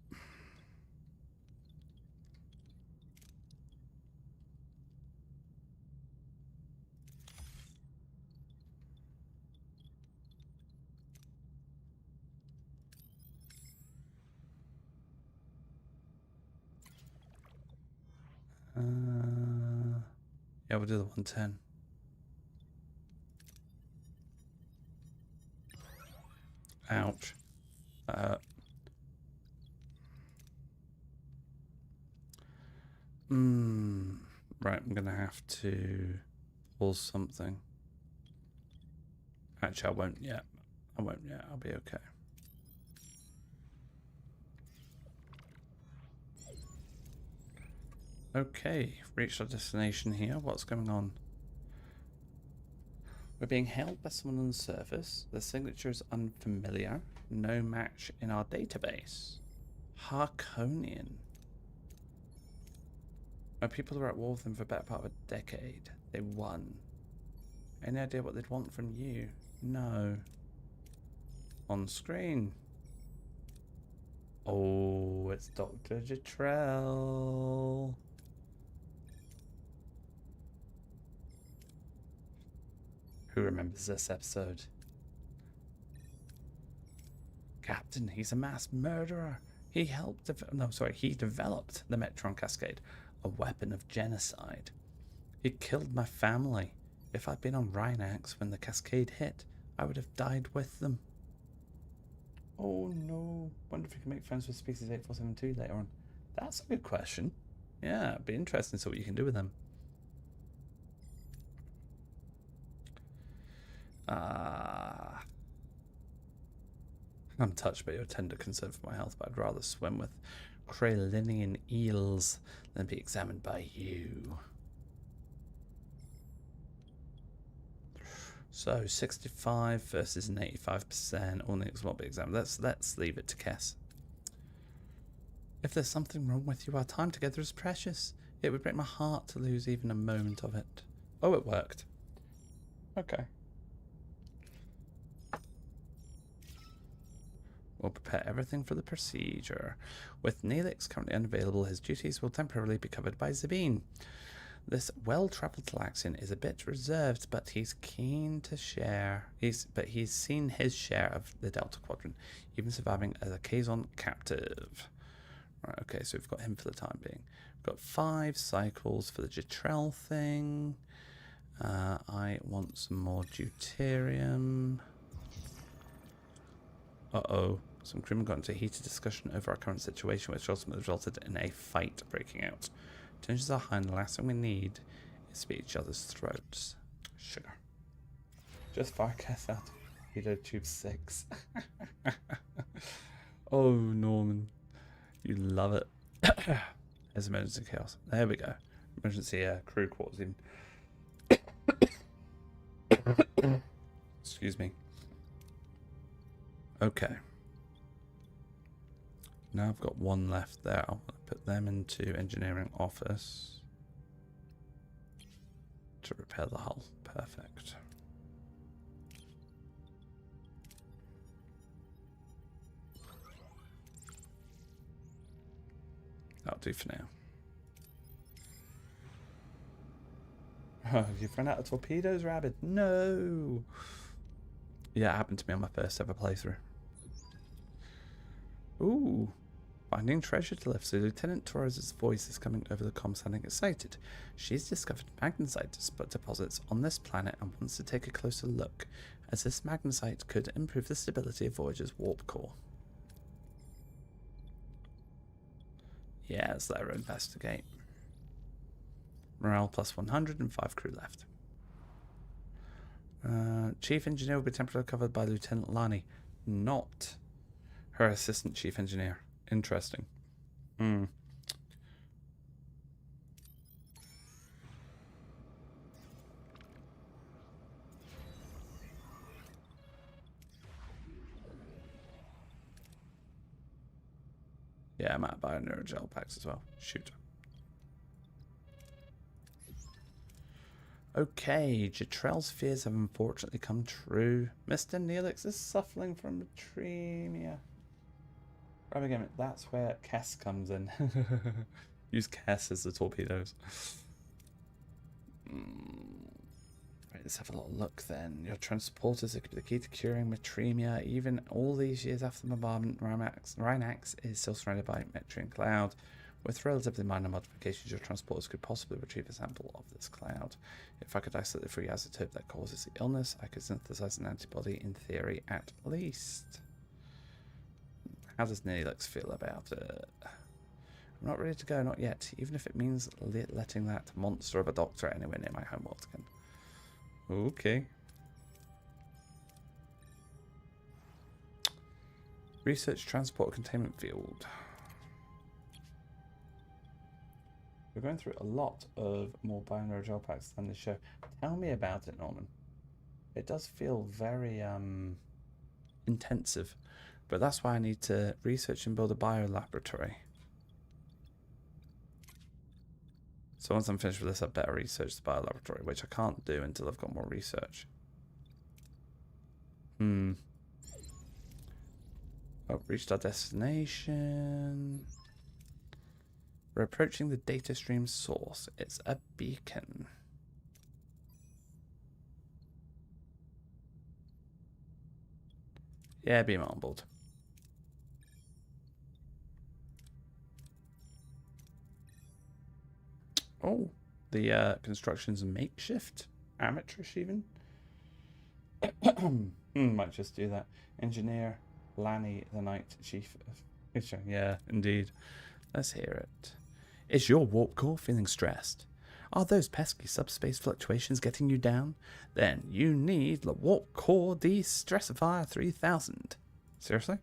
Yeah, we'll do the 110. Ouch. Right, I'm gonna have to pause something. Actually, I won't yet. I'll be okay. Okay, reached our destination here. What's going on? We're being held by someone on the surface. The signature is unfamiliar. No match in our database. Harkonian. My people were at war with them for a better part of a decade. They won. Any idea what they'd want from you? No. On screen. Oh, it's Dr. Jetrel. Who remembers this episode? Captain, he's a mass murderer. He he developed the Metron Cascade, a weapon of genocide. He killed my family. If I'd been on Rhinax when the Cascade hit, I would have died with them. Oh no. Wonder if we can make friends with Species 8472 later on. That's a good question. Yeah, it'd be interesting to see what you can do with them. I'm touched by your tender concern for my health, but I'd rather swim with Kralinian eels than be examined by you. So 65 versus an 85%. All niggas won't be examined. Let's leave it to Kess. If there's something wrong with you, our time together is precious. It would break my heart to lose even a moment of it. Oh, it worked. Okay. We'll prepare everything for the procedure. With Neelix currently unavailable, his duties will temporarily be covered by Zabine. This well-travelled Talaxian is a bit reserved, but he's keen to share. He's seen his share of the Delta Quadrant, even surviving as a Kazon captive. Right, okay, so we've got him for the time being. We've got 5 cycles for the Jetrel thing. I want some more deuterium. Uh-oh. Some crewmen got into a heated discussion over our current situation, which ultimately resulted in a fight breaking out. Tensions are high, and the last thing we need is to be each other's throats. Sugar. Just forecast out Torpedo Tube 6. Oh, Norman. You love it. There's emergency chaos. There we go. Emergency crew quarters even. Excuse me. Okay. Now I've got 1 left there. I'll put them into engineering office to repair the hull. Perfect. That'll do for now. Oh, you've run out of torpedoes, Rabbit? No! Yeah, it happened to me on my first ever playthrough. Ooh. Finding treasure to lift. So Lieutenant Torres' voice is coming over the comm, sounding excited. She's discovered magnesite deposits on this planet and wants to take a closer look, as this magnesite could improve the stability of Voyager's warp core. Yeah, let's let her investigate. Morale plus 100 and 5 crew left. Chief Engineer will be temporarily covered by Lieutenant Lani, not her Assistant Chief Engineer. Interesting. Yeah, I'm out by neurogel packs as well. Shoot. Okay, Jetrel's fears have unfortunately come true. Mr. Neelix is suffering from natremia. Right again, that's where Kess comes in. Use Kess as the torpedoes. Right, let's have a little look then. Your transporters could be the key to curing natremia. Even all these years after the bombardment, Rhinax is still surrounded by Metrian cloud. With relatively minor modifications, your transporters could possibly retrieve a sample of this cloud. If I could isolate the free isotope that causes the illness, I could synthesize an antibody in theory at least. How does Neelix feel about it? I'm not ready to go, not yet, even if it means letting that monster of a doctor anywhere near my homeworld again. Okay. Research transport containment field. We're going through a lot of more binary gel packs than this show. Tell me about it, Norman. It does feel very intensive, but that's why I need to research and build a biolaboratory. So once I'm finished with this, I better research the biolaboratory, which I can't do until I've got more research. Oh, reached our destination. We're approaching the data stream source. It's a beacon. Yeah, beam on board. Oh, the construction's makeshift, amateurish even. Might just do that. Engineer Lanny, the night chief. Yeah, indeed. Let's hear it. Is your warp core feeling stressed? Are those pesky subspace fluctuations getting you down? Then you need the Warp Core De-Stressifier 3000. Seriously?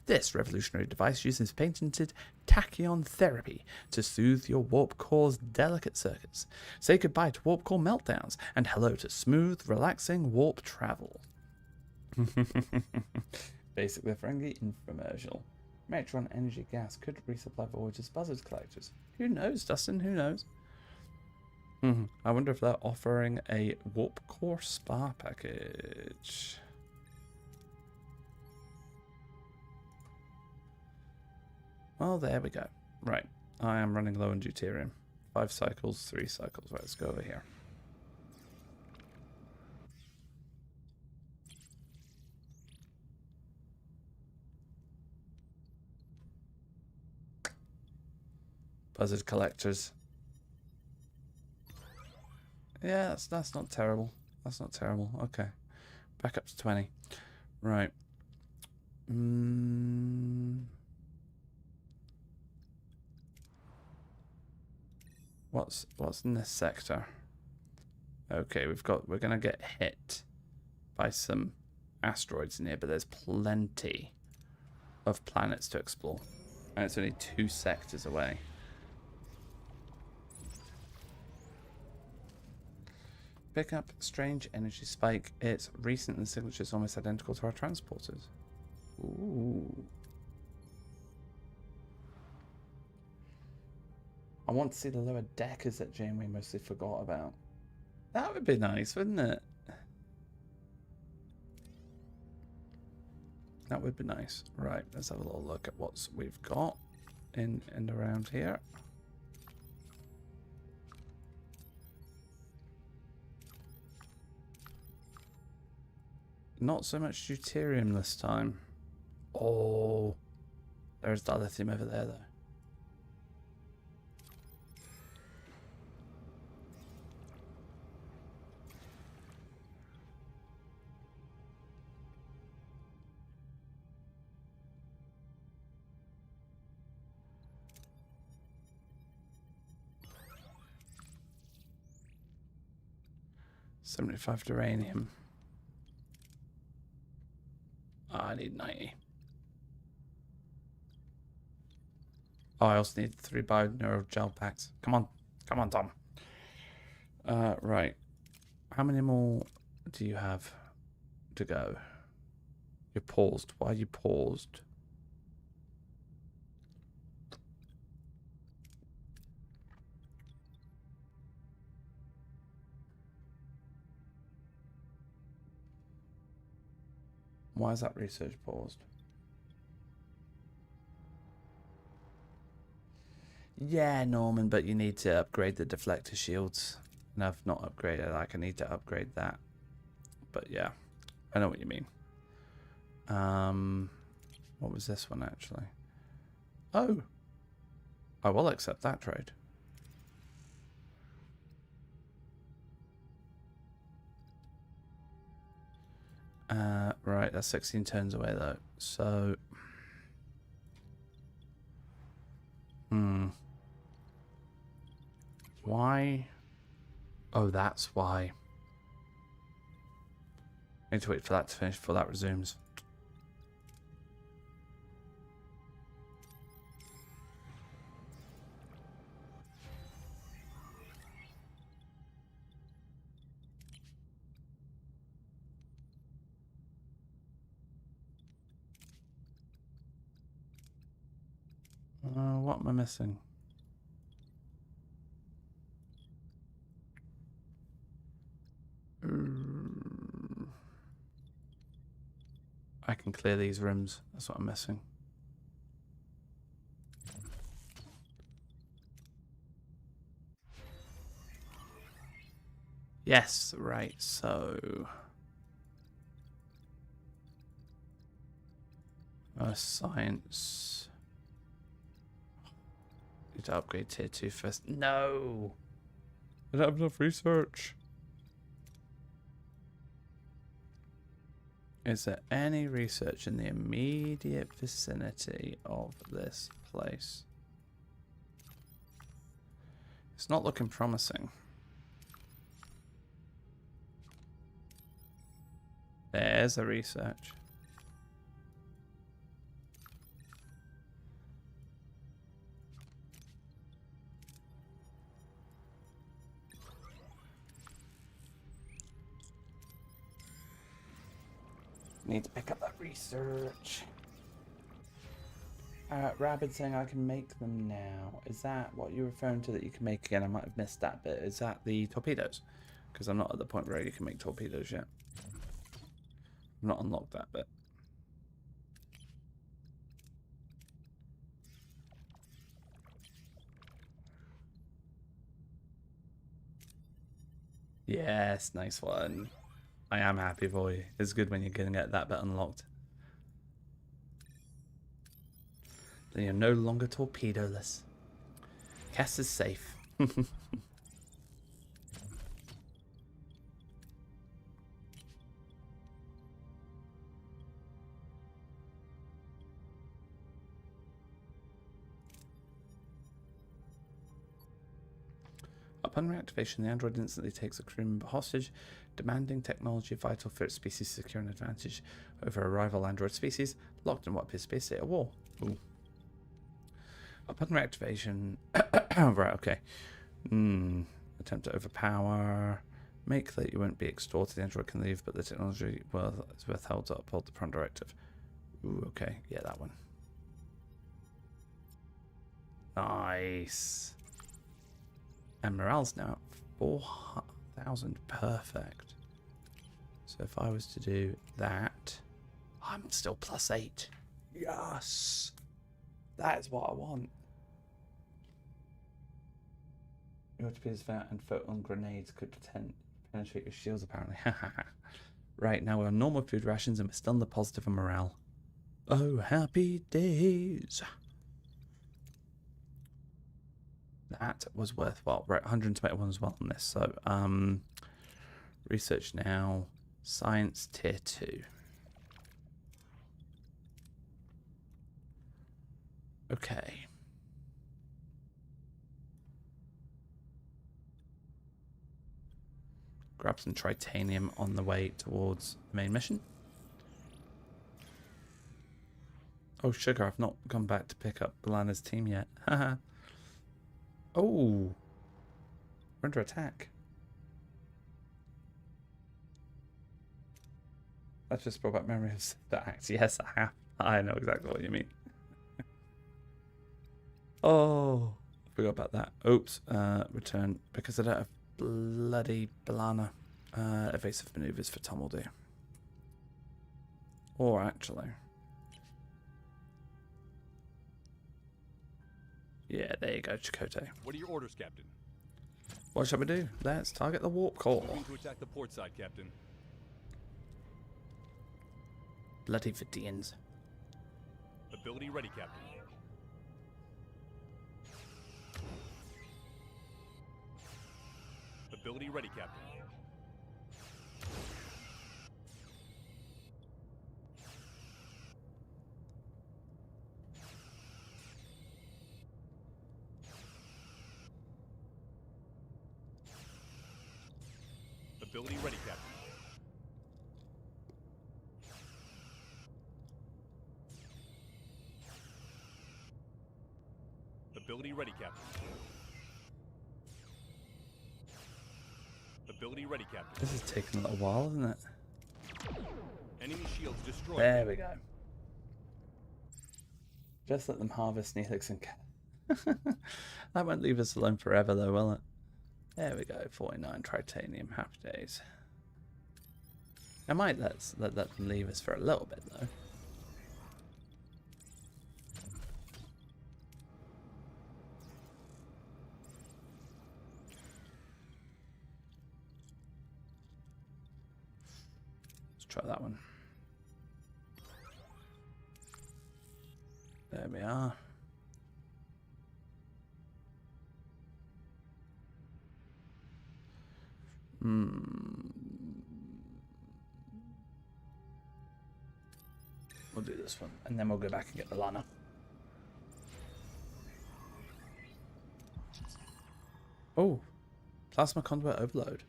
This revolutionary device uses patented tachyon therapy to soothe your warp core's delicate circuits. Say goodbye to warp core meltdowns and hello to smooth, relaxing warp travel. Basically a friendly infomercial. Metron energy gas could resupply Voyager's buzzard collectors. Who knows, Dustin? Who knows? I wonder if they're offering a warp core spa package. Well, there we go. Right. I am running low on deuterium. 5 cycles, 3 cycles. Right, let's go over here. Buzzard collectors. Yeah, that's not terrible. That's not terrible. Okay. Back up to 20. Right. What's in this sector? Okay, we're gonna get hit by some asteroids in here, but there's plenty of planets to explore. And it's only 2 sectors away. Pick up strange energy spike. Its recent signature is almost identical to our transporters. Ooh. I want to see the lower deckers that Janeway mostly forgot about. That would be nice, wouldn't it? That would be nice. Right, let's have a little look at what we've got in and around here. Not so much deuterium this time. Oh, there's that lithium over there, though. $75 uranium. I need 90. Oh, I also need 3 binaural gel packs. Come on. Come on, Tom. Right. How many more do you have to go? You're paused. Why are you paused? Why is that research paused? Yeah, Norman, but you need to upgrade the deflector shields. And I've not upgraded. Like, I need to upgrade that. But yeah, I know what you mean. What was this one, actually? Oh. I will accept that trade. Right, that's 16 turns away, though. So... Why? Oh, that's why. I need to wait for that to finish before that resumes. What am I missing? I can clear these rooms. That's what I'm missing. Yes, right, so... science... Need to upgrade tier 2 first. No! I don't have enough research. Is there any research in the immediate vicinity of this place? It's not looking promising. There's the research. Need to pick up that research. Rabbit saying I can make them now. Is that what you're referring to that you can make again? I might have missed that bit. Is that the torpedoes? Because I'm not at the point where you can make torpedoes yet. I've not unlocked that bit. Yes, nice one. I am happy for you. It's good when you're going to get that bit unlocked. Then you're no longer torpedoless. Cass is safe. Upon reactivation, the android instantly takes a crew member hostage, demanding technology vital for its species to secure an advantage over a rival android species, locked in what appears to be a state of war. Ooh. Upon reactivation... right, okay. Attempt to overpower... Make clear you won't be extorted. The android can leave, but the technology is withheld to uphold the Prime Directive. Ooh, okay. Yeah, that one. Nice. And morale's now at 4,000. Perfect. So if I was to do that, I'm still +8. Yes. That is what I want. Your torpedoes and photon grenades could penetrate your shields, apparently. Right, now we're on normal food rations and we're still in the positive on morale. Oh, happy days. That was worthwhile. Right, 121 as well on this. So, research now. Science tier 2. Okay. Grab some tritanium on the way towards the main mission. Oh, sugar, I've not gone back to pick up Balana's team yet. Haha. Oh, we're under attack. That just brought back memories of the act. Yes, I have. I know exactly what you mean. Oh, I forgot about that. Oops, return. Because I don't have bloody Balana. Evasive maneuvers for Tom will do. Or actually... Yeah, there you go, Chakotay. What are your orders, Captain? What shall we do? Let's target the warp core. Moving to attack the port side, Captain. Bloody Vidiians. Ability ready, Captain. Ability ready, Captain. Ability ready, Captain. Ability ready, Captain. Ability ready, Captain. This is taking a little while, isn't it? Enemy shields destroyed. There we go. Just let them harvest Neelix and Cat. That won't leave us alone forever, though, will it? There we go. 49 titanium half days. I might let them leave us for a little bit, though. Let's try that one. There we are. We'll do this one, and then we'll go back and get the Lana. Oh, plasma conduit overload.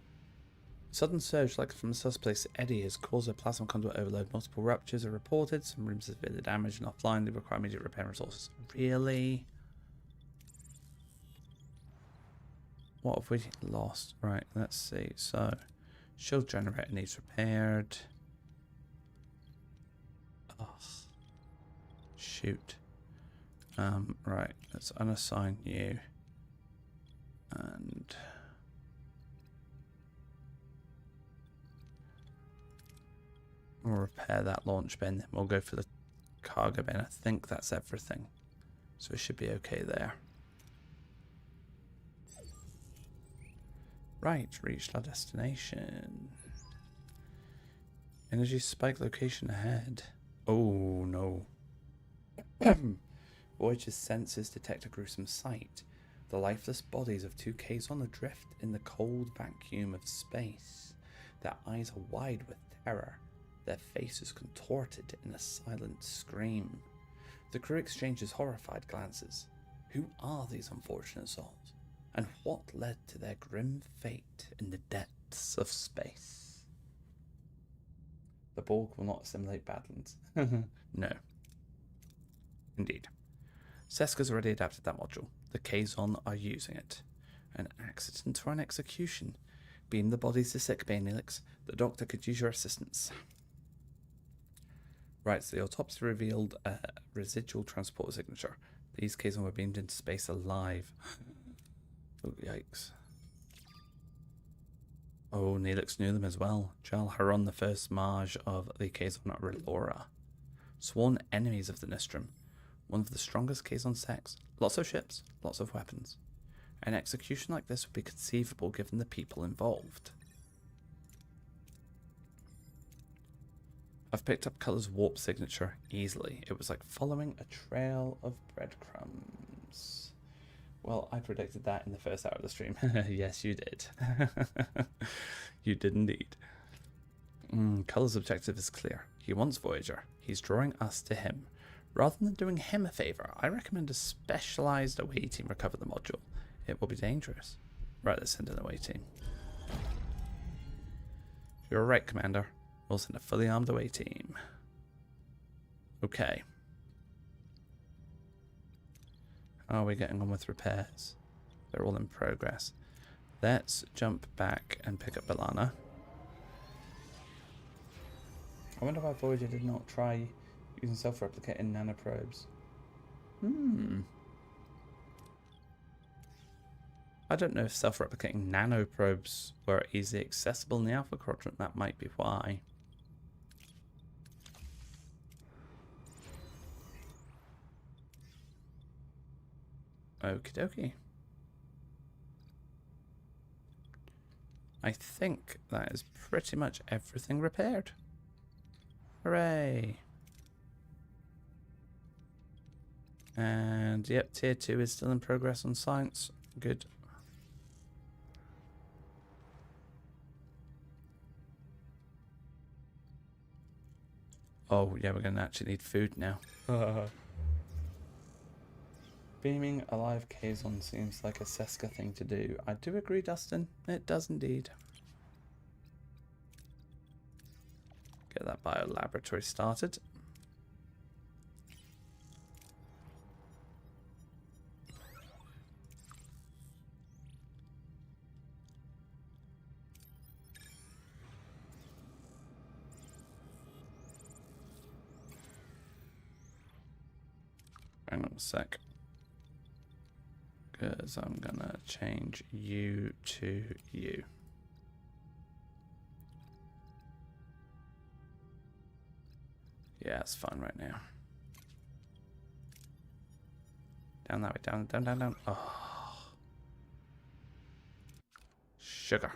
Sudden surge like from the sus-place eddy has caused a plasma conduit overload. Multiple ruptures are reported. Some rooms are severely damaged and offline. They require immediate repair resources. Really? What have we lost? Right, let's see. So, shield generator needs repaired. Oh, shoot. Right, let's unassign you. And we'll repair that launch bin. We'll go for the cargo bin. I think that's everything. So it should be okay there. Right, reached our destination. Energy spike location ahead. Oh no. Voyager's sensors detect a gruesome sight. The lifeless bodies of two Kazon adrift in the cold vacuum of space. Their eyes are wide with terror. Their faces contorted in a silent scream. The crew exchanges horrified glances. Who are these unfortunate souls? And what led to their grim fate in the depths of space? The Borg will not assimilate Badlands. No. Indeed. Seska's already adapted that module. The Kazon are using it. An accident or an execution? Beam the bodies to sickbay, Neelix. The doctor could use your assistance. Right, so the autopsy revealed a residual transporter signature. These Kazon were beamed into space alive. Oh, yikes. Oh, Neelix knew them as well. Jal Haron, the first Maj of the Kazon Relora. Sworn enemies of the Nistrim. One of the strongest Kazon sects. Lots of ships, lots of weapons. An execution like this would be conceivable given the people involved. I've picked up Color's warp signature easily. It was like following a trail of breadcrumbs. Well, I predicted that in the first hour of the stream. Yes, you did. You did indeed. Color's objective is clear. He wants Voyager. He's drawing us to him. Rather than doing him a favour, I recommend a specialised away team recover the module. It will be dangerous. Right, let's send an away team. You're right, Commander. We'll send a fully armed away team. Okay. How are we getting on with repairs? They're all in progress. Let's jump back and pick up B'Elanna. I wonder why Voyager did not try using self-replicating nanoprobes. I don't know if self-replicating nanoprobes were easily accessible in the Alpha Quadrant. That might be why. Okie dokie. I think that is pretty much everything repaired. Hooray! And yep, tier 2 is still in progress on science. Good. Oh, yeah, we're going to actually need food now. Beaming a live Kazon seems like a Seska thing to do. I do agree, Dustin. It does indeed. Get that biolaboratory started. Hang on a sec. Because I'm gonna change you to you. Yeah, it's fine right now. Down that way, down, down, down, down. Oh. Sugar.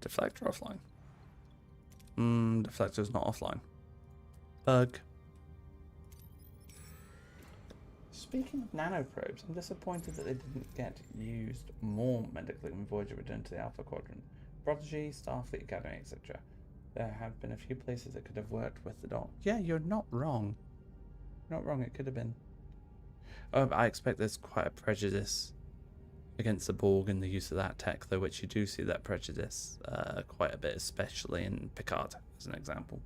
Deflector offline. Deflector's not offline. Bug. Speaking of nanoprobes, I'm disappointed that they didn't get used more medically when Voyager returned to the Alpha Quadrant. Prodigy, Starfleet Academy, etc. There have been a few places that could have worked with the dock. Yeah, you're not wrong. You're not wrong, it could have been. I expect there's quite a prejudice against the Borg and the use of that tech, though, which you do see that prejudice quite a bit, especially in Picard, as an example.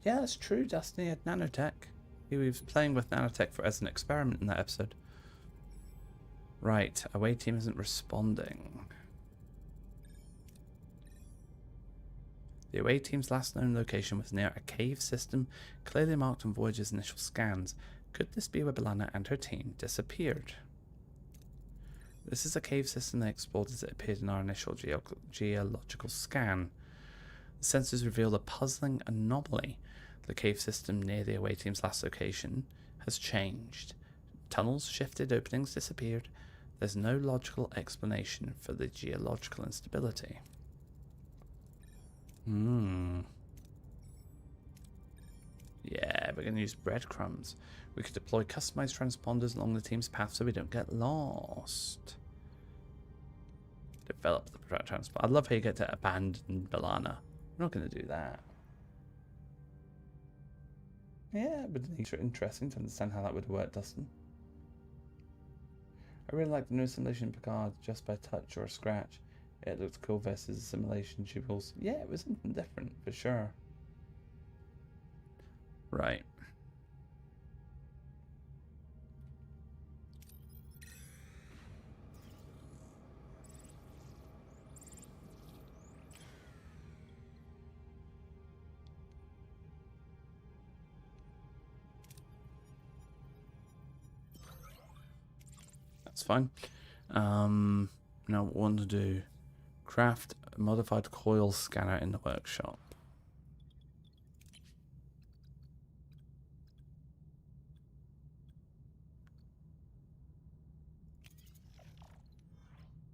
Yeah, that's true. Destiny had nanotech. He was playing with nanotech as an experiment in that episode. Right, away team isn't responding. The away team's last known location was near a cave system clearly marked on Voyager's initial scans. Could this be where B'Elanna and her team disappeared? This is a cave system they explored as it appeared in our initial geological scan. The sensors revealed a puzzling anomaly. The cave system near the away team's last location has changed. Tunnels shifted, openings disappeared. There's no logical explanation for the geological instability. Yeah, we're going to use breadcrumbs. We could deploy customized transponders along the team's path so we don't get lost. Develop the transponder. I love how you get to abandon B'Elanna. We're not going to do that. Yeah, but it's interesting to understand how that would work, Dustin. I really like the new simulation in Picard just by touch or a scratch. It looked cool versus the simulation tubes. Yeah, it was something different for sure. Right. That's fine. Now what we want to do, craft a modified coil scanner in the workshop.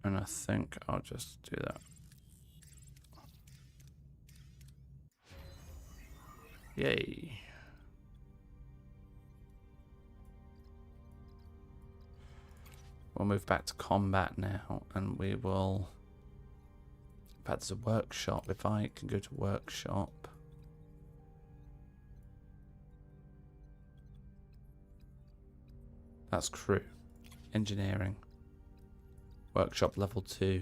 And I think I'll just do that. Yay. We'll move back to combat now, and we will... In fact, there's a workshop. If I can go to workshop... That's crew. Engineering. Workshop level 2.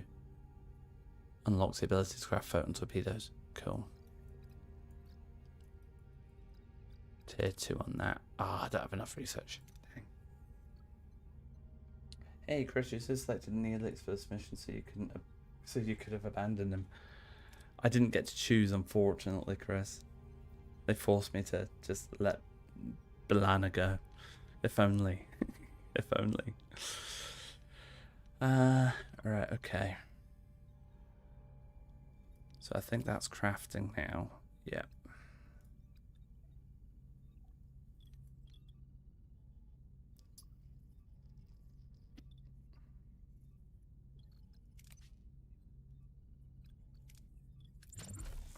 Unlocks the ability to craft photon torpedoes. Cool. Tier 2 on that. I don't have enough research. Hey Chris, you selected Neelix for this mission, so you could have abandoned him. I didn't get to choose, unfortunately, Chris. They forced me to just let B'Elanna go. If only. If only. Right, okay. So I think that's crafting now. Yeah.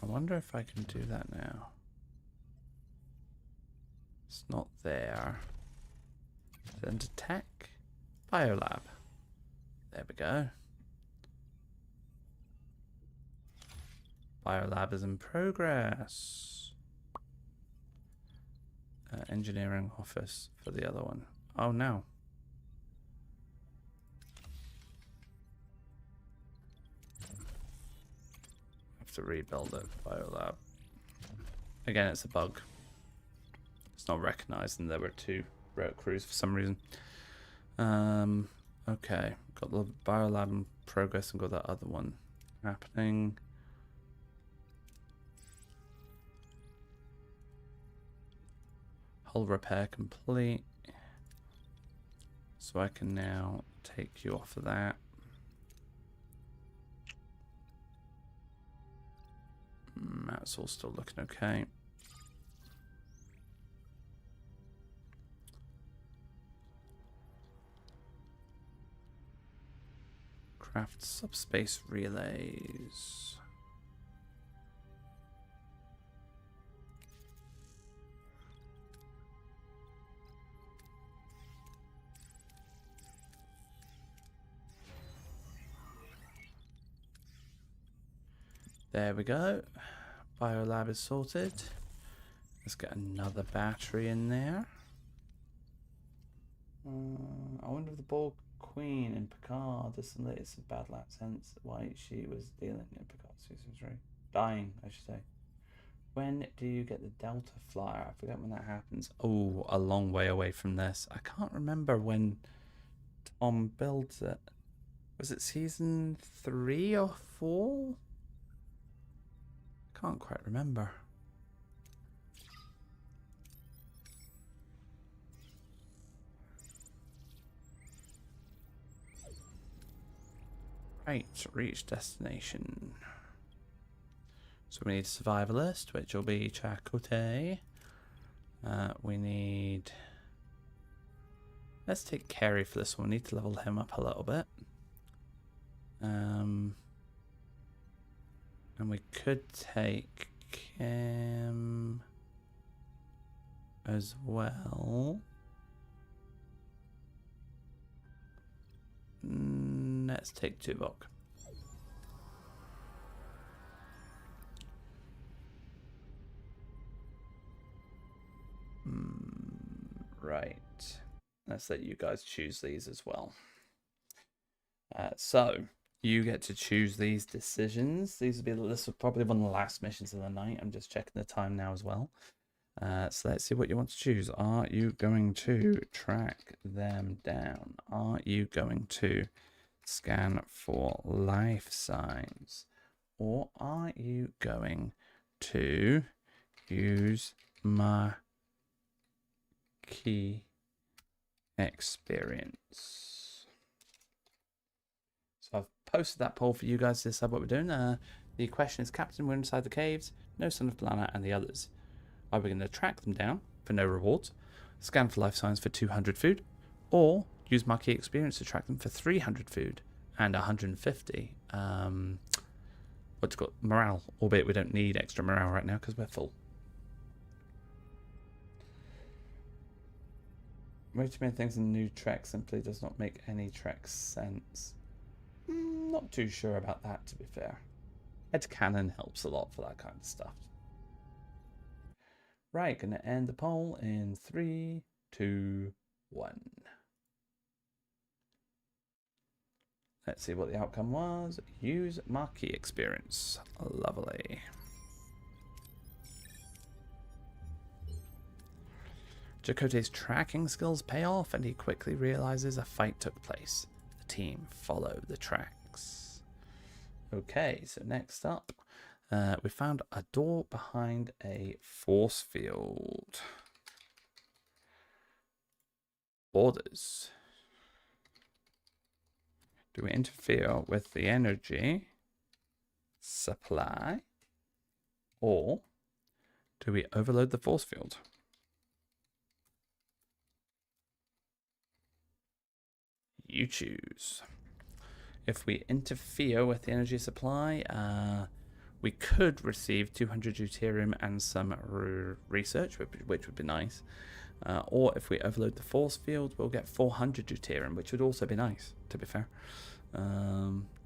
I wonder if I can do that now. It's not there. Then to tech. Biolab. There we go. Biolab is in progress. Engineering office for the other one. Oh no. to rebuild it. Biolab. Again, it's a bug. It's not recognizing there were two crews for some reason. Okay. Got the biolab in progress and got that other one happening. Hull repair complete. So I can now take you off of that. That's all still looking okay. Craft subspace relays. There we go. Biolab is sorted. Let's get another battery in there. I wonder if the Borg Queen in Picard, this is the latest of bad lap sense why she was dealing in Picard season 3. Dying, I should say. When do you get the Delta Flyer? I forget when that happens. Oh, a long way away from this. I can't remember when Tom builds it. Was it season 3 or 4? Can't quite remember. Right, reach destination. So we need a survivalist, which will be Chakotay. We need... Let's take Kerry for this one. We need to level him up a little bit. And we could take him as well. Let's take Tuvok. Right. Let's let you guys choose these as well. So you get to choose these decisions. This will probably be one of the last missions of the night. I'm just checking the time now as well. So let's see what you want to choose. Are you going to track them down? Are you going to scan for life signs? Or are you going to use my key experience? So I've posted that poll for you guys to decide what we're doing. The question is, Captain, we're inside the caves. No Son of B'Elanna and the others. Are we going to track them down for no rewards, scan for life signs for 200 food, or use my key experience to track them for 300 food and 150 what's it called, morale, albeit we don't need extra morale right now because we're full. Way too many things in the new Trek simply does not make any Trek sense. Not too sure about that, to be fair. Headcanon helps a lot for that kind of stuff. Right, gonna end the poll in 3, 2, 1. Let's see what the outcome was. Use marquee experience. Lovely. Chakotay's tracking skills pay off, and he quickly realizes a fight took place. The team follow the tracks. Okay, so next up, we found a door behind a force field. Orders. Do we interfere with the energy supply, or do we overload the force field? You choose. If we interfere with the energy supply, we could receive 200 deuterium and some research, which would be nice. Or if we overload the force field, we'll get 400 deuterium, which would also be nice, to be fair.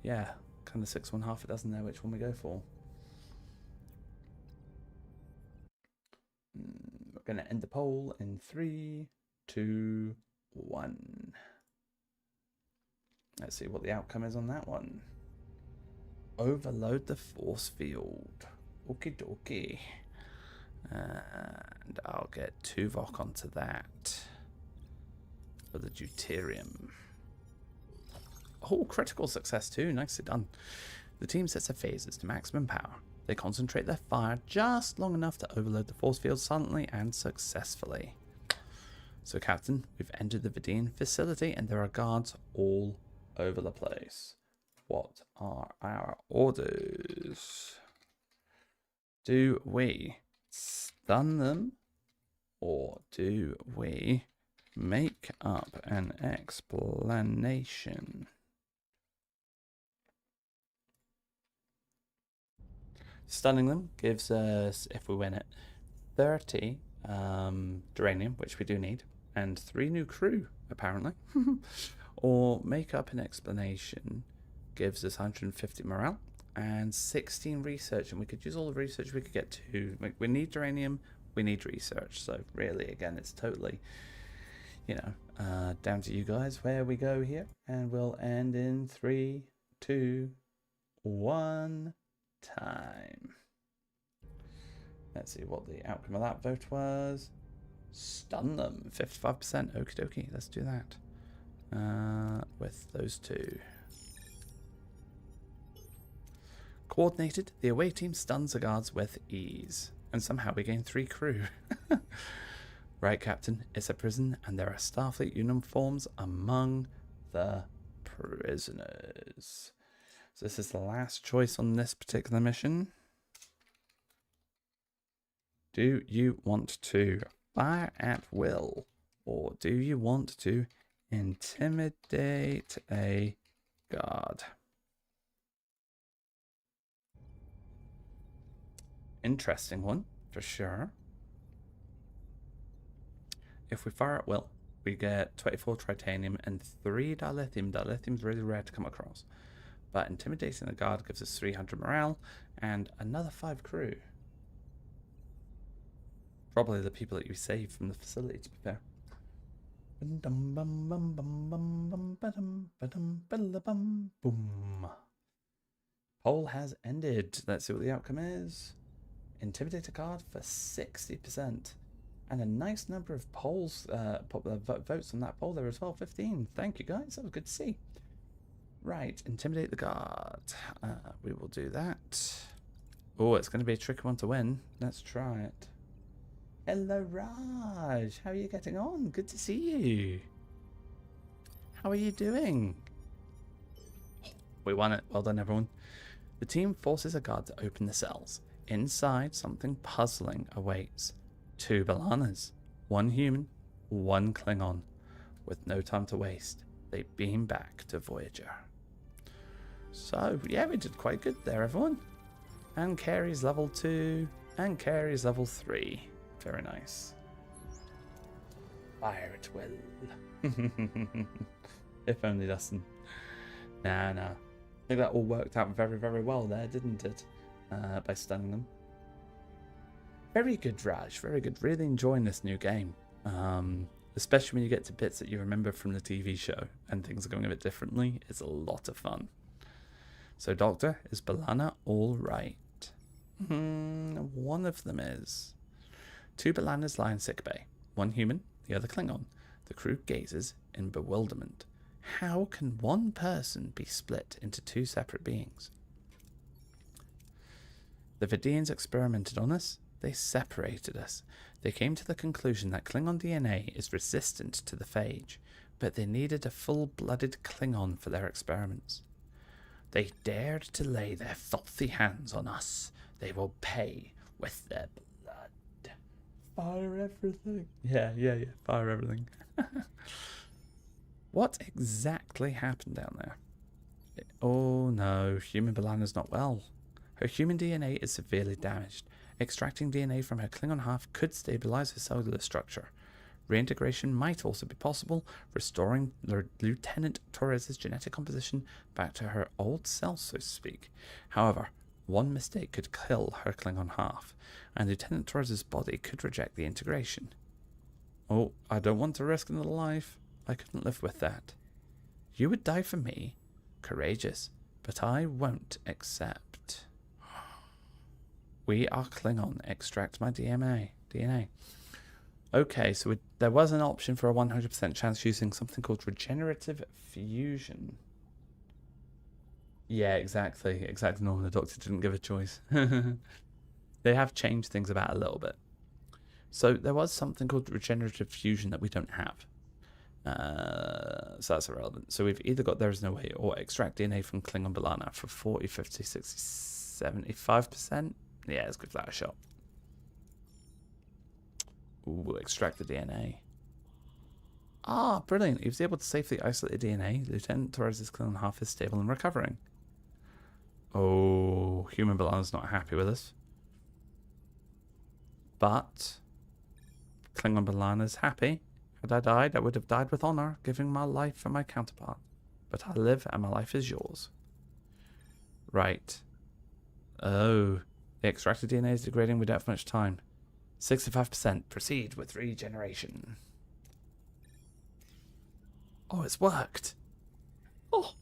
Yeah, kind of 6 1 half a dozen there, which one we go for. We're going to end the poll in 3, 2, 1. Let's see what the outcome is on that one. overload the force field. Okie dokie. And I'll get Tuvok onto that for the deuterium. Oh, critical success too. Nicely done. The team sets their phasers to maximum power. They concentrate their fire just long enough to overload the force field silently and successfully. So, Captain, we've entered the Vidiian facility and there are guards all over the place. What are our orders? Do we stun them or do we make up an explanation? Stunning them gives us, if we win it, 30 duranium, which we do need, and 3 new crew, apparently. Or make up an explanation gives us 150 morale and 16 research, and we could use all the research we could get to. We need duranium, we need research, so really, again, it's totally, you know, down to you guys where we go here, and we'll end in 3, 2, 1 time. Let's see what the outcome of that vote was. Stun them, 55%. Okie dokie, let's do that. With those two. Coordinated, the away team stuns the guards with ease. And somehow we gain 3 crew. Right, Captain, it's a prison and there are Starfleet uniforms among the prisoners. So this is the last choice on this particular mission. Do you want to fire at will, or do you want to intimidate a guard? Interesting one, for sure. If we fire at will, we get 24 titanium and 3 dilithium. Dilithium's really rare to come across. But intimidating the guard gives us 300 morale and another 5 crew. Probably the people that you saved from the facility, to be fair. Boom. Poll has ended. Let's see what the outcome is. Intimidate a guard for 60%. And a nice number of polls, votes on that poll there as well. 15. Thank you, guys. That was good to see. Right, intimidate the guard. We will do that. Oh, it's going to be a tricky one to win. Let's try it. Hello, Raj. How are you getting on? Good to see you. How are you doing? We won it. Well done, everyone. The team forces a guard to open the cells. Inside, something puzzling awaits. 2 Balanas, 1 human, 1 Klingon. With no time to waste, they beam back to Voyager. So, yeah, we did quite good there, everyone. And Carey's level 2, and Carey's level 3. Very nice. Fire at will. If only, Dustin. Nah. I think that all worked out very, very well there, didn't it? By stunning them. Very good, Raj. Very good. Really enjoying this new game. Especially when you get to bits that you remember from the TV show and things are going a bit differently. It's a lot of fun. So, Doctor, is B'Elanna all right? One of them is. 2 B'Elannas lie in sickbay. 1 human, the other Klingon. The crew gazes in bewilderment. How can one person be split into 2 separate beings? The Vidiians experimented on us. They separated us. They came to the conclusion that Klingon DNA is resistant to the phage, but they needed a full-blooded Klingon for their experiments. They dared to lay their filthy hands on us. They will pay with their blood. Fire everything. Yeah. Fire everything. What exactly happened down there? Oh no, human B'Elanna's not well. Her human DNA is severely damaged. Extracting DNA from her Klingon half could stabilize her cellular structure. Reintegration might also be possible, restoring Lieutenant Torres' genetic composition back to her old self, so to speak. However, one mistake could kill her Klingon half, and Lieutenant Torres' body could reject the integration. Oh, I don't want to risk another life. I couldn't live with that. You would die for me. Courageous, But I won't accept. We are Klingon. Extract my DNA. Okay, so there was an option for a 100% chance using something called regenerative fusion. Yeah, exactly. Exactly. No, the doctor didn't give a choice. They have changed things about a little bit. So there was something called regenerative fusion that we don't have. So that's irrelevant. So we've either got There Is No Way or extract DNA from Klingon Balana for 40, 50, 60, 75%. Yeah, let's give that a shot. Ooh, we'll extract the DNA. Ah, brilliant. He was able to safely isolate the DNA. Lieutenant Torres' Klingon half is stable and recovering. Oh, human Balana's not happy with us. But Klingon Balana's happy. Had I died, I would have died with honor, giving my life for my counterpart. But I live, and my life is yours. Right. Oh, the extracted DNA is degrading. We don't have much time. 65%. Proceed with regeneration. Oh, it's worked. Oh.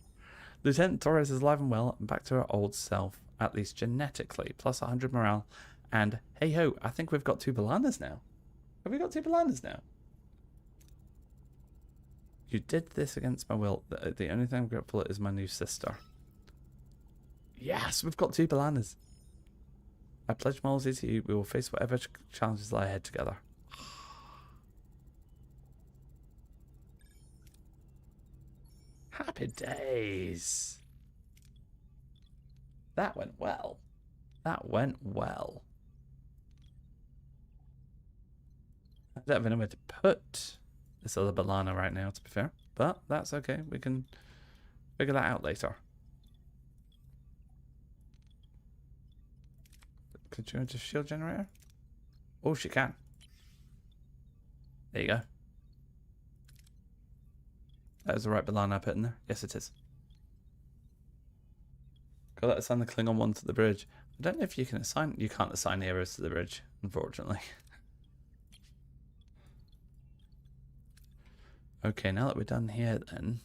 Lieutenant Torres is alive and well, and back to her old self, at least genetically, plus 100 morale. And hey ho, I think we've got 2 Balanas now. Have we got 2 Balanas now? You did this against my will. The only thing I'm grateful for is my new sister. Yes, we've got 2 Balanas. I pledge my loyalty to you. We will face whatever challenges lie ahead together. Happy days. That went well. That went well. I don't even know where to put this other Balana right now, to be fair. But that's okay. We can figure that out later. Could you enter shield generator? Oh, she can. There you go. That is the right Balana I put in there. Yes, it is. Got to assign the Klingon one to the bridge. I don't know if you can assign... You can't assign the arrows to the bridge, unfortunately. Okay, now that we're done here then.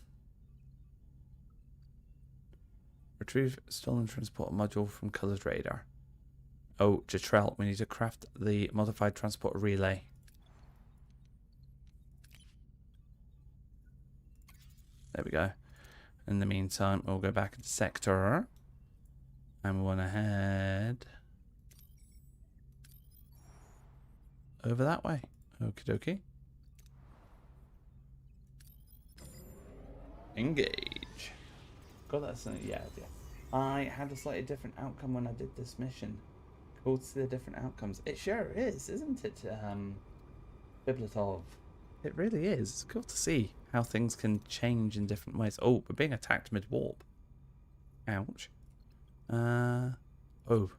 Retrieve stolen transport module from Colored Radar. Oh, Jatrell, we need to craft the modified transport relay. There we go. In the meantime, we'll go back into sector. And we want to head over that way. Okie dokie. Engage. God, that's yeah. I had a slightly different outcome when I did this mission. Cool to see the different outcomes. It sure is, isn't it, Biblatov? It really is. It's cool to see how things can change in different ways. Oh, we're being attacked mid-warp. Ouch. Oh.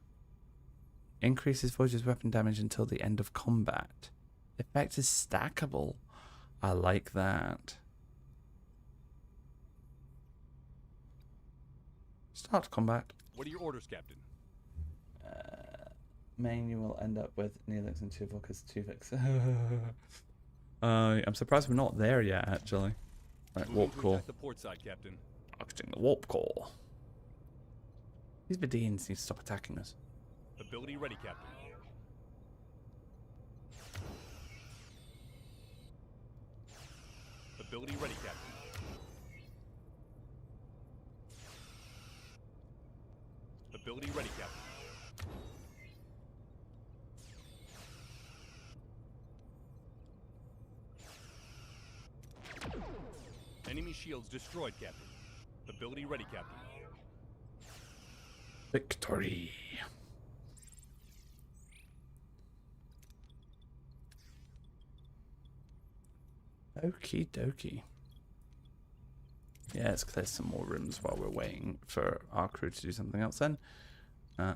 Increases Voyager's weapon damage until the end of combat. Effect is stackable. I like that. Start combat. What are your orders, Captain? Main, you will end up with Neelix and Tuvok as Tuvix. I'm surprised we're not there yet, actually. Right, warp core. The port side, Captain. Acting the warp core. These Vidiians need to stop attacking us. Ability ready, Captain. Ability ready, Captain. Ability ready, Captain. Enemy shields destroyed, Captain. Ability ready, Captain. Victory. Okie dokie. Yeah, let's clear some more rooms while we're waiting for our crew to do something else then.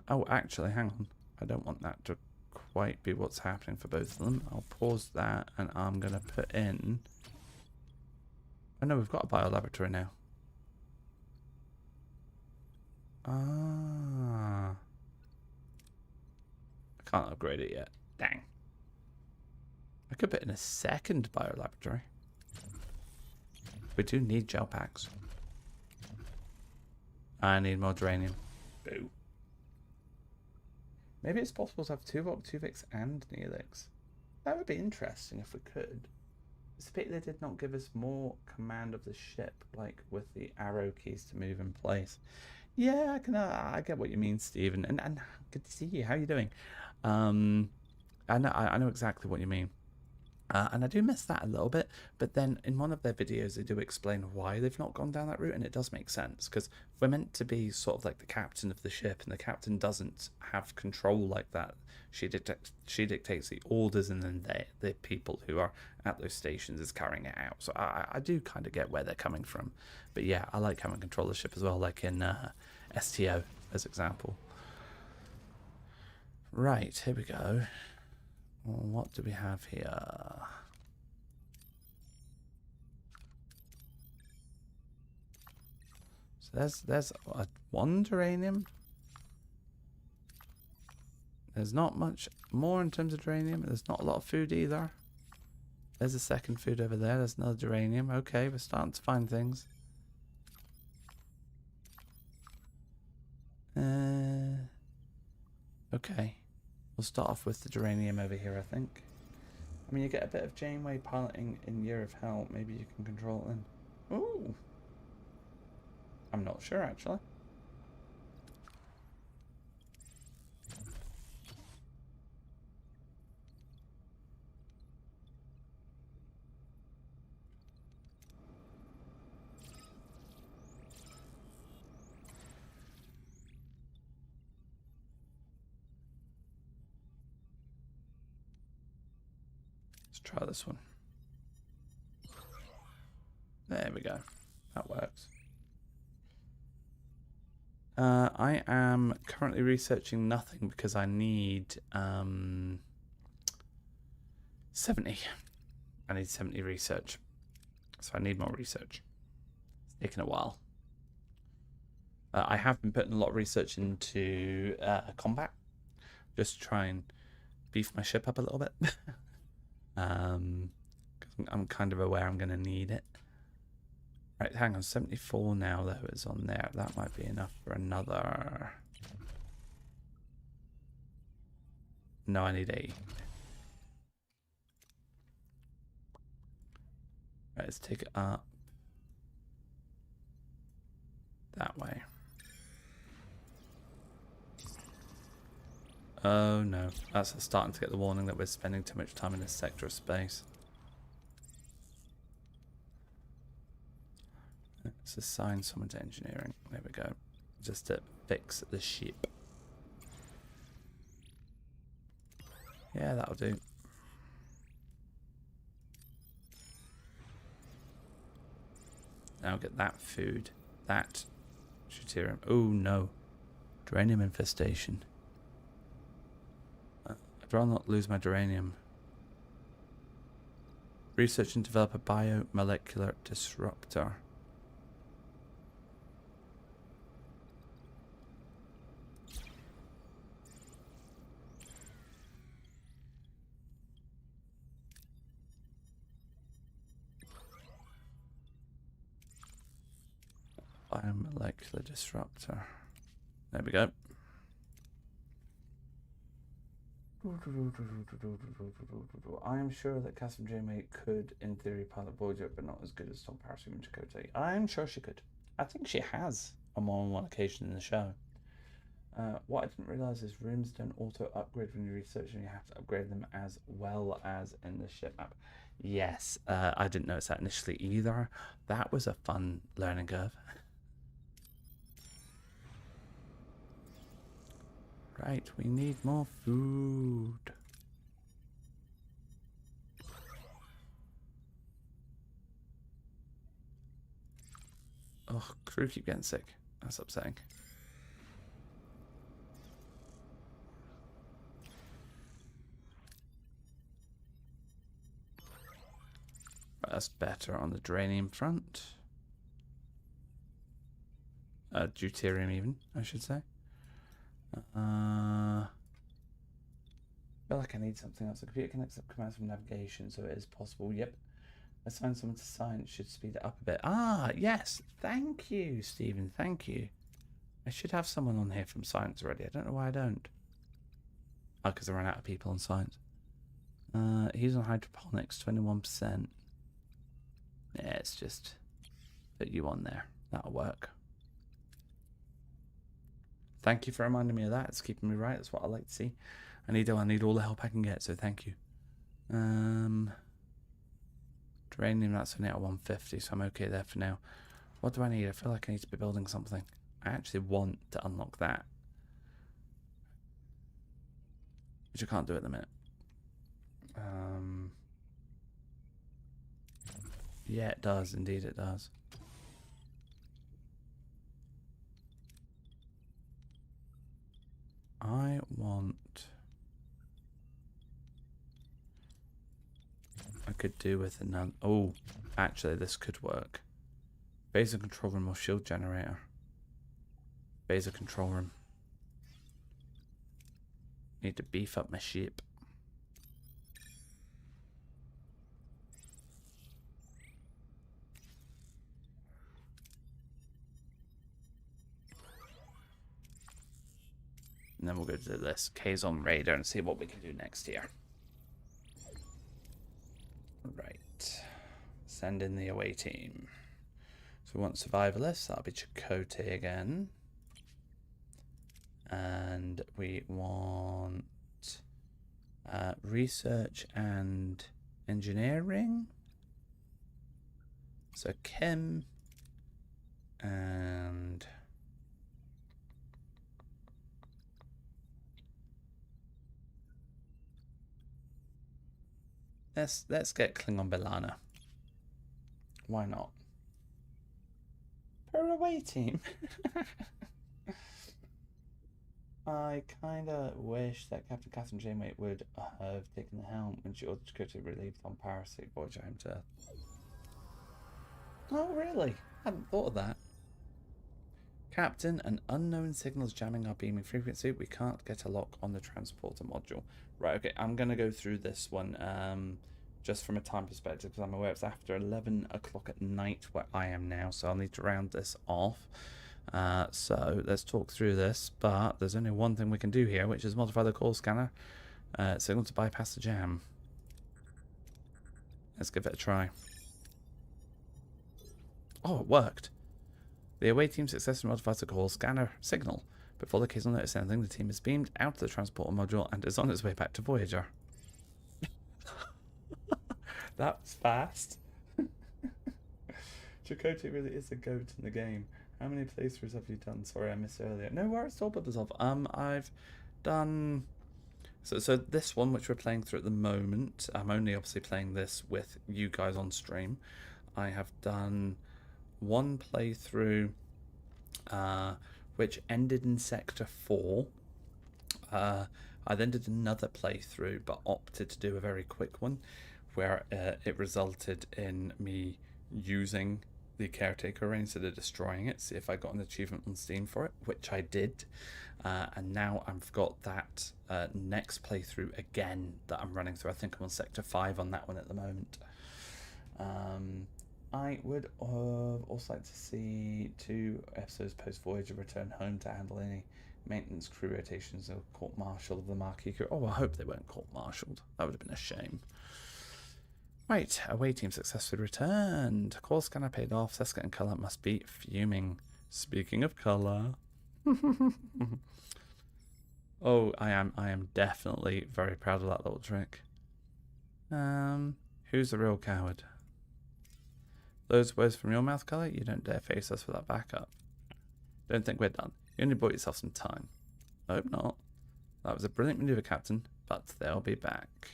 Oh, actually, hang on. I don't want that to quite be what's happening for both of them. I'll pause that and I'm going to put in... Oh no, we've got a biolaboratory now. Ah. I can't upgrade it yet. Dang. I could put in a second biolaboratory. We do need gel packs. I need more uranium. Boo. Maybe it's possible to have Tuvok, Tuvix, and Neelix. That would be interesting if we could. It's a pity they did not give us more command of the ship, like with the arrow keys to move in place. Yeah, I get what you mean, Stephen, and good to see you. How are you doing? I know exactly what you mean. And I do miss that a little bit, but then in one of their videos they do explain why they've not gone down that route, and it does make sense, because we're meant to be sort of like the captain of the ship, and the captain doesn't have control like that. She dictates the orders, and then the people who are at those stations is carrying it out. So I do kind of get where they're coming from. But yeah, I like having control of the ship as well, like in STO as example. Right, here we go. Well, what do we have here? So there's one uranium. There's not much more in terms of uranium. There's not a lot of food either. There's a second food over there. There's another uranium. Okay, we're starting to find things. Okay. We'll start off with the uranium over here, I think. I mean, you get a bit of Janeway piloting in Year of Hell. Maybe you can control it in. Ooh. I'm not sure, actually. Try this one. There we go. That works. I am currently researching nothing because I need 70. I need 70 research. So I need more research. It's taken a while. I have been putting a lot of research into combat. Just to try and beef my ship up a little bit. Because I'm kind of aware I'm going to need it. Right, hang on, 74 now though is on there. That might be enough for another. No, I need 80. Right, let's take it up that way. Oh no, that's starting to get the warning that we're spending too much time in this sector of space. Let's assign someone to engineering. There we go. Just to fix the ship. Yeah, that'll do. Now get that food. That deuterium. Oh no. Uranium infestation. I'd rather not lose my uranium. Research and develop a biomolecular disruptor. Biomolecular disruptor. There we go. I am sure that Catherine Janeway could, in theory, pilot Voyager, but not as good as Tom Paris and Chakotay. I'm sure she could. I think she has on more than one occasion in the show. What I didn't realise is rooms don't auto-upgrade when you research, and you have to upgrade them as well as in the ship map. Yes, I didn't notice that initially either. That was a fun learning curve. Right, we need more food. Oh, crew keep getting sick. That's upsetting. Right, that's better on the uranium front. Deuterium even, I should say. I feel like I need something else. The computer can accept commands from navigation, so it is possible. Yep. Assign someone to science should speed it up a bit. Ah, yes. Thank you, Stephen. Thank you. I should have someone on here from science already. I don't know why I don't. Oh, because I ran out of people on science. He's on hydroponics, 21%. Yeah, it's just put you on there. That'll work. Thank you for reminding me of that. It's keeping me right. That's what I like to see. I need all the help I can get, so thank you. Draining, that's only at 150, so I'm okay there for now. What do I need? I feel like I need to be building something. I actually want to unlock that, which I can't do at the minute. Yeah, it does. Indeed, it does. I could do with another. Oh, actually, this could work. Base of control room or shield generator. Base of control room. Need to beef up my ship. And then we'll go to this Kazon Raider and see what we can do next here. Right. Send in the away team. So we want survivalists. That'll be Chakotay again. And we want research and engineering. So Kim and let's get Klingon Belana. Why not? Per away team. I kind of wish that Captain Catherine Janeway would have taken the helm when she ordered Chakotay relieved on Parasite Voyager home to Earth. Oh, really? I hadn't thought of that. Captain, an unknown signal's jamming our beaming frequency. We can't get a lock on the transporter module. Right, okay, I'm going to go through this one just from a time perspective because I'm aware it's after 11 o'clock at night where I am now, so I'll need to round this off. So let's talk through this, but there's only one thing we can do here, which is modify the call scanner signal to bypass the jam. Let's give it a try. Oh, it worked. The away team successfully modifies the call scanner signal. Before the Kazon notices anything, the team is beamed out of the transporter module and is on its way back to Voyager. That was fast. Chakotay really is a goat in the game. How many playthroughs have you done? Sorry, I missed earlier. No worries, all but dissolve. I've done so this one, which we're playing through at the moment. I'm only obviously playing this with you guys on stream. I have done one playthrough, which ended in Sector 4. I then did another playthrough, but opted to do a very quick one, where it resulted in me using the caretaker array instead of destroying it, see if I got an achievement on Steam for it, which I did. And now I've got that next playthrough again that I'm running through. I think I'm on Sector 5 on that one at the moment. I would also like to see 2 episodes post-Voyager return home to handle any maintenance, crew rotations, or court-martial of the Marquis crew. Oh, I hope they weren't court-martialed. That would have been a shame. Right, away team successfully returned. Call scanner paid off. Seska and Colour must be fuming. Speaking of Colour. Oh, I am definitely very proud of that little trick. Who's the real coward? Those words from your mouth, Colour? You don't dare face us for that backup. Don't think we're done. You only bought yourself some time. I hope not. That was a brilliant maneuver, Captain, but they'll be back.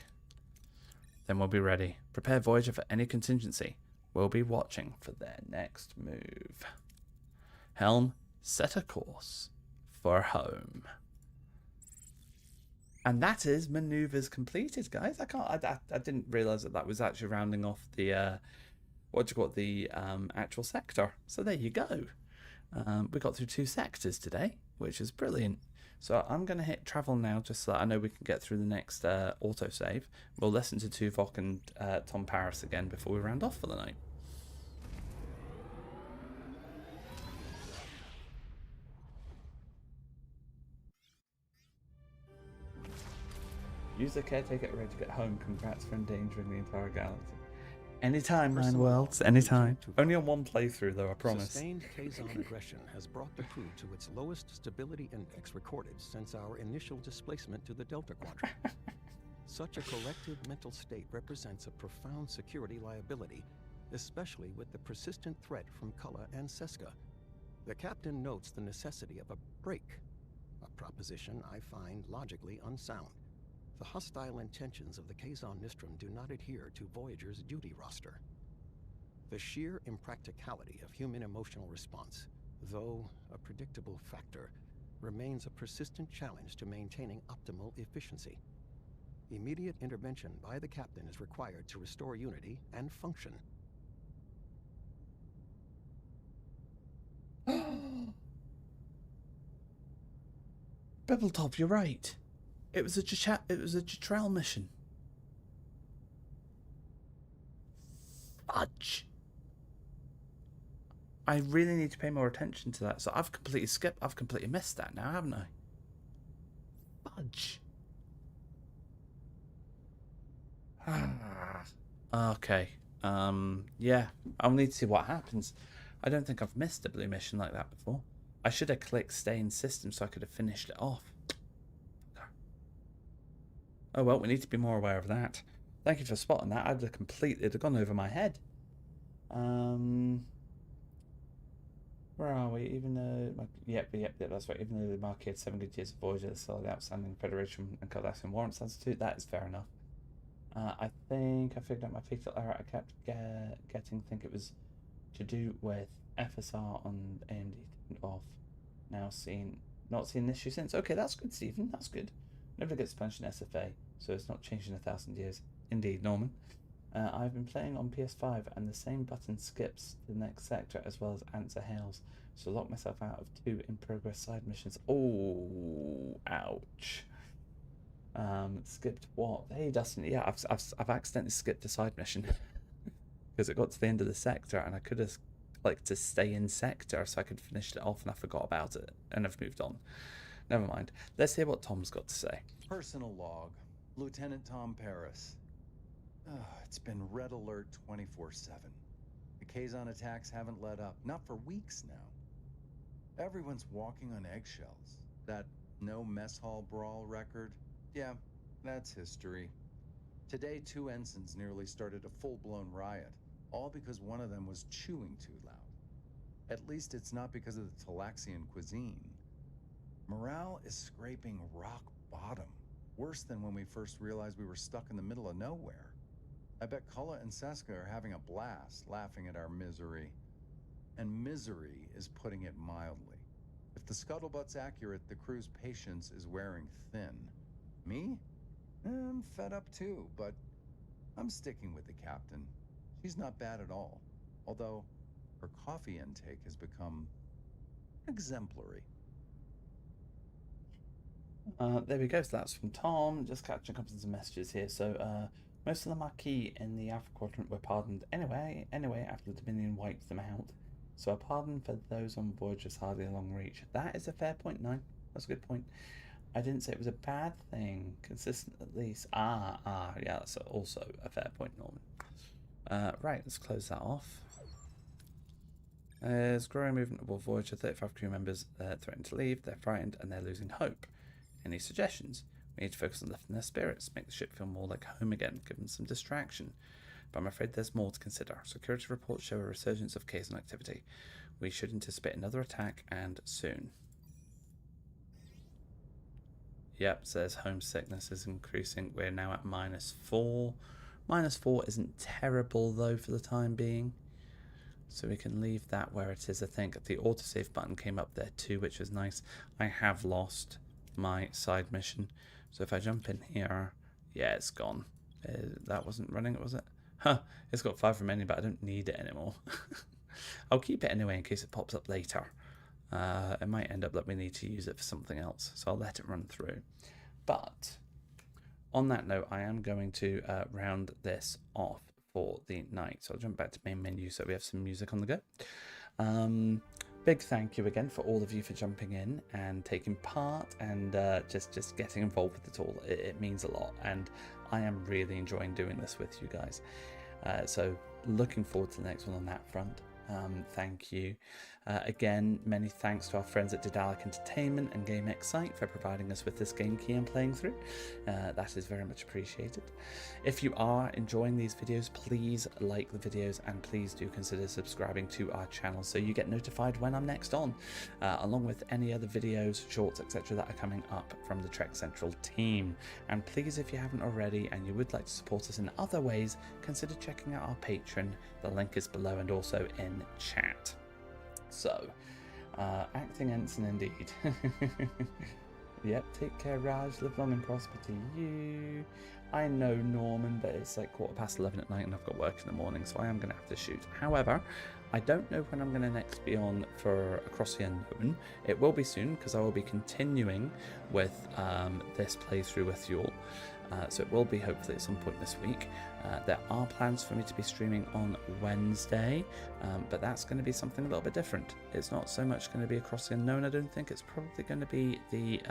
Then we'll be ready. Prepare Voyager for any contingency. We'll be watching for their next move. Helm, set a course for home. And that is maneuvers completed, guys. I didn't realise that was actually rounding off the actual sector. So there you go. We got through 2 sectors today, which is brilliant. So I'm going to hit travel now, just so that I know we can get through the next autosave. We'll listen to Tuvok and Tom Paris again before we round off for the night. Use the caretaker array to get home. Congrats for endangering the entire galaxy. Anytime, Nine Personal Worlds. log, Anytime. Agent Only on one playthrough, though, I promise. Sustained Kazon aggression has brought the crew to its lowest stability index recorded since our initial displacement to the Delta Quadrant. Such a collective mental state represents a profound security liability, especially with the persistent threat from Cullah and Seska. The captain notes the necessity of a break, a proposition I find logically unsound. The hostile intentions of the Kazon Nistrim do not adhere to Voyager's duty roster. The sheer impracticality of human emotional response, though a predictable factor, remains a persistent challenge to maintaining optimal efficiency. Immediate intervention by the captain is required to restore unity and function. Bebbletop, you're right. It was a Jatral mission. Fudge. I really need to pay more attention to that. So I've completely missed that now, haven't I? Fudge. Okay. Yeah. I'll need to see what happens. I don't think I've missed a blue mission like that before. I should have clicked stay in system so I could have finished it off. Oh well, we need to be more aware of that. Thank you for spotting that. It'd have gone over my head. Where are we? Even though, yep, that's right. Even though the marquee had 7 good years of Voyager, still the outstanding Federation and Cardassian warrants institute. That is fair enough. I think I figured out my fatal error. I kept getting think it was to do with FSR on AMD off. Now not seen this issue since. Okay, that's good, Stephen. That's good. Never gets punched in SFA, so it's not changed in 1,000 years. Indeed, Norman. I've been playing on PS5, and the same button skips to the next sector as well as answer hails, so lock myself out of 2 in-progress side missions. Oh, ouch. Skipped what? Hey, Dustin. Yeah, I've accidentally skipped a side mission because it got to the end of the sector, and I could have clicked to stay in sector so I could finish it off, and I forgot about it, and I've moved on. Never mind. Let's hear what Tom's got to say. Personal log. Lieutenant Tom Paris. It's been red alert 24/7. The Kazon attacks haven't let up, not for weeks now. Everyone's walking on eggshells. That no mess hall brawl record? Yeah, that's history. Today, 2 ensigns nearly started a full-blown riot, all because one of them was chewing too loud. At least it's not because of the Talaxian cuisine. Morale is scraping rock bottom, worse than when we first realized we were stuck in the middle of nowhere. I bet Cullah and Seska are having a blast, laughing at our misery. And misery is putting it mildly. If the scuttlebutt's accurate, the crew's patience is wearing thin. Me? I'm fed up too, but I'm sticking with the captain. She's not bad at all, although her coffee intake has become exemplary. There we go. So that's from Tom. Just catching up on some messages here. So most of the Marquis in the Alpha Quadrant were pardoned anyway after the Dominion wiped them out. So a pardon for those on Voyager is hardly a long reach. That is a fair point, Nine. That's a good point. I didn't say it was a bad thing. Consistent at least. Yeah, that's also a fair point, Norman. Right, let's close that off. There's growing movement aboard Voyager. 35 crew members threaten to leave. They're frightened and they're losing hope. Any suggestions? We need to focus on lifting their spirits, make the ship feel more like home again, give them some distraction. But I'm afraid there's more to consider. Security reports show a resurgence of Kazon activity. We should anticipate another attack, and soon. Yep, says homesickness is increasing. We're now at -4. -4 isn't terrible, though, for the time being. So we can leave that where it is. I think the autosave button came up there too, which was nice. I have lost my side mission. So if I jump in here, yeah, it's gone. That wasn't running, was it? Huh, it's got 5 remaining, but I don't need it anymore. I'll keep it anyway in case it pops up later. It might end up that we need to use it for something else, so I'll let it run through. But on that note, I am going to round this off for the night. So I'll jump back to main menu so we have some music on the go. big thank you again for all of you for jumping in and taking part and just getting involved with it all. It means a lot, and I am really enjoying doing this with you guys. So looking forward to the next one on that front. Thank you. Again, many thanks to our friends at Daedalic Entertainment and Gamexcite for providing us with this game key I'm playing through. That is very much appreciated. If you are enjoying these videos, please like the videos and please do consider subscribing to our channel so you get notified when I'm next on, along with any other videos, shorts, etc. that are coming up from the Trek Central team. And please, if you haven't already and you would like to support us in other ways, consider checking out our Patreon. The link is below and also in chat. So, acting ensign indeed. Yep, take care, Raj. Live long and prosper to you. I know, Norman, but it's like 11:15 at night and I've got work in the morning, so I am going to have to shoot. However, I don't know when I'm going to next be on for Across the Unknown. It will be soon because I will be continuing with this playthrough with you all. So it will be hopefully at some point this week. There are plans for me to be streaming on Wednesday, but that's going to be something a little bit different. It's not so much going to be Across the Unknown, I don't think. It's probably going to be the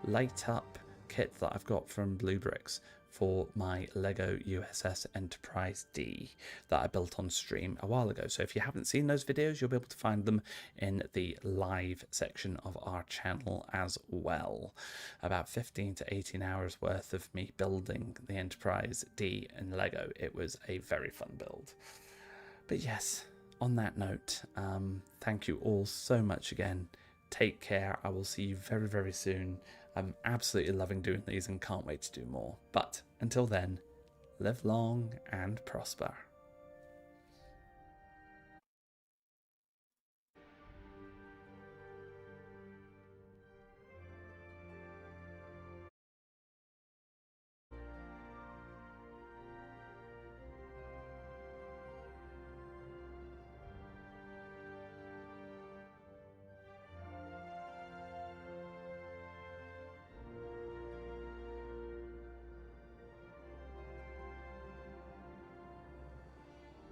light up kit that I've got from Blue Bricks for my Lego USS Enterprise D that I built on stream a while ago. So if you haven't seen those videos, you'll be able to find them in the live section of our channel as well. About 15 to 18 hours worth of me building the Enterprise D in Lego. It was a very fun build. But yes, on that note, thank you all so much again. Take care. I will see you very, very soon. I'm absolutely loving doing these and can't wait to do more. But until then, live long and prosper.